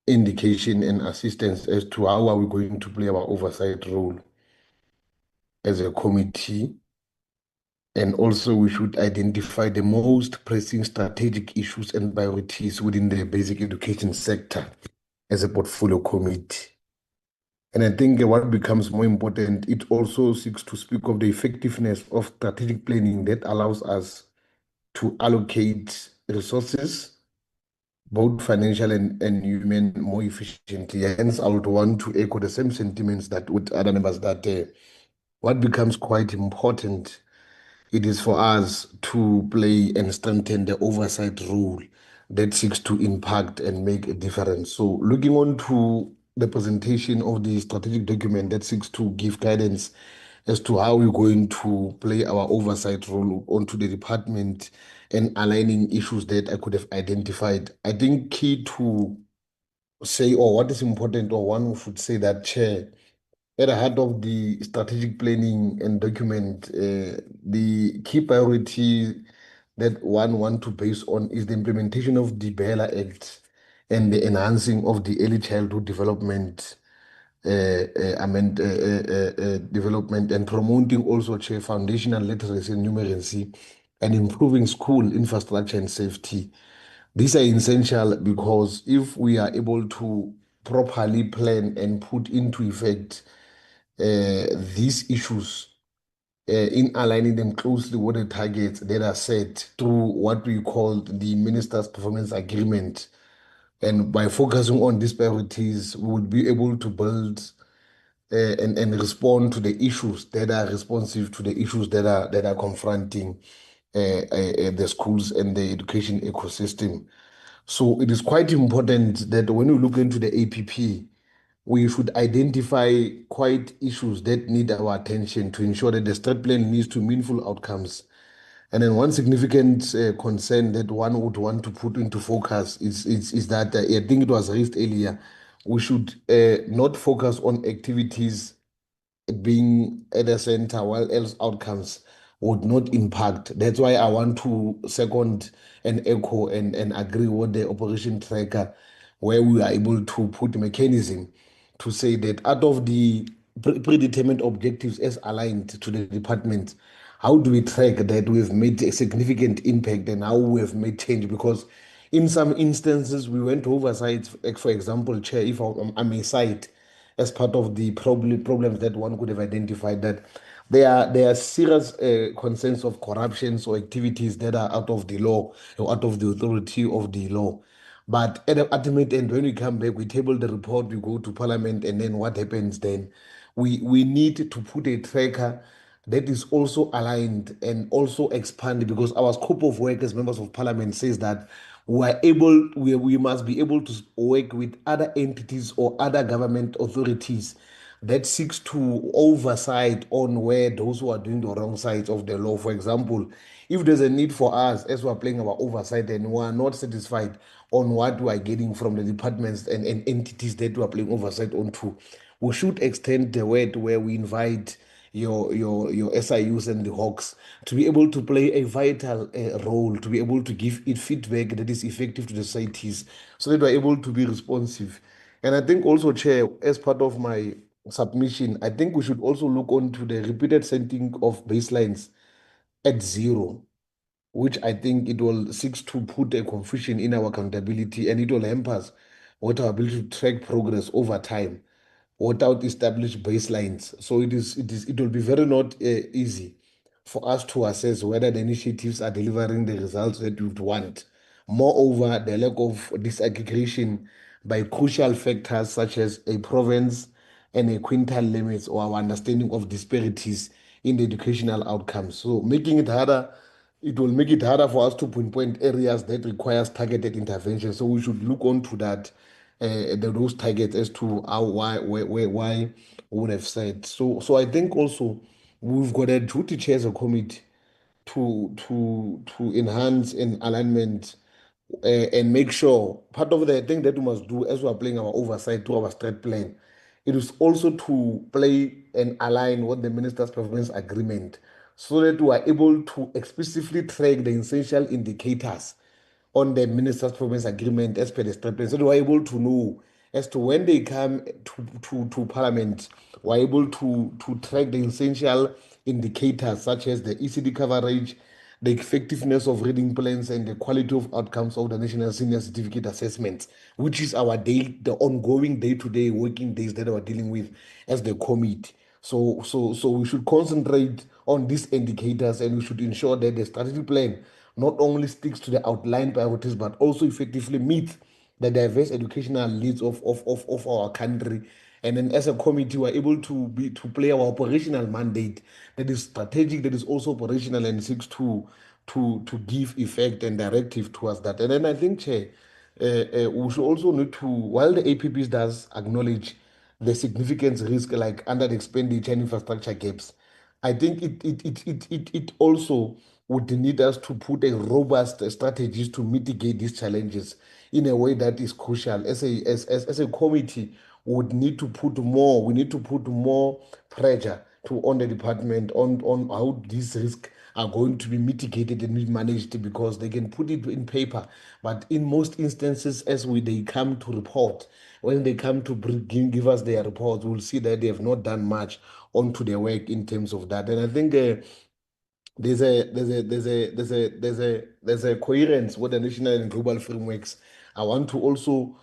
indication and assistance as to how are we going to play our oversight role as a committee. And also we should identify the most pressing strategic issues and priorities within the basic education sector as a portfolio committee. And I think what becomes more important, it also seeks to speak of the effectiveness of strategic planning that allows us to allocate resources, both financial and human, more efficiently. Hence, I would want to echo the same sentiments that with other members that what becomes quite important, it is for us to play and strengthen the oversight role that seeks to impact and make a difference. So looking on to the presentation of the strategic document that seeks to give guidance as to how we're going to play our oversight role onto the department and aligning issues that I could have identified. I think key to say, or what is important, or one should say that, Chair, at the heart of the strategic planning and document, the key priority that one want to base on is the implementation of the Bela Act and the enhancing of the early childhood development development and promoting also, Chair, foundational literacy and numeracy and improving school infrastructure and safety. These are essential because if we are able to properly plan and put into effect these issues in aligning them closely with the targets that are set through what we call the Minister's Performance Agreement, and by focusing on these priorities, we would be able to build and respond to the issues that are responsive to the issues that are confronting the schools and the education ecosystem. So it is quite important that when we look into the APP, we should identify quite issues that need our attention to ensure that the strat plan leads to meaningful outcomes. And then one significant concern that one would want to put into focus is that I think it was raised earlier, we should not focus on activities being at the center while else outcomes would not impact. That's why I want to second and echo and agree with the operation tracker, where we are able to put a mechanism to say that out of the predetermined objectives as aligned to the department, how do we track that we've made a significant impact and how we have made change? Because in some instances, we went to oversight, like for example, Chair, if I may cite, as part of the problems that one could have identified, that there are serious concerns of corruptions or activities that are out of the law or out of the authority of the law. But at the ultimate end, when we come back, we table the report, we go to Parliament, and then what happens then? We need to put a tracker that is also aligned and also expanded, because our scope of work as members of Parliament says that we must be able to work with other entities or other government authorities that seeks to oversight on where those who are doing the wrong sides of the law. For example, if there's a need for us, as we're playing our oversight and we are not satisfied, on what we are getting from the departments and entities that we are playing oversight onto. We should extend the word where we invite your SIUs and the Hawks to be able to play a vital role, to be able to give it feedback that is effective to the societies so that we're able to be responsive. And I think also, Chair, as part of my submission, I think we should also look on to the repeated setting of baselines at zero, which I think it will seek to put a confusion in our accountability, and it will hamper us with our ability to track progress over time without established baselines. So it will be very not easy for us to assess whether the initiatives are delivering the results that we would want. Moreover, the lack of disaggregation by crucial factors such as a province and a quintile limits or our understanding of disparities in the educational outcomes. So making it harder, it will make it harder for us to pinpoint areas that requires targeted intervention. So we should look on to that, those targets as to how, why, where, why we would have said. So I think also we've got a duty chair as a committee to enhance and alignment and make sure part of the thing that we must do as we are playing our oversight to our strat plan, it is also to play and align with the minister's performance agreement so that we are able to explicitly track the essential indicators on the minister's performance agreement as per the strat plan, so that we're able to know as to when they come to parliament, we're able to track the essential indicators such as the ECD coverage, the effectiveness of reading plans, and the quality of outcomes of the National Senior Certificate Assessments, which is our the ongoing day-to-day working days that we're dealing with as the committee. So we should concentrate on these indicators, and we should ensure that the strategic plan not only sticks to the outlined priorities, but also effectively meets the diverse educational needs of our country. And then as a committee, we're able to play our operational mandate that is strategic, that is also operational, and seeks to give effect and directive towards that. And then I think, Chair, we should also need to, while the APPs does acknowledge the significant risk like under the expenditure and infrastructure gaps, I think it also would need us to put a robust strategies to mitigate these challenges in a way that is crucial. As a committee, would need to put more, we need to put more pressure on the department on how these risks are going to be mitigated and managed, because they can put it in paper, but in most instances, they come to report, when they come to give us their reports, we'll see that they have not done much onto their work in terms of that. And I think there's a coherence with the national and global frameworks. I want to also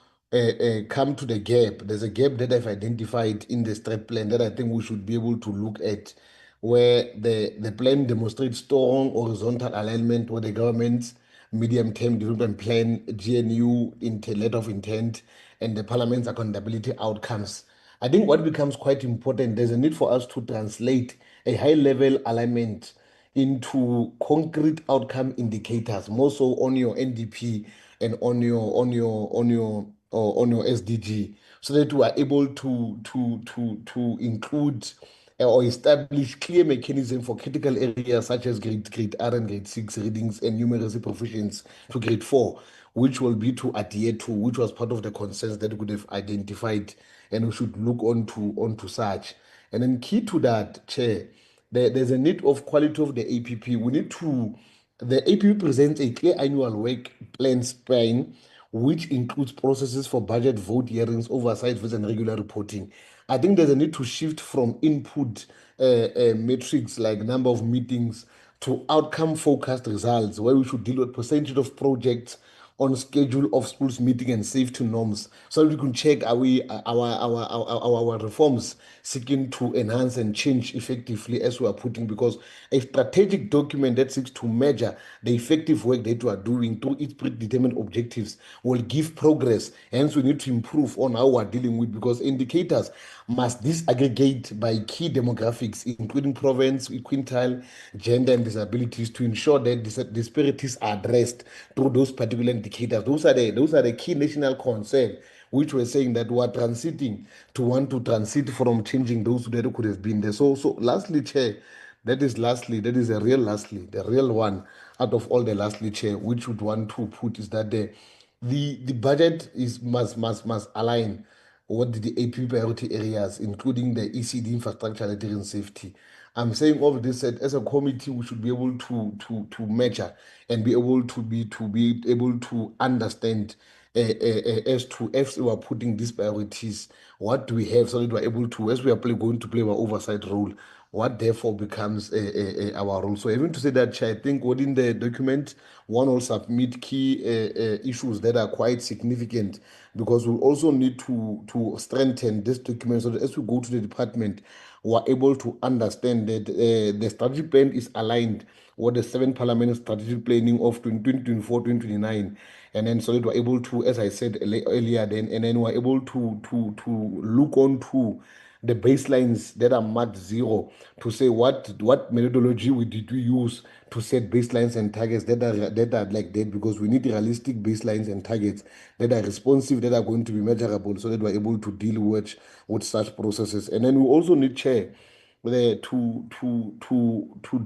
come to the gap. There's a gap that I've identified in the strat plan that I think we should be able to look at, where the plan demonstrates strong horizontal alignment with the government's medium-term development plan, GNU letter of intent, and the parliament's accountability outcomes. I think what becomes quite important, there's a need for us to translate a high-level alignment into concrete outcome indicators, more so on your NDP and on your SDG, so that we are able to include or establish clear mechanism for critical areas such as grade R and grade 6 readings and numeracy proficiency to grade 4, which will be to adhere to, which was part of the concerns that we could have identified, and we should look onto such. And then key to that, Chair, there's a need of quality of the APP. The APP presents a clear annual work plan span, which includes processes for budget, vote hearings, oversight, visits, and regular reporting. I think there's a need to shift from input metrics like number of meetings to outcome-focused results, where we should deal with percentage of projects on schedule of schools meeting and safety norms, so that we can check our reforms seeking to enhance and change effectively as we are putting, because a strategic document that seeks to measure the effective work that we are doing to its predetermined objectives will give progress. Hence, we need to improve on how we are dealing with, because indicators must disaggregate by key demographics, including province, quintile, gender, and disabilities, to ensure that disparities are addressed through those particular indicators. Those are the key national concern, which we're saying that we are transiting to want to transit from changing those that could have been there. So lastly, Chair, that is the real one out of all the lastly, Chair, which would want to put is that The budget must align with the AP priority areas, including the ECD infrastructure, lighting and safety. I'm saying all this said, as a committee, we should be able to measure and be able to able to understand as to if we are putting these priorities, what do we have so that we're able to, as we are going to play our oversight role, what therefore becomes our role. So even to say that, Chair, I think within the document, one will submit key issues that are quite significant, because we'll also need to strengthen this document so that as we go to the department, we're able to understand that the strategy plan is aligned with the 7th Parliament strategic planning of 2024-2029. And then so that we're able to, as I said earlier, then we're able to look on to the baselines that are marked 0 to say what methodology did we use to set baselines and targets that are like that, because we need realistic baselines and targets that are responsive, that are going to be measurable, so that we're able to deal with such processes. And then we also need, Chair, to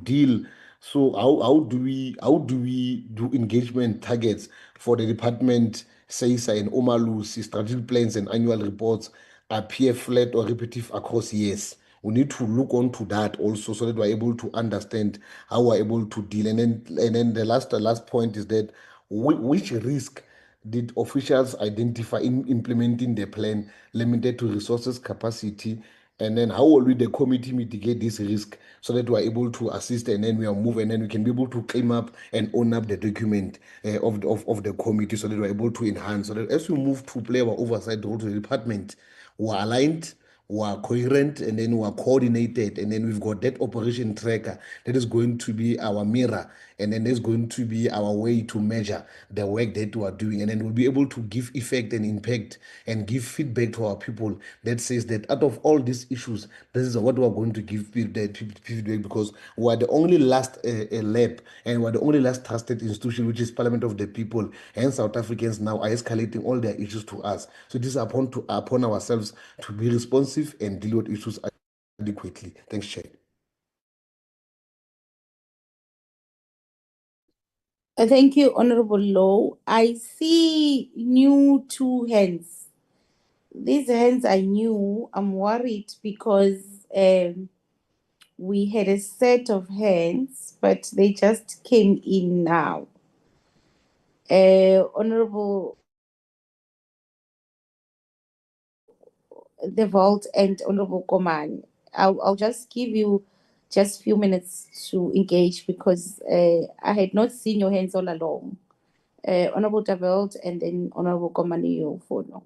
deal. So how do we do engagement targets for the department, SAISA and Omalusi strategic plans and annual reports appear flat or repetitive across years? We need to look on to that also, so that we're able to understand how we're able to deal. And then the last point is that which risk did officials identify in implementing the plan limited to resources, capacity, and then how will the committee mitigate this risk so that we are able to assist, and then we are moving, and then we can be able to claim up and own up the document of the committee, so that we are able to enhance, so that as we move to play our oversight role to the department, we are aligned, we are coherent, and then we are coordinated, and then we've got that operation tracker that is going to be our mirror, and then there's going to be our way to measure the work that we are doing, and then we'll be able to give effect and impact and give feedback to our people that says that out of all these issues, this is what we are going to give feedback, because we are the only last lab, and we are the only last trusted institution, which is Parliament of the People, and South Africans now are escalating all their issues to us. So it is upon ourselves to be responsive and deal with issues adequately. Thanks, Chair. Thank you, Honorable Low. I see new 2 hands. These hands are new. I'm worried because we had a set of hands, but they just came in now. Honorable The Vault and Honorable Komani. I'll just give you just a few minutes to engage, because I had not seen your hands all along. Honorable De Vault and then Honorable Komani, you follow.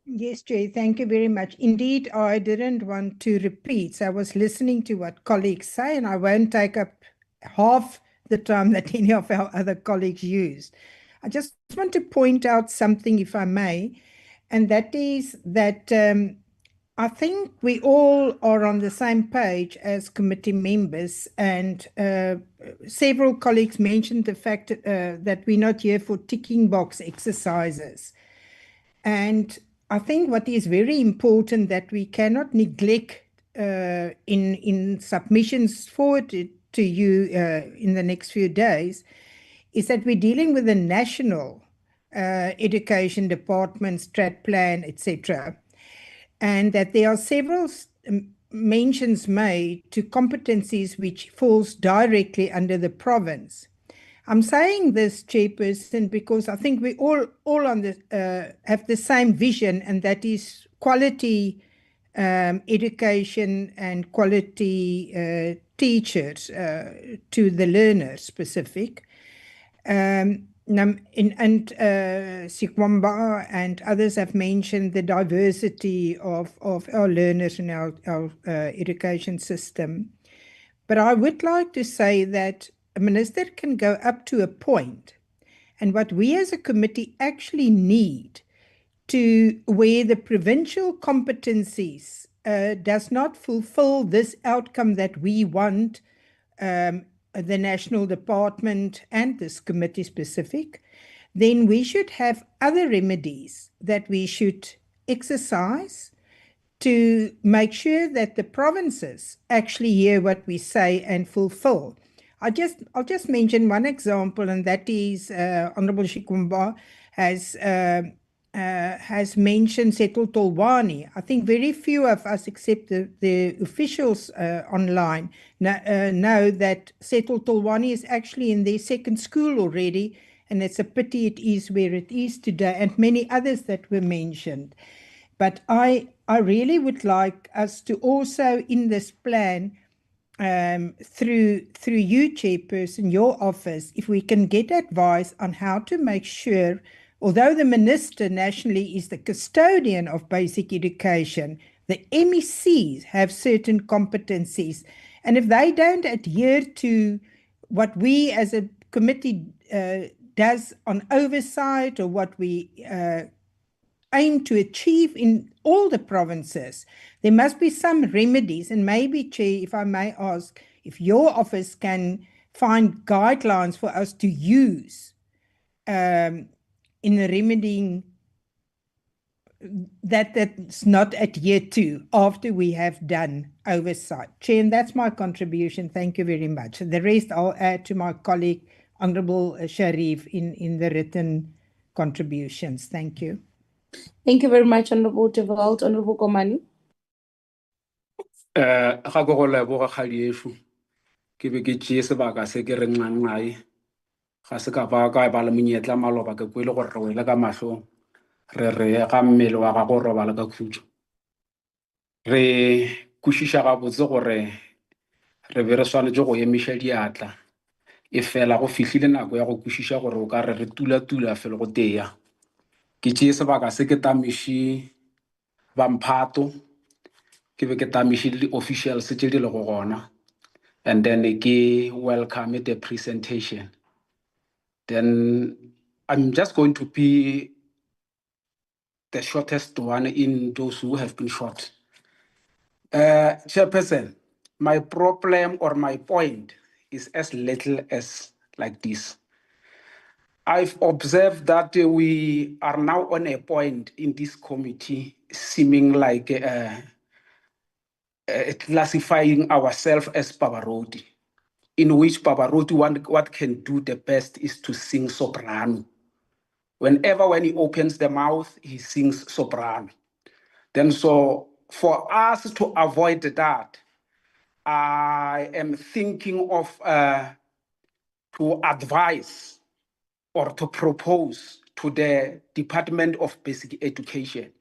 Yes, Jay, thank you very much. Indeed, I didn't want to repeat. So I was listening to what colleagues say, and I won't take up half the time that any of our other colleagues used. I just want to point out something, if I may, and that is that I think we all are on the same page as committee members, and several colleagues mentioned the fact that we're not here for ticking box exercises. And I think what is very important that we cannot neglect in submissions forward to you in the next few days is that we're dealing with the national education department, strat plan, etc., and that there are several mentions made to competencies which falls directly under the province. I'm saying this, Chairperson, because I think we all on the have the same vision, and that is quality education and quality teachers to the learners specific. Sikwamba and others have mentioned the diversity of our learners in our education system. But I would like to say that a minister can go up to a point, and what we as a committee actually need to where the provincial competencies does not fulfill this outcome that we want, the national department and this committee specific, then we should have other remedies that we should exercise to make sure that the provinces actually hear what we say and fulfill. I'll just mention one example, and that is Honorable Shikumba has mentioned Settle Tolwani. I think very few of us, except the officials online, know that Settle Tolwani is actually in their second school already, and it's a pity it is where it is today, and many others that were mentioned. But I really would like us to also, in this plan, through you, Chairperson, your office, if we can get advice on how to make sure, although the Minister nationally is the custodian of basic education, the MECs have certain competencies. And if they don't adhere to what we as a committee does on oversight, or what we aim to achieve in all the provinces, there must be some remedies. And maybe, Chair, if I may ask, if your office can find guidelines for us to use in remedying that's not adhered to after we have done oversight. Chair, and that's my contribution. Thank you very much. The rest I'll add to my colleague, Honourable Sharif, in the written contributions. Thank you. Thank you very much, Honourable DeVault. Honourable Komani. Ga go leboga kgadiešu ke be ke tšee sebaka se ke reng ngangae ga se ka ba ka ba le monyetla maloba ke kwele gore re wele ka mahlong re ga mmele wa gago o robala ka khutšo re kwešiša gabotse gore re be re swanetše go emiša diatla e fela go fihlile nako ya go kwešiša gore o ka re tula fele go teya ke tšee sebaka se ke tamiši bamphato ke be ke tamiši le officials tše di le go gona, and then ke welcome the presentation. Then I'm just going to be the shortest one in those who have been short. Chairperson, my problem or my point is as little as like this. I've observed that we are now on a point in this committee seeming like classifying ourselves as Pavarotti, in which Pavarotti what can do the best is to sing soprano. When he opens the mouth, he sings soprano. Then so for us to avoid that, I am thinking of to advise or to propose to the Department of Basic Education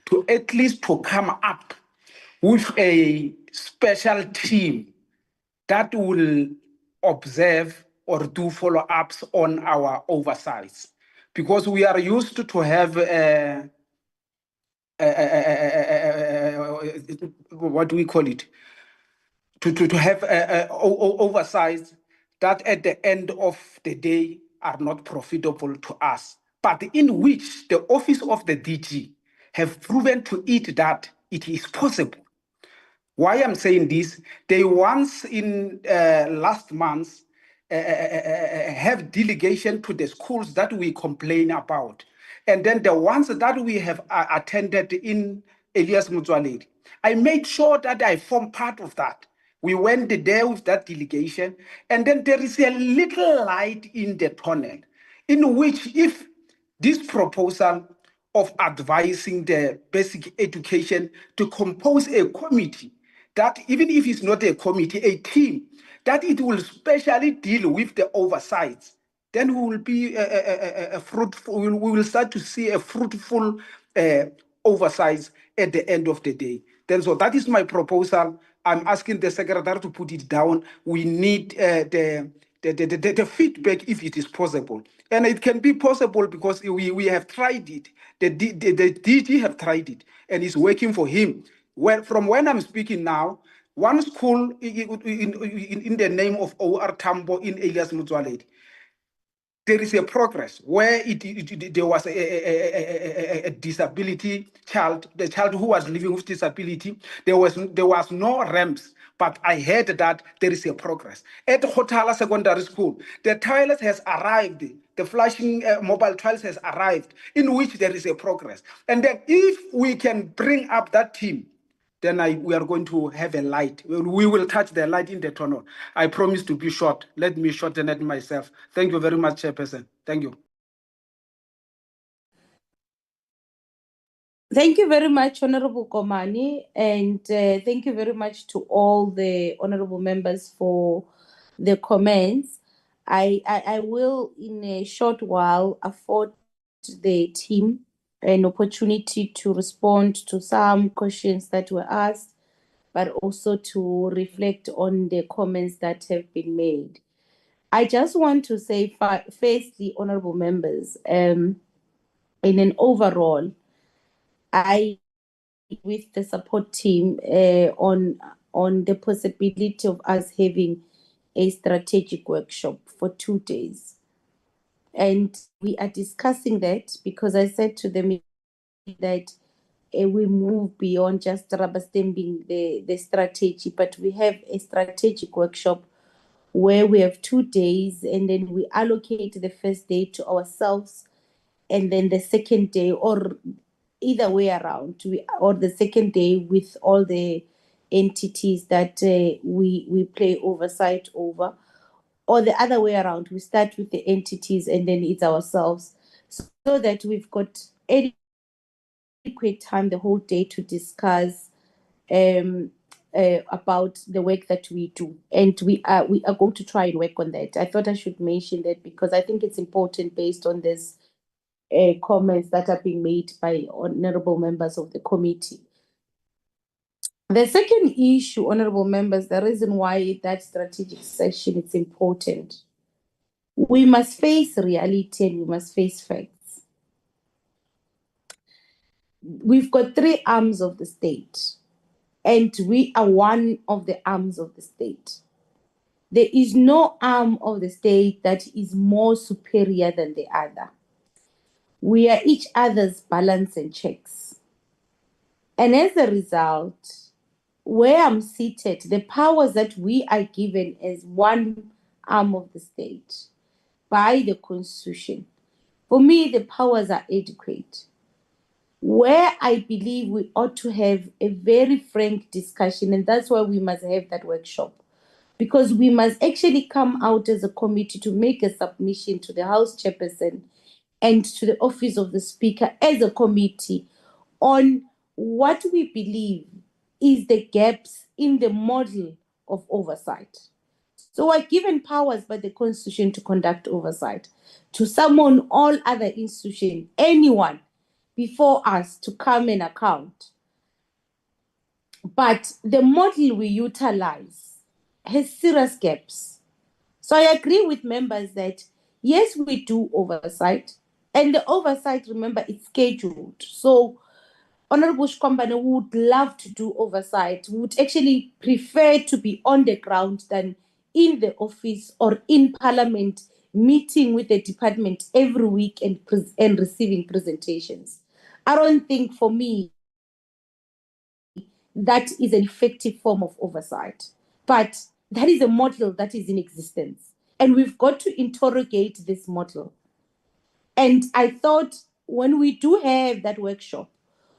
to at least to come up with a special team that will observe or do follow-ups on our oversights, because we are used to have what do we call it? To have oversights that at the end of the day are not profitable to us, but in which the office of the DG have proven to it that it is possible. Why I'm saying this, they once in last month have delegation to the schools that we complain about. And then the ones that we have attended in Elias Mutwaledi, I made sure that I form part of that. We went there with that delegation, and then there is a little light in the tunnel, in which if this proposal of advising the basic education to compose a committee, that even if it's not a committee, a team, that it will specially deal with the oversights, then we will be fruitful. We will start to see a fruitful oversight at the end of the day. Then, so that is my proposal. I'm asking the secretary to put it down. We need the feedback if it is possible, and it can be possible because we have tried it. The DG have tried it, and it's working for him. Well, from when I'm speaking now, one school in the name of O.R. Tambo in Elias Mutwaledi, there is a progress where there was a disability child, the child who was living with disability. There was no ramps, but I heard that there is a progress. At Hotala Secondary School, the toilet has arrived, the flashing mobile toilet has arrived, in which there is a progress. And then if we can bring up that team, then we are going to have a light. We will touch the light in the tunnel. I promise to be short. Let me shorten it myself. Thank you very much, Chairperson. Thank you. Thank you very much, Honorable Komani, and thank you very much to all the honorable members for the comments. I will, in a short while, afford the team an opportunity to respond to some questions that were asked, but also to reflect on the comments that have been made. I just want to say, firstly, honorable members, in an overall, I with the support team on the possibility of us having a strategic workshop for 2 days. And we are discussing that because I said to them that we move beyond just rubber stamping the strategy, but we have a strategic workshop where we have 2 days, and then we allocate the first day to ourselves, and then the second day, or either way around, or the second day with all the entities that we play oversight over, or the other way around, we start with the entities and then it's ourselves, so that we've got adequate time the whole day to discuss about the work that we do, and we are going to try and work on that. I thought I should mention that because I think it's important based on this comments that are being made by honorable members of the committee. The second issue, honorable members, the reason why that strategic session is important, we must face reality and we must face facts. We've got 3 arms of the state, and we are one of the arms of the state. There is no arm of the state that is more superior than the other. We are each other's balance and checks. And as a result, where I'm seated, the powers that we are given as one arm of the state by the Constitution, for me, the powers are adequate. Where I believe we ought to have a very frank discussion, and that's why we must have that workshop, because we must actually come out as a committee to make a submission to the House Chairperson and to the Office of the Speaker as a committee on what we believe is the gaps in the model of oversight. So we're given powers by the Constitution to conduct oversight, to summon all other institutions, anyone before us to come and account. But the model we utilize has serious gaps. So I agree with members that, yes, we do oversight, and the oversight, remember, it's scheduled. So Honorable Shkombane would love to do oversight, would actually prefer to be on the ground than in the office or in Parliament, meeting with the department every week and receiving presentations. I don't think, for me, that is an effective form of oversight. But that is a model that is in existence. And we've got to interrogate this model. And I thought when we do have that workshop,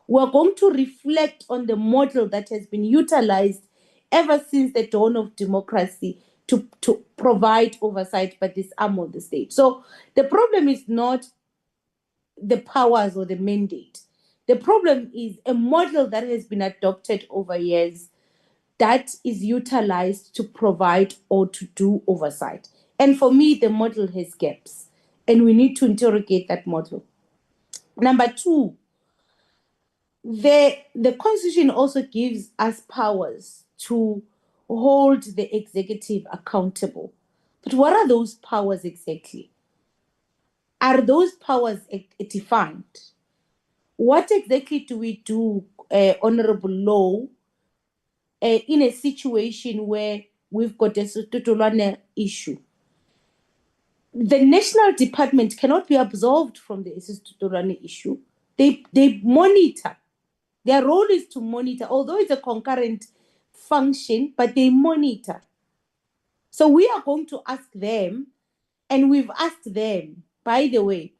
we're going to reflect on the model that has been utilized ever since the dawn of democracy to provide oversight by this arm of the state. So the problem is not the powers or the mandate. The problem is a model that has been adopted over years that is utilized to provide or to do oversight. And for me, the model has gaps, and we need to interrogate that model. Number 2, the Constitution also gives us powers to hold the executive accountable. But what are those powers exactly? Are those powers defined? What exactly do we do, Honorable Law, in a situation where we've got a Sototolwane issue? The National Department cannot be absolved from the Sototolwane issue. They monitor. Their role is to monitor, although it's a concurrent function, but they monitor. So we are going to ask them, and we've asked them, by the way,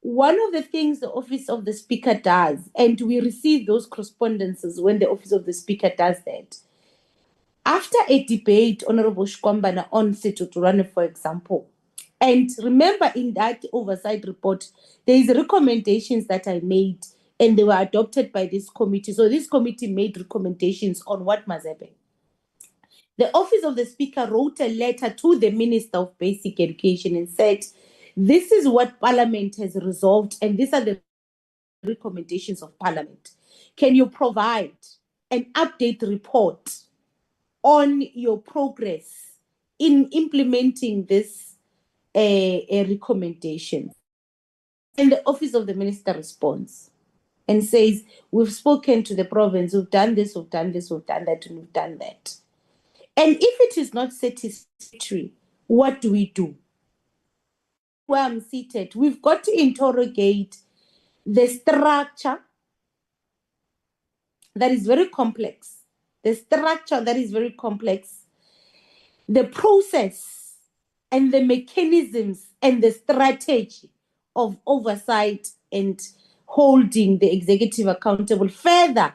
one of the things the Office of the Speaker does, and we receive those correspondences when the Office of the Speaker does that, after a debate, Honorable Shkombana, on Sototolwane, for example, and remember in that oversight report, there is recommendations that I made and they were adopted by this committee. So this committee made recommendations on what must happen. The Office of the Speaker wrote a letter to the Minister of Basic Education and said, this is what Parliament has resolved, and these are the recommendations of Parliament. Can you provide an update report on your progress in implementing this recommendation? And the Office of the Minister responds and says, we've spoken to the province, we've done this, we've done this, we've done that, and we've done that. And if it is not satisfactory, what do we do? Where I'm seated, we've got to interrogate the structure that is very complex. The structure that is very complex, the process and the mechanisms and the strategy of oversight and holding the executive accountable. Further,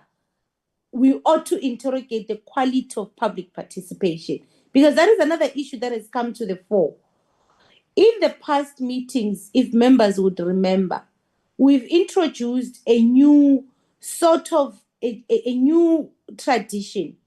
we ought to interrogate the quality of public participation, because that is another issue that has come to the fore. In the past meetings, if members would remember, we've introduced a new sort of a new tradition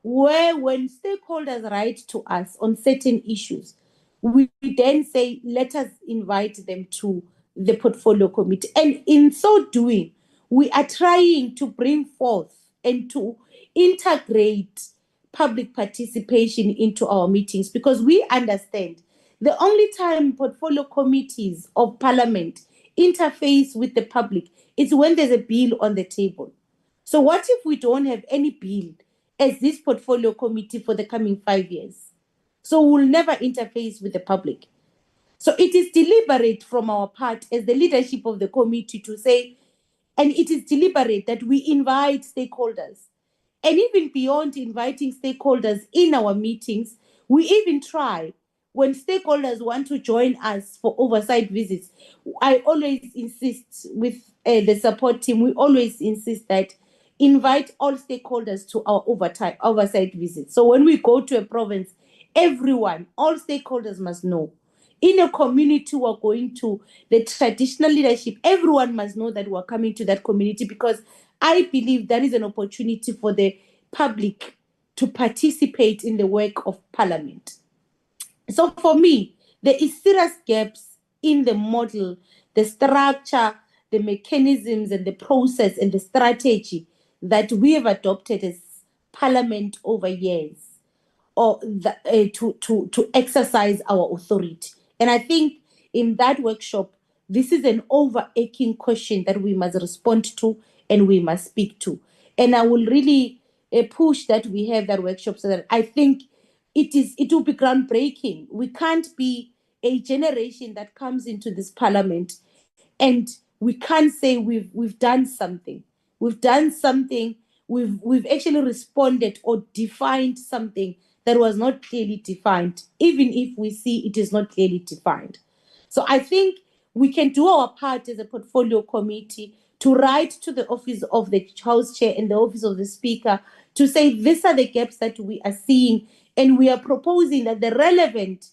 where when stakeholders write to us on certain issues, we then say, let us invite them to the portfolio committee. And in so doing, we are trying to bring forth and to integrate public participation into our meetings, because we understand the only time portfolio committees of Parliament interface with the public is when there's a bill on the table. So what if we don't have any bill as this portfolio committee for the coming 5 years? So we'll never interface with the public. So it is deliberate from our part as the leadership of the committee to say, and it is deliberate that we invite stakeholders. And even beyond inviting stakeholders in our meetings, we even try, when stakeholders want to join us for oversight visits, I always insist with the support team, we always insist that invite all stakeholders to our oversight visits. So when we go to a province, everyone, all stakeholders must know. In a community, we're going to the traditional leadership, everyone must know that we're coming to that community, because I believe that is an opportunity for the public to participate in the work of Parliament. So for me, there is serious gaps in the model, the structure, the mechanisms and the process and the strategy that we have adopted as Parliament over years, or to exercise our authority. And I think in that workshop, this is an overarching question that we must respond to and we must speak to. And I will really push that we have that workshop, so that I think it will be groundbreaking. We can't be a generation that comes into this Parliament and we can't say we've done something. We've done something. We've actually responded or defined something that was not clearly defined, even if we see it is not clearly defined. So I think we can do our part as a portfolio committee to write to the office of the House Chair and the office of the Speaker to say these are the gaps that we are seeing, and we are proposing that the relevant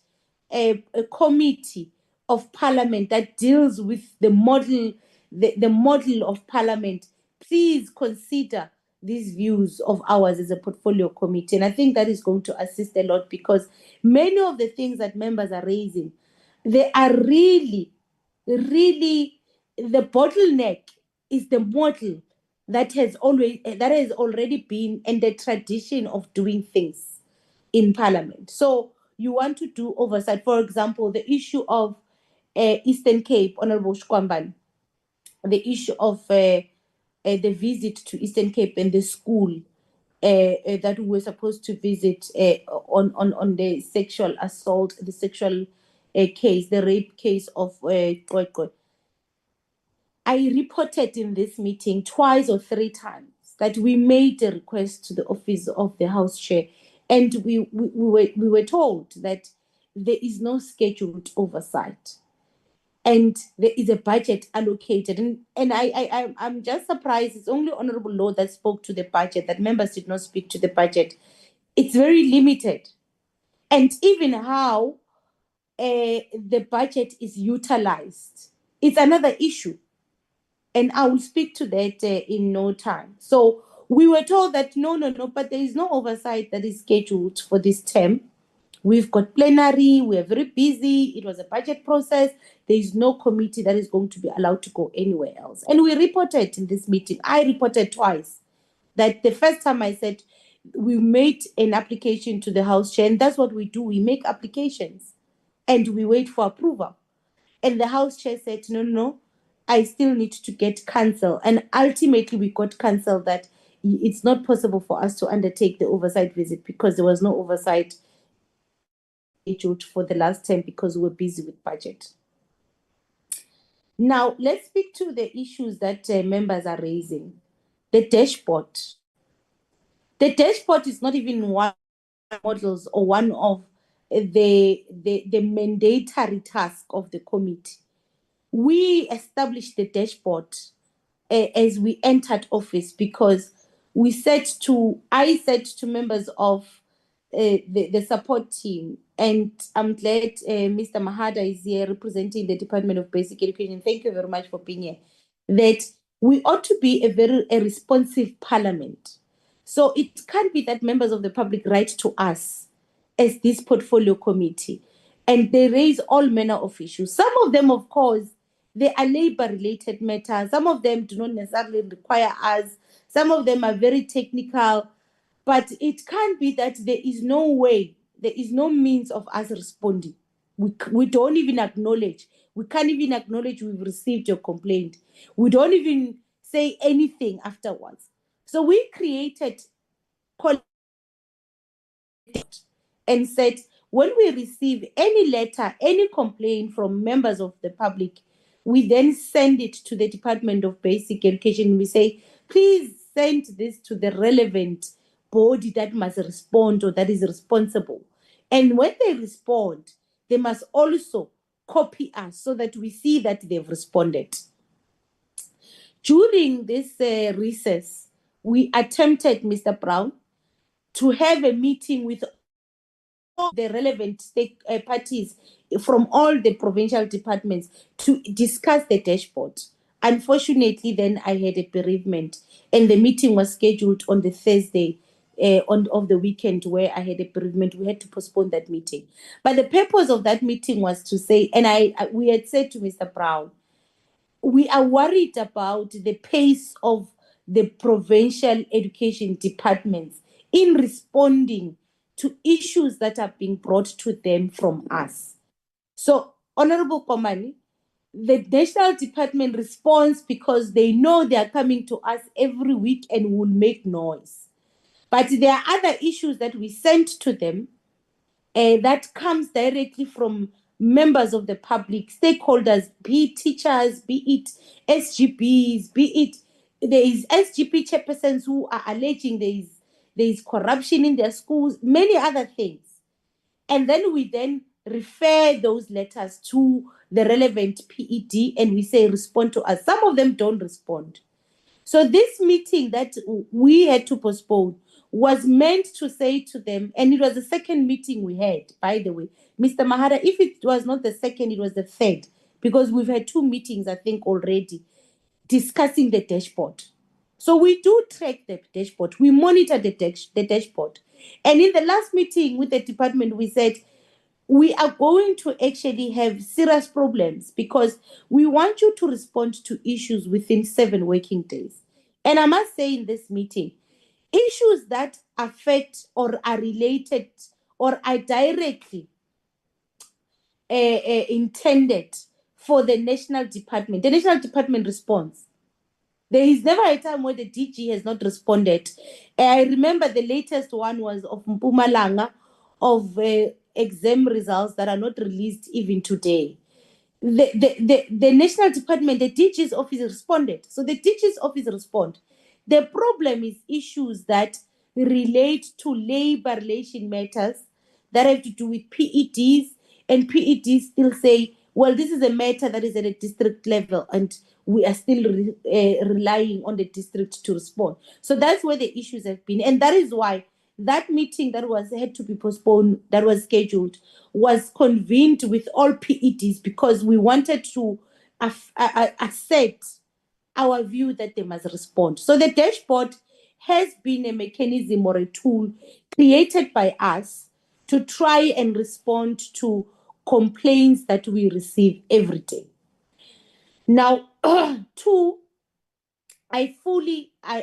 a committee of Parliament that deals with the model, the model of Parliament, please consider these views of ours as a portfolio committee. And I think that is going to assist a lot, because many of the things that members are raising, they are really, really, the bottleneck is the model that has already been and the tradition of doing things in Parliament. So you want to do oversight. For example, the issue of Eastern Cape, Honorable Shkwambani, the issue of the visit to Eastern Cape and the school that we were supposed to visit on the sexual assault, the sexual case, the rape case of Kwekwe. I reported in this meeting twice or three times that we made a request to the office of the House Chair, and we were told that there is no scheduled oversight, and there is a budget allocated. And I'm just surprised it's only Honorable Law that spoke to the budget, that members did not speak to the budget. It's very limited. And even how the budget is utilized, it's another issue. And I will speak to that in no time. So we were told that no, but there is no oversight that is scheduled for this term. We've got plenary, we're very busy, it was a budget process, there is no committee that is going to be allowed to go anywhere else. And we reported in this meeting, I reported twice, that the first time I said, we made an application to the House Chair, and that's what we do, we make applications, and we wait for approval. And the House Chair said, no, I still need to get counsel. And ultimately we got counsel that it's not possible for us to undertake the oversight visit because there was no oversight scheduled for the last term because we were busy with budget. Now, let's speak to the issues that members are raising. The dashboard. The dashboard is not even one of the models or one of the mandatory task of the committee. We established the dashboard as we entered office because I said to members of the support team, and I'm glad Mr. Mahada is here representing the Department of Basic Education. Thank you very much for being here. That we ought to be a responsive parliament. So it can't be that members of the public write to us as this portfolio committee and they raise all manner of issues. Some of them, of course, they are labor-related matters. Some of them do not necessarily require us. Some of them are very technical. But it can't be that there is no way, there is no means of us responding. We don't even acknowledge. We can't even acknowledge we've received your complaint. We don't even say anything afterwards. So we created and said, when we receive any letter, any complaint from members of the public, we then send it to the Department of Basic Education. We say, please send this to the relevant body that must respond or that is responsible. And when they respond, they must also copy us so that we see that they've responded. During this recess, we attempted, Mr. Brown, to have a meeting with all the relevant parties from all the provincial departments to discuss the dashboard. Unfortunately, then I had a bereavement, and the meeting was scheduled on the Thursday of the weekend where I had a bereavement. We had to postpone that meeting. But the purpose of that meeting was to say, and we had said to Mr. Brown, we are worried about the pace of the provincial education departments in responding to issues that are being brought to them from us. So, Honorable Komani, the National Department responds because they know they are coming to us every week and will make noise. But there are other issues that we sent to them that comes directly from members of the public, stakeholders, be it teachers, be it SGPs, be it there is SGP chairpersons who are alleging there is corruption in their schools, many other things. And then we then refer those letters to the relevant PED and we say respond to us. Some of them don't respond. So this meeting that we had to postpone was meant to say to them, and it was the second meeting we had, by the way. Mr. Mahara, if it was not the second, it was the third, because we've had 2 meetings, I think, already, discussing the dashboard. So we do track the dashboard. We monitor the dashboard. And in the last meeting with the department, we said, we are going to actually have serious problems because we want you to respond to issues within 7 working days. And I must say in this meeting, issues that affect or are related or are directly intended for the national department responds. There is never a time where the DG has not responded. I remember the latest one was of Mpumalanga, of exam results that are not released even today. The national department, the DG's office responded. So the DG's office respond. The problem is issues that relate to labor relation matters that have to do with PEDs, and PEDs still say, well, this is a matter that is at a district level and we are still relying on the district to respond. So that's where the issues have been. And that is why that meeting that had to be postponed, that was scheduled, was convened with all PEDs because we wanted to accept our view that they must respond. So the dashboard has been a mechanism or a tool created by us to try and respond to complaints that we receive every day. Now, two, I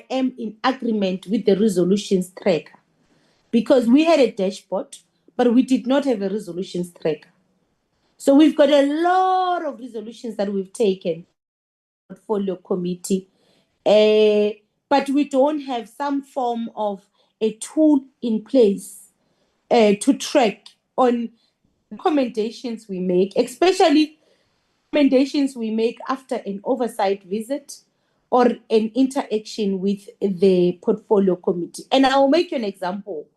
am in agreement with the resolutions tracker, because we had a dashboard, but we did not have a resolutions tracker. So we've got a lot of resolutions that we've taken, portfolio committee, but we don't have some form of a tool in place to track on recommendations we make, especially recommendations we make after an oversight visit or an interaction with the portfolio committee. And I'll make you an example.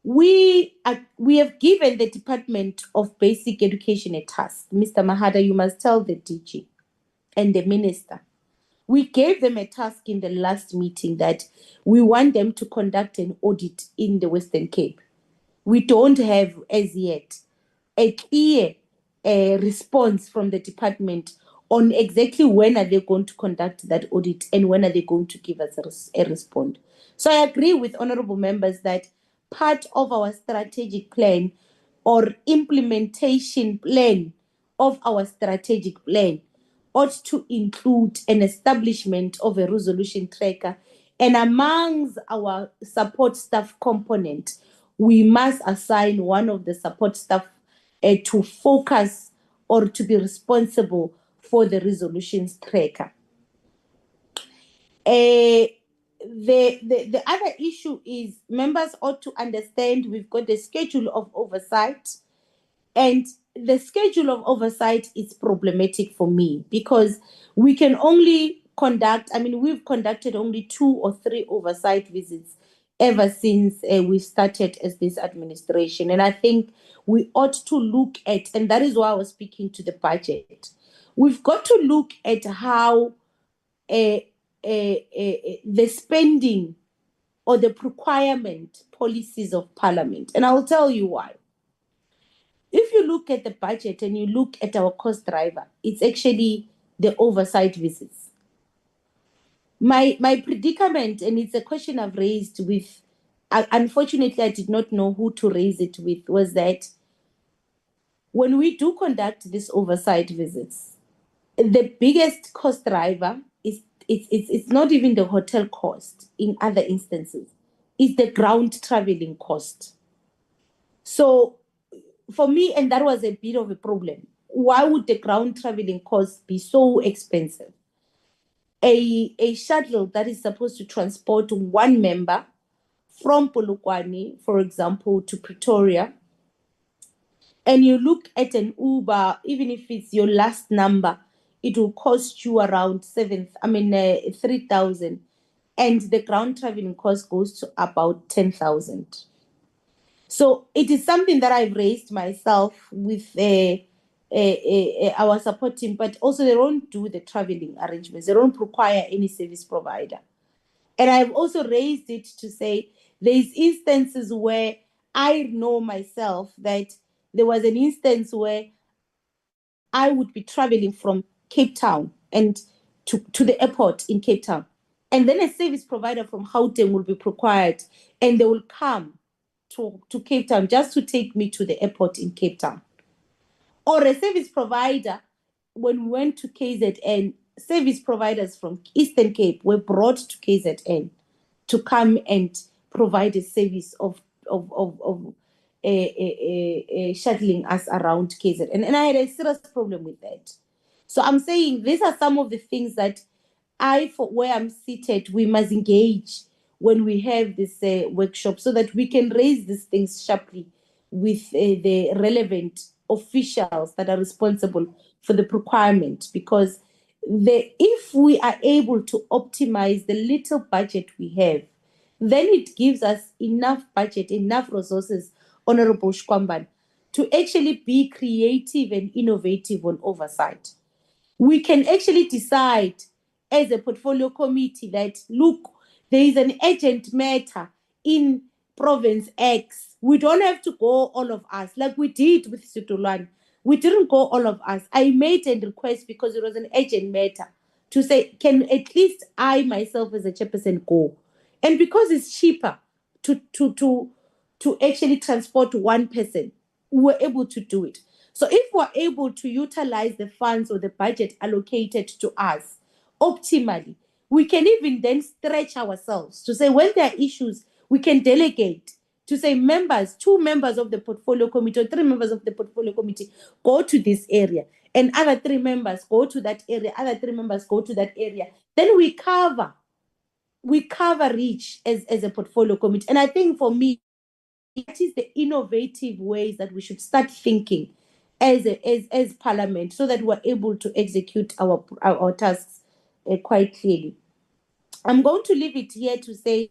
We have given the Department of Basic Education a task. Mr. Mahada, you must tell the DG and the minister. We gave them a task in the last meeting that we want them to conduct an audit in the Western Cape. We don't have as yet a clear response from the department on exactly when are they going to conduct that audit and when are they going to give us a response. So I agree with honorable members that part of our strategic plan or implementation plan of our strategic plan ought to include an establishment of a resolution tracker, and amongst our support staff component, we must assign one of the support staff to focus or to be responsible for the resolutions tracker. The other issue is members ought to understand we've got the schedule of oversight, and the schedule of oversight is problematic for me because we can only we've conducted only 2 or 3 oversight visits ever since we started as this administration. And I think we ought to look at, and that is why I was speaking to the budget, we've got to look at how the spending or the procurement policies of Parliament. And I'll tell you why. If you look at the budget and you look at our cost driver, it's actually the oversight visits. My predicament, and it's a question I've raised with, unfortunately I did not know who to raise it with, was that when we do conduct these oversight visits, the biggest cost driver is it's not even the hotel cost in other instances, it's the ground traveling cost. So for me, and that was a bit of a problem, why would the ground traveling cost be so expensive? A shuttle that is supposed to transport one member from Polokwane, for example, to Pretoria, and you look at an Uber, even if it's your last number, it will cost you around 3,000, and the ground traveling cost goes to about 10,000. So it is something that I've raised myself with our support team, but also they don't do the traveling arrangements. They don't require any service provider. And I've also raised it to say there's instances where I know myself that there was an instance where I would be traveling from Cape Town and to the airport in Cape Town. And then a service provider from Gauteng will be required, and they will come to Cape Town just to take me to the airport in Cape Town. Or a service provider, when we went to KZN, service providers from Eastern Cape were brought to KZN to come and provide a service of shuttling us around KZN. And I had a serious problem with that. So I'm saying these are some of the things that where I'm seated, we must engage when we have this workshop so that we can raise these things sharply with the relevant officials that are responsible for the procurement, because if we are able to optimize the little budget we have, then it gives us enough budget, enough resources, Honorable Shkwamban, to actually be creative and innovative on oversight. We can actually decide as a portfolio committee that, look, there is an urgent matter in province X. We don't have to go all of us like we did with Sutulwane. We didn't go all of us. I made a request because it was an urgent matter to say, can at least I myself as a chairperson go? And because it's cheaper to actually transport one person, we're able to do it. So if we're able to utilize the funds or the budget allocated to us optimally, we can even then stretch ourselves to say when there are issues, we can delegate to say members, 2 members of the portfolio committee or 3 members of the portfolio committee go to this area, and other 3 members go to that area, other 3 members go to that area. Then we cover reach as a portfolio committee. And I think for me, that is the innovative ways that we should start thinking as Parliament, so that we're able to execute our tasks quite clearly. I'm going to leave it here to say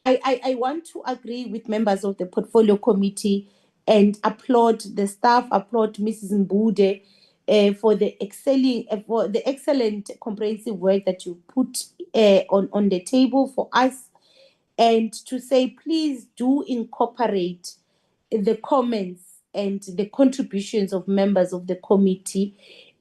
I want to agree with members of the portfolio committee and applaud the staff, applaud Mrs. Mbude for the excellent comprehensive work that you put on the table for us, and to say please do incorporate the comments and the contributions of members of the committee,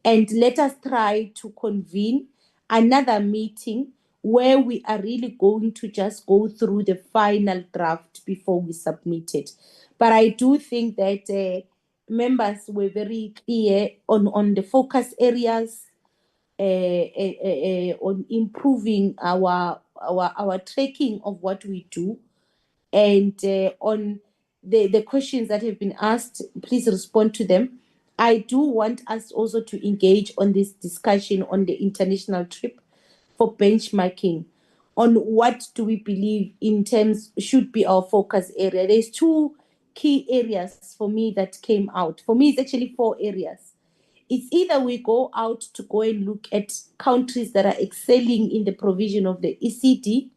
and let us try to convene another meeting where we are really going to just go through the final draft before we submit it. But I do think that members were very clear on the focus areas, on improving our tracking of what we do, and on the questions that have been asked, please respond to them. I do want us also to engage on this discussion on the international trip for benchmarking, on what do we believe in terms should be our focus area. There's 2 key areas for me that came out. For me, it's actually 4 areas. It's either we go out to go and look at countries that are excelling in the provision of the ECD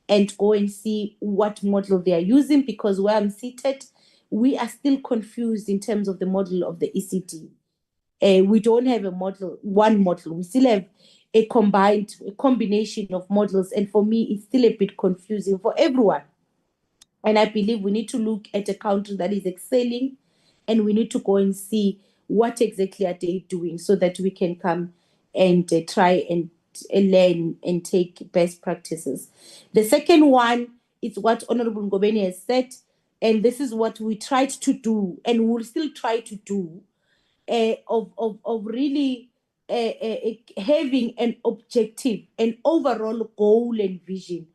and go and see what model they are using, because where I'm seated, we are still confused in terms of the model of the ECD. We don't have one model. We still have a combination of models. And for me, it's still a bit confusing for everyone. And I believe we need to look at a country that is excelling, and we need to go and see what exactly are they doing, so that we can come and try and learn and take best practices. The second one is what Honorable Ngobeni has said, and this is what we tried to do and will still try to do, of really having an objective, an overall goal and vision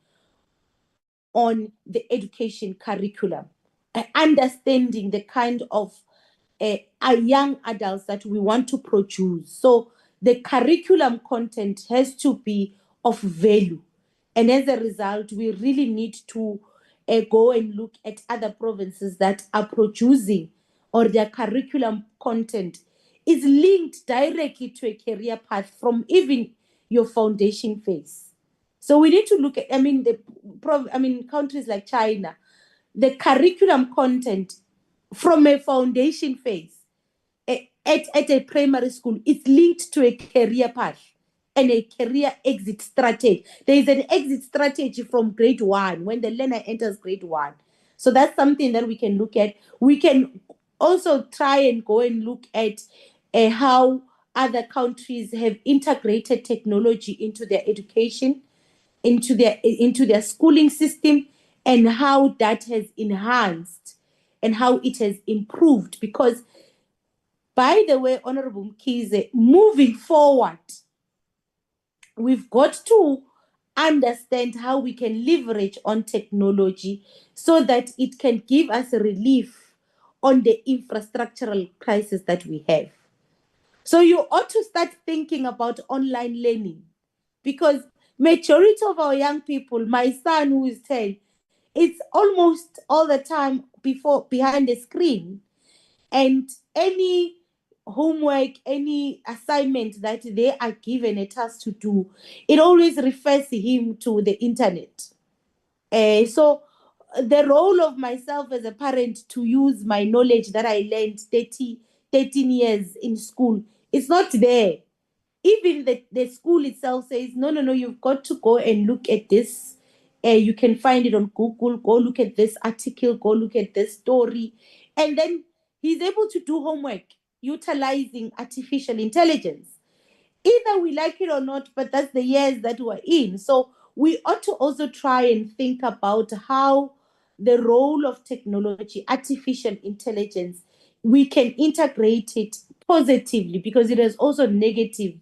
on the education curriculum, understanding the kind of young adults that we want to produce. So the curriculum content has to be of value. And as a result, we really need to go and look at other provinces that are producing, or their curriculum content is linked directly to a career path from even your foundation phase. So we need to look at, countries like China, the curriculum content from a foundation phase at a primary school, it's linked to a career path and a career exit strategy. There is an exit strategy from grade 1 when the learner enters grade 1. So that's something that we can look at. We can also try and go and look at how other countries have integrated technology into their education, into their schooling system, and how that has enhanced and how it has improved. Because, by the way, Honorable Mkhize, moving forward, we've got to understand how we can leverage on technology so that it can give us a relief on the infrastructural crisis that we have. So you ought to start thinking about online learning, because majority of our young people, my son who is 10, it's almost all the time behind the screen, and any homework, any assignment that they are given a task to do, it always refers him to the internet. So the role of myself as a parent to use my knowledge that I learned 13 years in school, it's not there. Even the school itself says, no, you've got to go and look at this. You can find it on Google. Go look at this article. Go look at this story. And then he's able to do homework utilizing artificial intelligence. either we like it or not, but that's the years that we're in. So we ought to also try and think about how the role of technology, artificial intelligence, we can integrate it positively, because it has also negative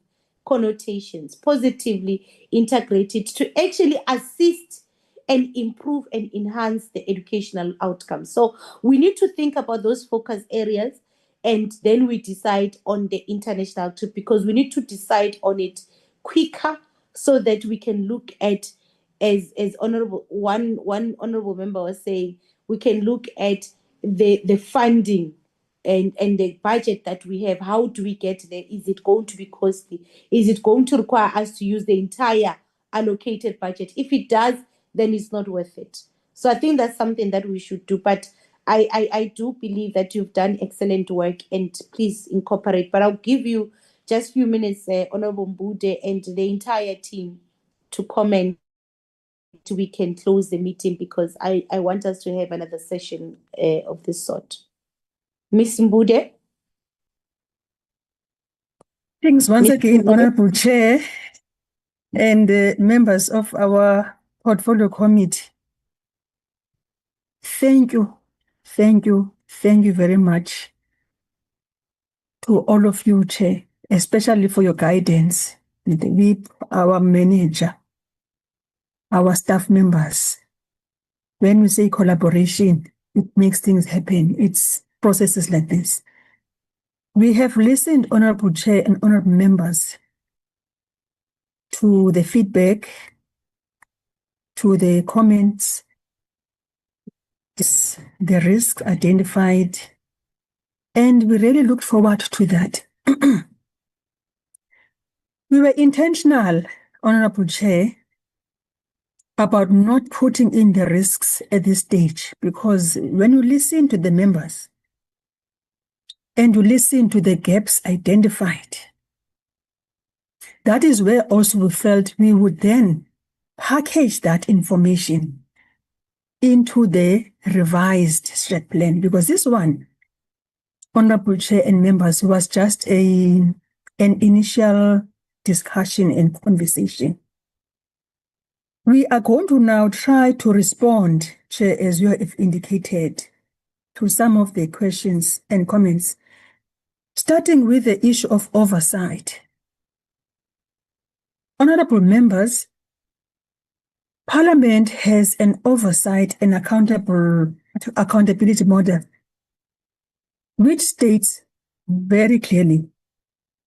connotations, positively integrate it to actually assist and improve and enhance the educational outcomes. So we need to think about those focus areas, and then we decide on the international trip, because we need to decide on it quicker so that we can look at, as honorable one honorable member was saying, we can look at the funding and the budget that we have. How do we get there? Is it going to be costly? Is it going to require us to use the entire allocated budget? If it does, then it's not worth it. So I think that's something that we should do. But I do believe that you've done excellent work, and please incorporate. But I'll give you just a few minutes, Honorable Mbude and the entire team, to comment. We can close the meeting, because I want us to have another session of this sort. Ms. Mbude? Thanks once Ms. again, Mbude? Honorable Chair and members of our portfolio committee. Thank you very much to all of you, Chair, especially for your guidance, the whip, our manager, our staff members. When we say collaboration, it makes things happen. It's processes like this. We have listened, Honorable Chair and honorable members, to the feedback, to the comments, the risks identified, and we really looked forward to that. We were intentional, Honorable Chair, about not putting in the risks at this stage, because when you listen to the members and you listen to the gaps identified, that is where also we felt we would then package that information into the revised strat plan, because this one, Honorable Chair and members, was just an initial discussion and conversation. We are going to now try to respond, Chair, as you have indicated, to some of the questions and comments, starting with the issue of oversight. Honorable members, Parliament has an oversight and accountability model, which states very clearly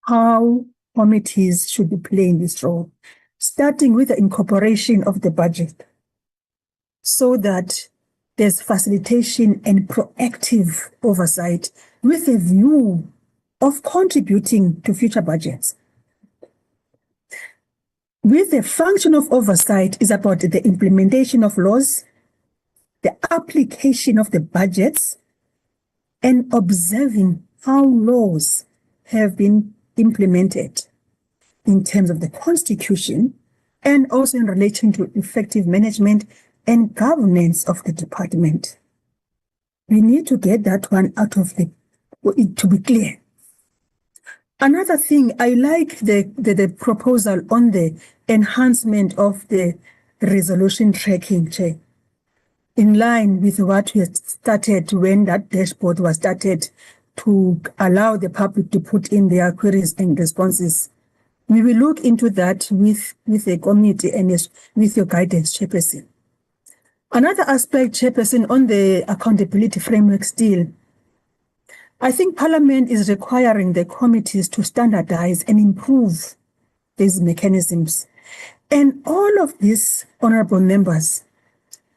how committees should be playing this role, starting with the incorporation of the budget, so that there's facilitation and proactive oversight with a view of contributing to future budgets. With the function of oversight is about the implementation of laws, the application of the budgets, and observing how laws have been implemented in terms of the Constitution, and also in relation to effective management and governance of the department. We need to get that one out of it to be clear. Another thing, I like the proposal on the enhancement of the resolution tracking, Chair, in line with what we had started when that dashboard was started, to allow the public to put in their queries and responses. We will look into that with the committee and with your guidance, Chairperson. Another aspect, Chairperson, on the accountability framework still, I think Parliament is requiring the committees to standardize and improve these mechanisms. And all of this, honorable members,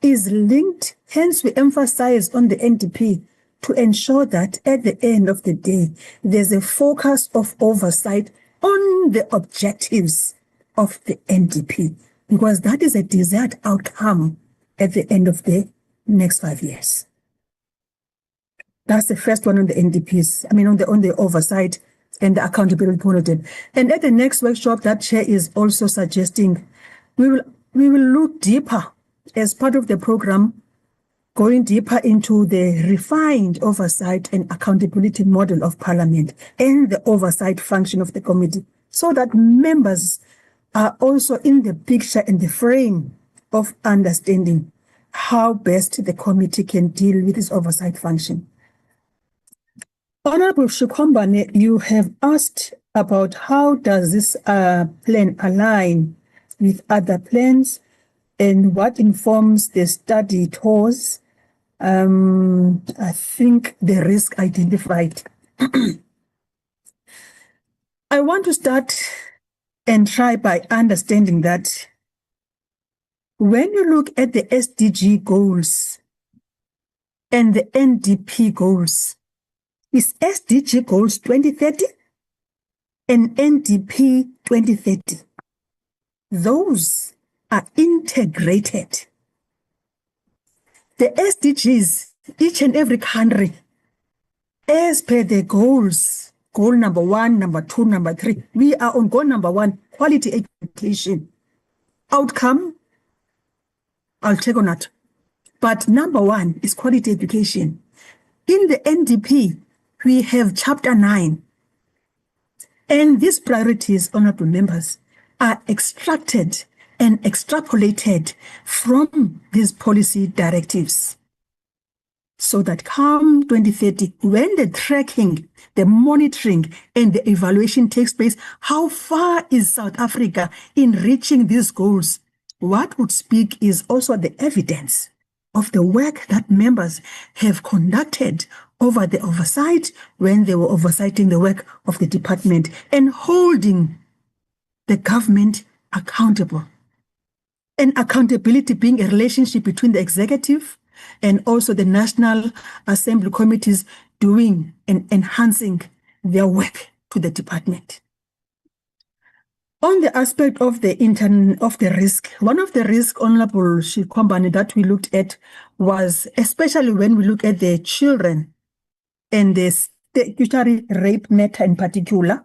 is linked, hence we emphasize on the NDP to ensure that at the end of the day, there's a focus of oversight on the objectives of the NDP, because that is a desired outcome at the end of the next 5 years. That's the first one on the NDPs, on the oversight and the accountability policy. And at the next workshop, that Chair is also suggesting, we will look deeper as part of the program, going deeper into the refined oversight and accountability model of Parliament and the oversight function of the committee, so that members are also in the picture and the frame of understanding how best the committee can deal with its oversight function. Honorable Shikombane, you have asked about how does this plan align with other plans and what informs the study towards, I think, the risk identified. I want to start and try by understanding that when you look at the SDG goals and the NDP goals, is SDG goals 2030 and NDP 2030. Those are integrated. The SDGs, each and every country, as per the goals, goal number 1, number 2, number 3, we are on goal number 1, quality education. Outcome, I'll check on that. But number 1 is quality education. In the NDP, we have chapter 9. And these priorities, honorable members, are extracted and extrapolated from these policy directives. So that come 2030, when the tracking, the monitoring, and the evaluation takes place, how far is South Africa in reaching these goals? What would speak is also the evidence of the work that members have conducted over the oversight when they were oversighting the work of the department and holding the government accountable. And accountability being a relationship between the executive and also the National Assembly committees doing and enhancing their work to the department. On the aspect of the risk, one of the risks, Honorable Shikombane, that we looked at was, especially when we look at the children and the statutory rape matter in particular.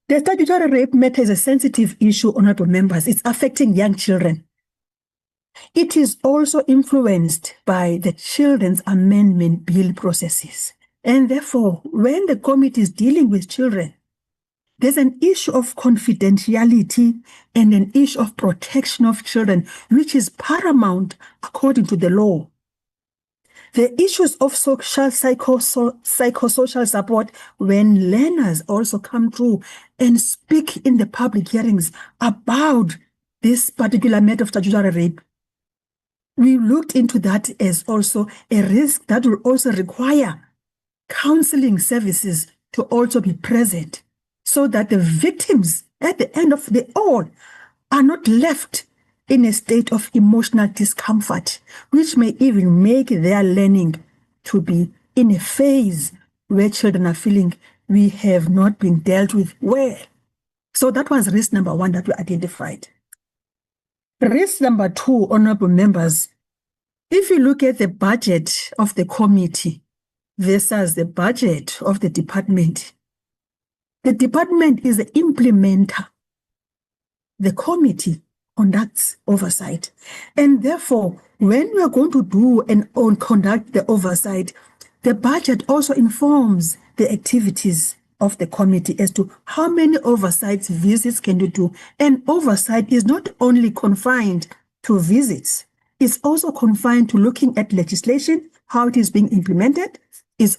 The statutory rape matter is a sensitive issue, honorable members. It's affecting young children. It is also influenced by the Children's Amendment Bill processes. And therefore, when the committee is dealing with children, there's an issue of confidentiality and an issue of protection of children, which is paramount according to the law. The issues of social, psychosocial support when learners also come through and speak in the public hearings about this particular matter of statutory rape. We looked into that as also a risk that will also require counseling services to also be present so that the victims at the end of the all are not left in a state of emotional discomfort, which may even make their learning to be in a phase where children are feeling we have not been dealt with well. So that was risk number 1 that we identified. Risk number 2, honorable members, if you look at the budget of the committee versus the budget of the department is the implementer. The committee conducts oversight. And therefore, when we are going to do and conduct the oversight, the budget also informs the activities of the committee as to how many oversight visits can you do. And oversight is not only confined to visits, it's also confined to looking at legislation, how it is being implemented. It's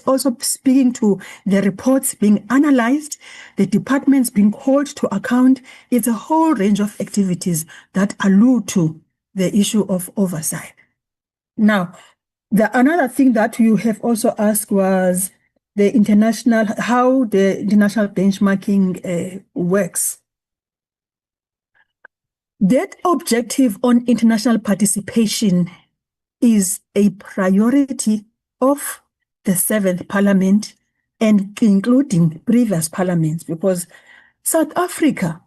also speaking to the reports being analyzed, the departments being called to account. It's a whole range of activities that allude to the issue of oversight. Now, another thing that you have also asked was how the international benchmarking works. That objective on international participation is a priority of the 7th Parliament and including previous parliaments, because South Africa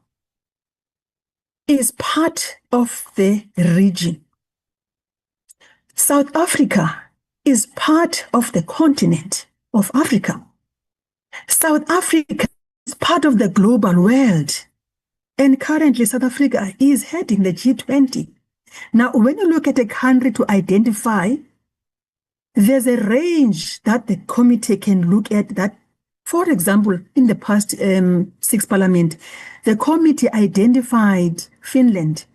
is part of the region. South Africa is part of the continent of Africa. South Africa is part of the global world. And currently, South Africa is heading the G20. Now, when you look at a country to identify, there's a range that the committee can look at that For example, in the past sixth parliament, the committee identified Finland.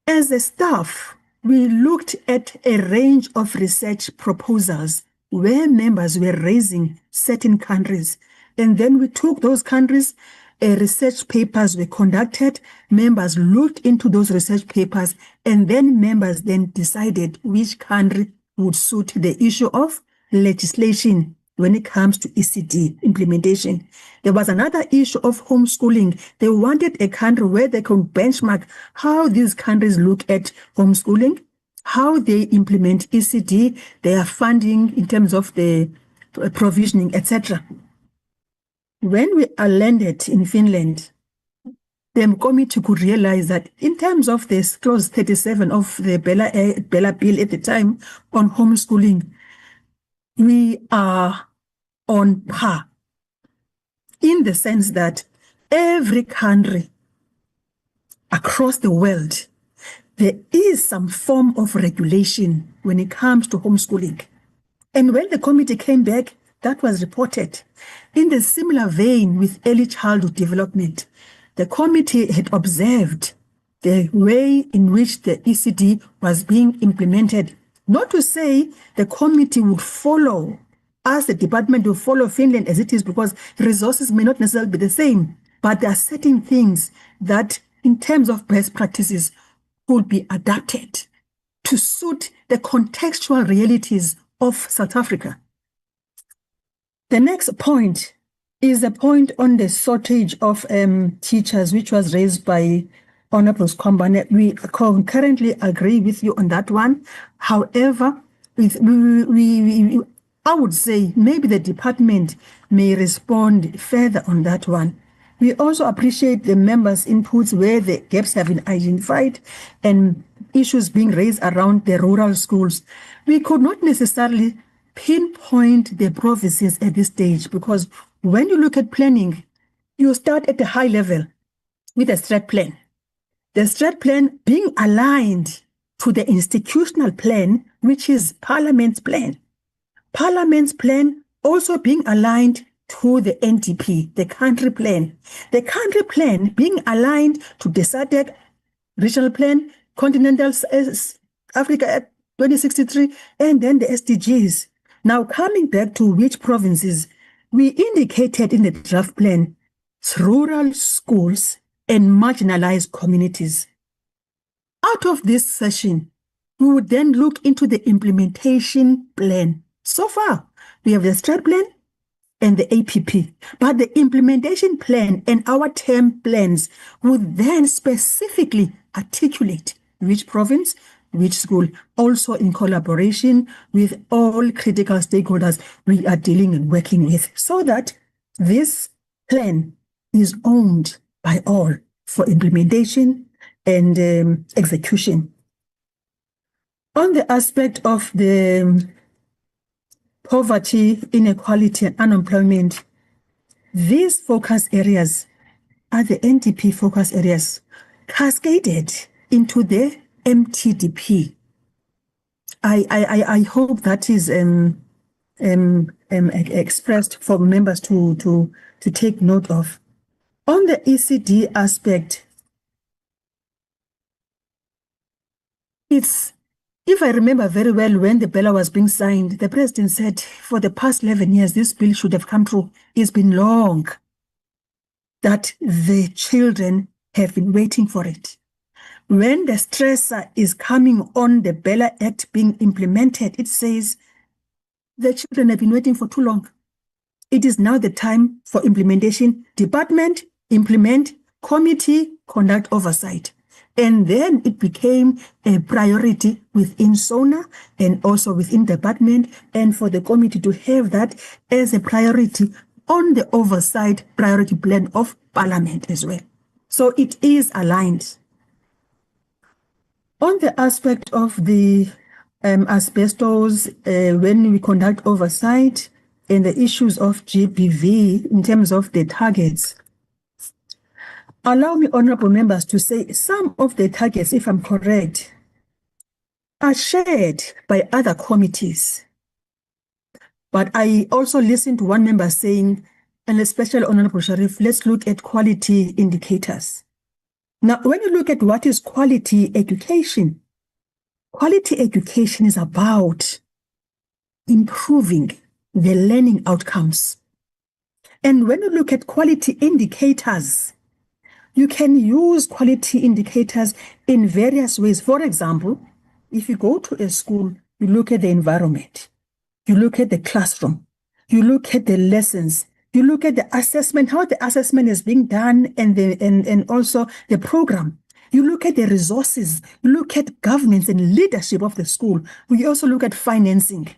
As a staff, we looked at a range of research proposals where members were raising certain countries. And then we took those countries, research papers were conducted, members looked into those research papers, and then members then decided which country would suit the issue of legislation when it comes to ECD implementation. There was another issue of homeschooling. They wanted a country where they could benchmark how these countries look at homeschooling, how they implement ECD, their funding in terms of the provisioning, etc. When we landed in Finland, the committee could realize that in terms of this clause 37 of the Bella bill at the time on homeschooling, we are on par in the sense that every country across the world, there is some form of regulation when it comes to homeschooling. And when the committee came back, that was reported. In the similar vein with early childhood development, the committee had observed the way in which the ECD was being implemented. Not to say the committee would follow, as the department will follow Finland as it is, because resources may not necessarily be the same, but there are certain things that in terms of best practices could be adapted to suit the contextual realities of South Africa. The next point is the point on the shortage of teachers, which was raised by Honorable Skombane. We concurrently agree with you on that one. However, I would say maybe the department may respond further on that one. We also appreciate the members' inputs where the gaps have been identified and issues being raised around the rural schools. We could not necessarily pinpoint the provinces at this stage because when you look at planning, you start at the high level with a strat plan. The strat plan being aligned to the institutional plan, which is Parliament's plan. Parliament's plan also being aligned to the NDP, the country plan. The country plan being aligned to the SADC regional plan, Continental Africa 2063, and then the SDGs. Now, coming back to which provinces, we indicated in the draft plan rural schools and marginalized communities. Out of this session, we would then look into the implementation plan. So far, we have the strat plan and the APP, but the implementation plan and our term plans would then specifically articulate which province, which school, also in collaboration with all critical stakeholders we are dealing and working with, so that this plan is owned by all for implementation and execution. On the aspect of the poverty, inequality, and unemployment, these focus areas are the NDP focus areas cascaded into the MTDP. I hope that is expressed for members to take note of. On the ECD aspect, if I remember very well, when the bill was being signed, the president said, for the past 11 years, this bill should have come through. It's been long that the children have been waiting for it. When the stressor is coming on the Bella Act being implemented, it says the children have been waiting for too long. It is now the time for implementation. Department, implement, committee, conduct oversight. And then it became a priority within SONA and also within the department, and for the committee to have that as a priority on the oversight priority plan of Parliament as well. So it is aligned. On the aspect of the asbestos, when we conduct oversight and the issues of GBV in terms of the targets, allow me, honorable members, to say some of the targets, if I'm correct, are shared by other committees. But I also listened to one member saying, and especially Honorable Sharif, let's look at quality indicators. Now, when you look at what is quality education is about improving the learning outcomes. And when you look at quality indicators, you can use quality indicators in various ways. For example, if you go to a school, you look at the environment, you look at the classroom, you look at the lessons, you look at the assessment, how the assessment is being done, and also the program. You look at the resources, you look at governance and leadership of the school. We also look at financing.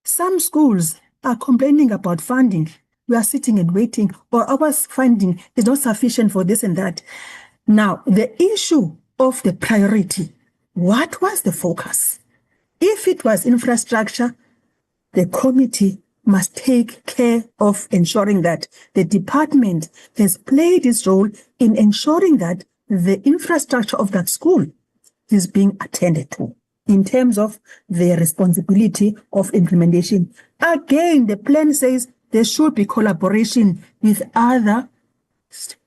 Some schools are complaining about funding. We are sitting and waiting, or our funding is not sufficient for this and that. Now, the issue of the priority, what was the focus? If it was infrastructure, the committee must take care of ensuring that the department has played its role in ensuring that the infrastructure of that school is being attended to in terms of their responsibility of implementation. Again, the plan says there should be collaboration with other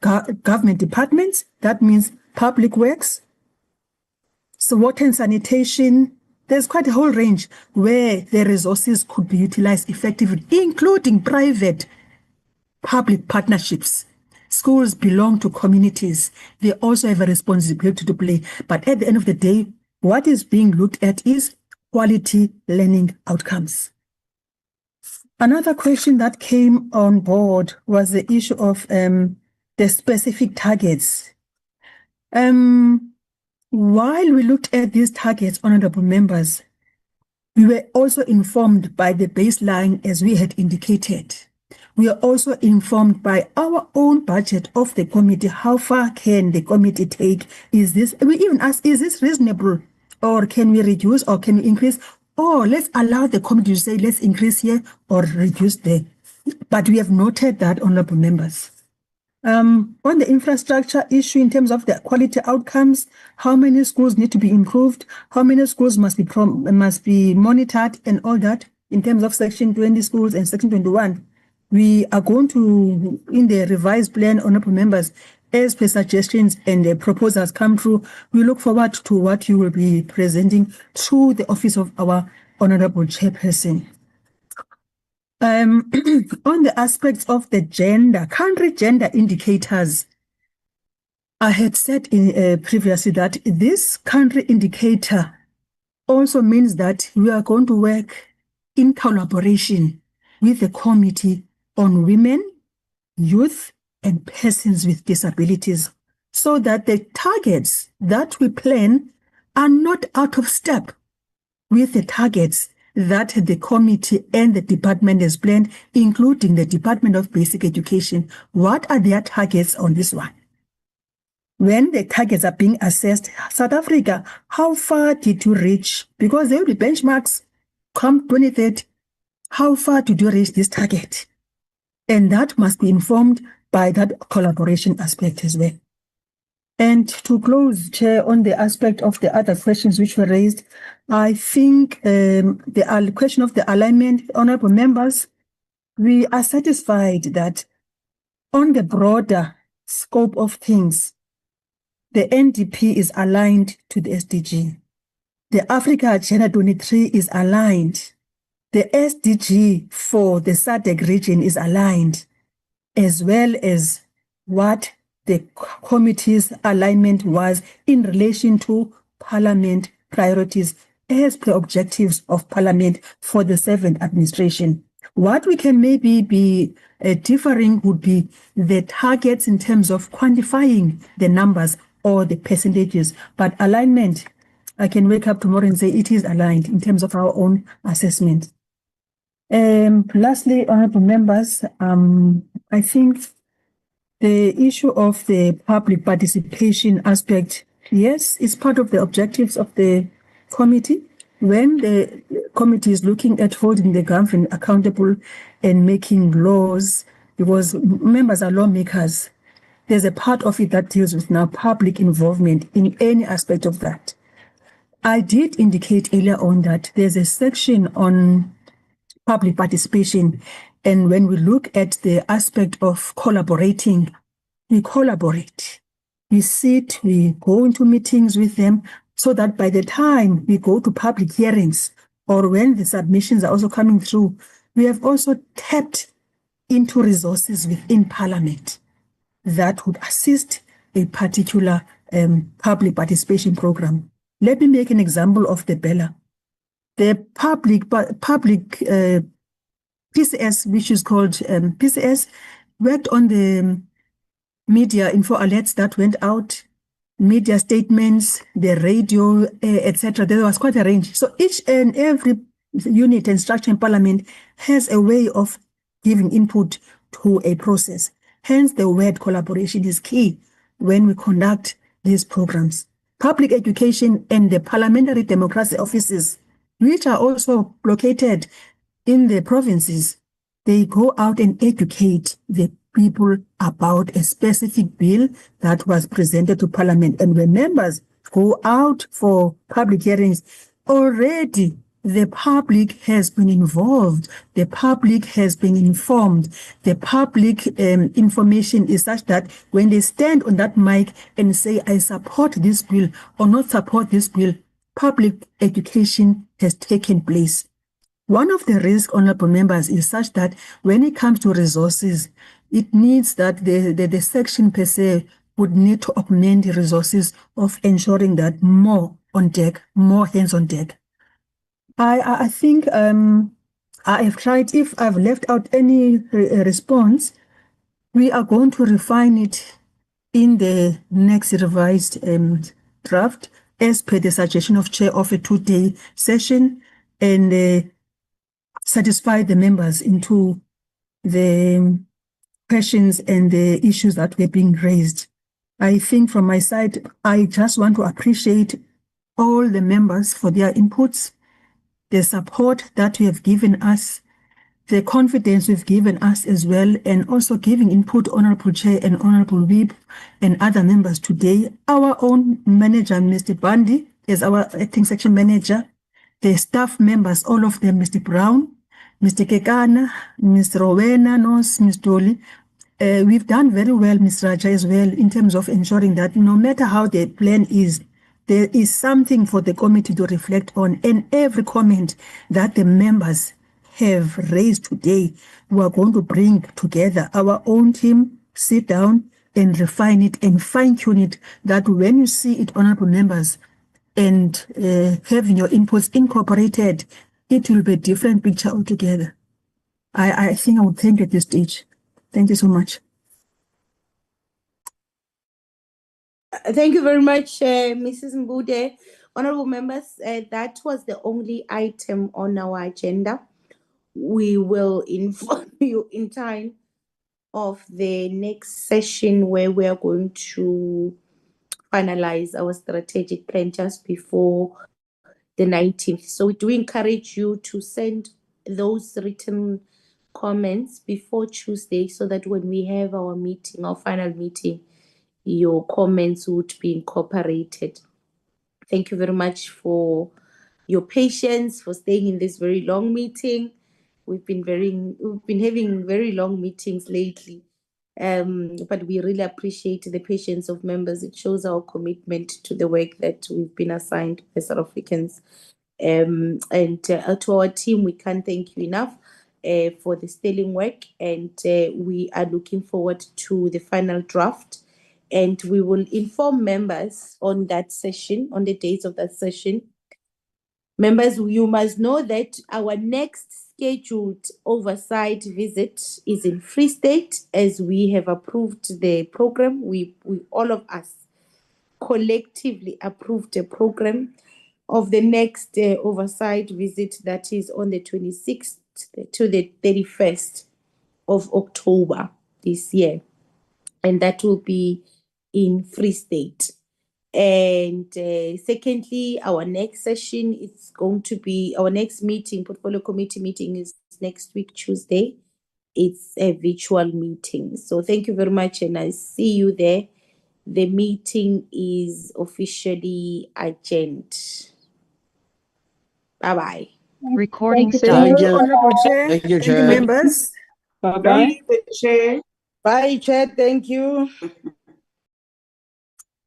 government departments. That means public works, so water and sanitation. There's quite a whole range where the resources could be utilized effectively, including private public partnerships. Schools belong to communities. They also have a responsibility to play. But at the end of the day, what is being looked at is quality learning outcomes. Another question that came on board was the issue of the specific targets. While we looked at these targets, honorable members, we were also informed by the baseline as we had indicated. We are also informed by our own budget of the committee. How far can the committee take? We even ask, is this reasonable? Or can we reduce, or can we increase? Or let's allow the committee to say, let's increase here or reduce there. But we have noted that, honorable members. On the infrastructure issue in terms of the quality outcomes, how many schools need to be improved, how many schools must be monitored, and all that in terms of Section 20 schools and Section 21. We are going to, in the revised plan, honorable members, as per suggestions and the proposals come through, we look forward to what you will be presenting through the office of our honorable chairperson. On the aspects of the country gender indicators, I had said previously that this country indicator also means that we are going to work in collaboration with the Committee on Women, Youth, and Persons with Disabilities, so that the targets that we plan are not out of step with the targets that the committee and the department has planned, including the Department of Basic Education. What are their targets on this one? When the targets are being assessed, South Africa, how far did you reach? Because there will be benchmarks come 2030. How far did you reach this target? And that must be informed by that collaboration aspect as well. And to close, Chair, on the aspect of the other questions which were raised, I think the question of the alignment, honorable members, we are satisfied that on the broader scope of things, the NDP is aligned to the SDG. The Africa Agenda 23 is aligned. The SDG for the SADC region is aligned, as well as what the committee's alignment was in relation to Parliament priorities as per objectives of Parliament for the 7th administration. What we can maybe be differing would be the targets in terms of quantifying the numbers or the percentages, but alignment, I can wake up tomorrow and say it is aligned in terms of our own assessment. Lastly, honorable members, I think the issue of the public participation aspect, yes, it's part of the objectives of the committee. When the committee is looking at holding the government accountable and making laws, because members are lawmakers, there's a part of it that deals with now public involvement in any aspect of that. I did indicate earlier on that there's a section on public participation. And when we look at the aspect of collaborating, we collaborate. We sit, we go into meetings with them so that by the time we go to public hearings or when the submissions are also coming through, we have also tapped into resources within Parliament that would assist a particular public participation program. Let me make an example of the Bella. The public PCS, which is called PCS, worked on the media info alerts that went out, media statements, the radio, etc. There was quite a range. So each and every unit and structure in Parliament has a way of giving input to a process. Hence, the word collaboration is key when we conduct these programs. Public education and the parliamentary democracy offices, which are also located in the provinces, they go out and educate the people about a specific bill that was presented to Parliament. And when members go out for public hearings, already the public has been involved, the public has been informed, the public information is such that when they stand on that mic and say, I support this bill or not support this bill, public education has taken place. One of the risks, honorable members, is such that when it comes to resources, it needs that the section per se would need to augment the resources of ensuring that more on deck, more hands on deck. I think I have tried, if I've left out any response, we are going to refine it in the next revised draft as per the suggestion of chair of a 2-day session and satisfy the members into the questions and the issues that were being raised. I think from my side, I just want to appreciate all the members for their inputs, the support that you have given us, the confidence you've given us as well, and also giving input, Honorable Chair and Honorable Whip and other members today. Our own manager, Mr. Bundy, is our acting section manager, the staff members, all of them, Mr. Brown, Mr. Kekana, Mr. Rowena, Ms. Dolly. We've done very well, Ms. Raja, as well, in terms of ensuring that no matter how the plan is, there is something for the committee to reflect on, and every comment that the members have raised today, we are going to bring together our own team, sit down and refine it and fine-tune it, that when you see it, honorable members, and having your inputs incorporated, it will be a different picture altogether. I think I would thank you at this stage. Thank you so much. Thank you very much, Mrs. Mbude. Honorable members, that was the only item on our agenda. We will inform you in time of the next session where we are going to finalize our strategic plan just before the 19th. So we do encourage you to send those written comments before Tuesday so that when we have our meeting, our final meeting, your comments would be incorporated. Thank you very much for your patience, for staying in this very long meeting. We've been having very long meetings lately, but we really appreciate the patience of members. It shows our commitment to the work that we've been assigned as South Africans. And to our team, we can't thank you enough for the sterling work, and we are looking forward to the final draft. And we will inform members on that session, on the dates of that session. Members, you must know that our next scheduled oversight visit is in Free State, as we have approved the program. We all of us collectively approved a program of the next oversight visit, that is on the 26th to the 31st of October this year. And that will be in Free State. And secondly, our next session is going to be, our next meeting, portfolio committee meeting, is next week, Tuesday. It's a virtual meeting. So thank you very much, and I see you there. The meeting is officially adjourned. Bye-bye. Recording Thank stopped. you, you. Honorable Chair. Thank you, Thank you, Chair. members. Bye-bye. the chair. Bye, Chair. Thank you.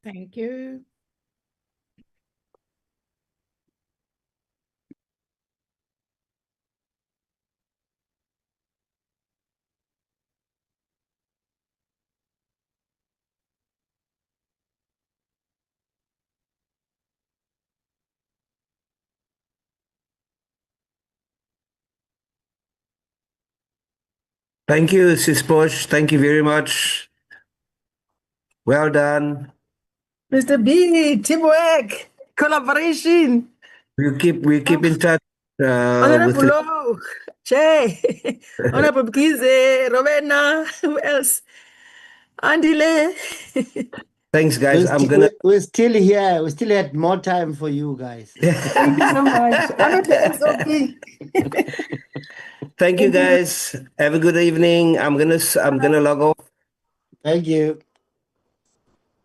Thank you. Thank you, Sis Posh. Thank you very much. Well done. Mr. B, teamwork, collaboration. We keep in touch with Honorable Low, Chair, Honorable Kize, Rowena, who else? Andile. Thanks, guys. We're still here. We still had more time for you guys. Thank you so much. I'm not the SOP. Thank you, guys. Have a good evening. I'm gonna log off. Thank you.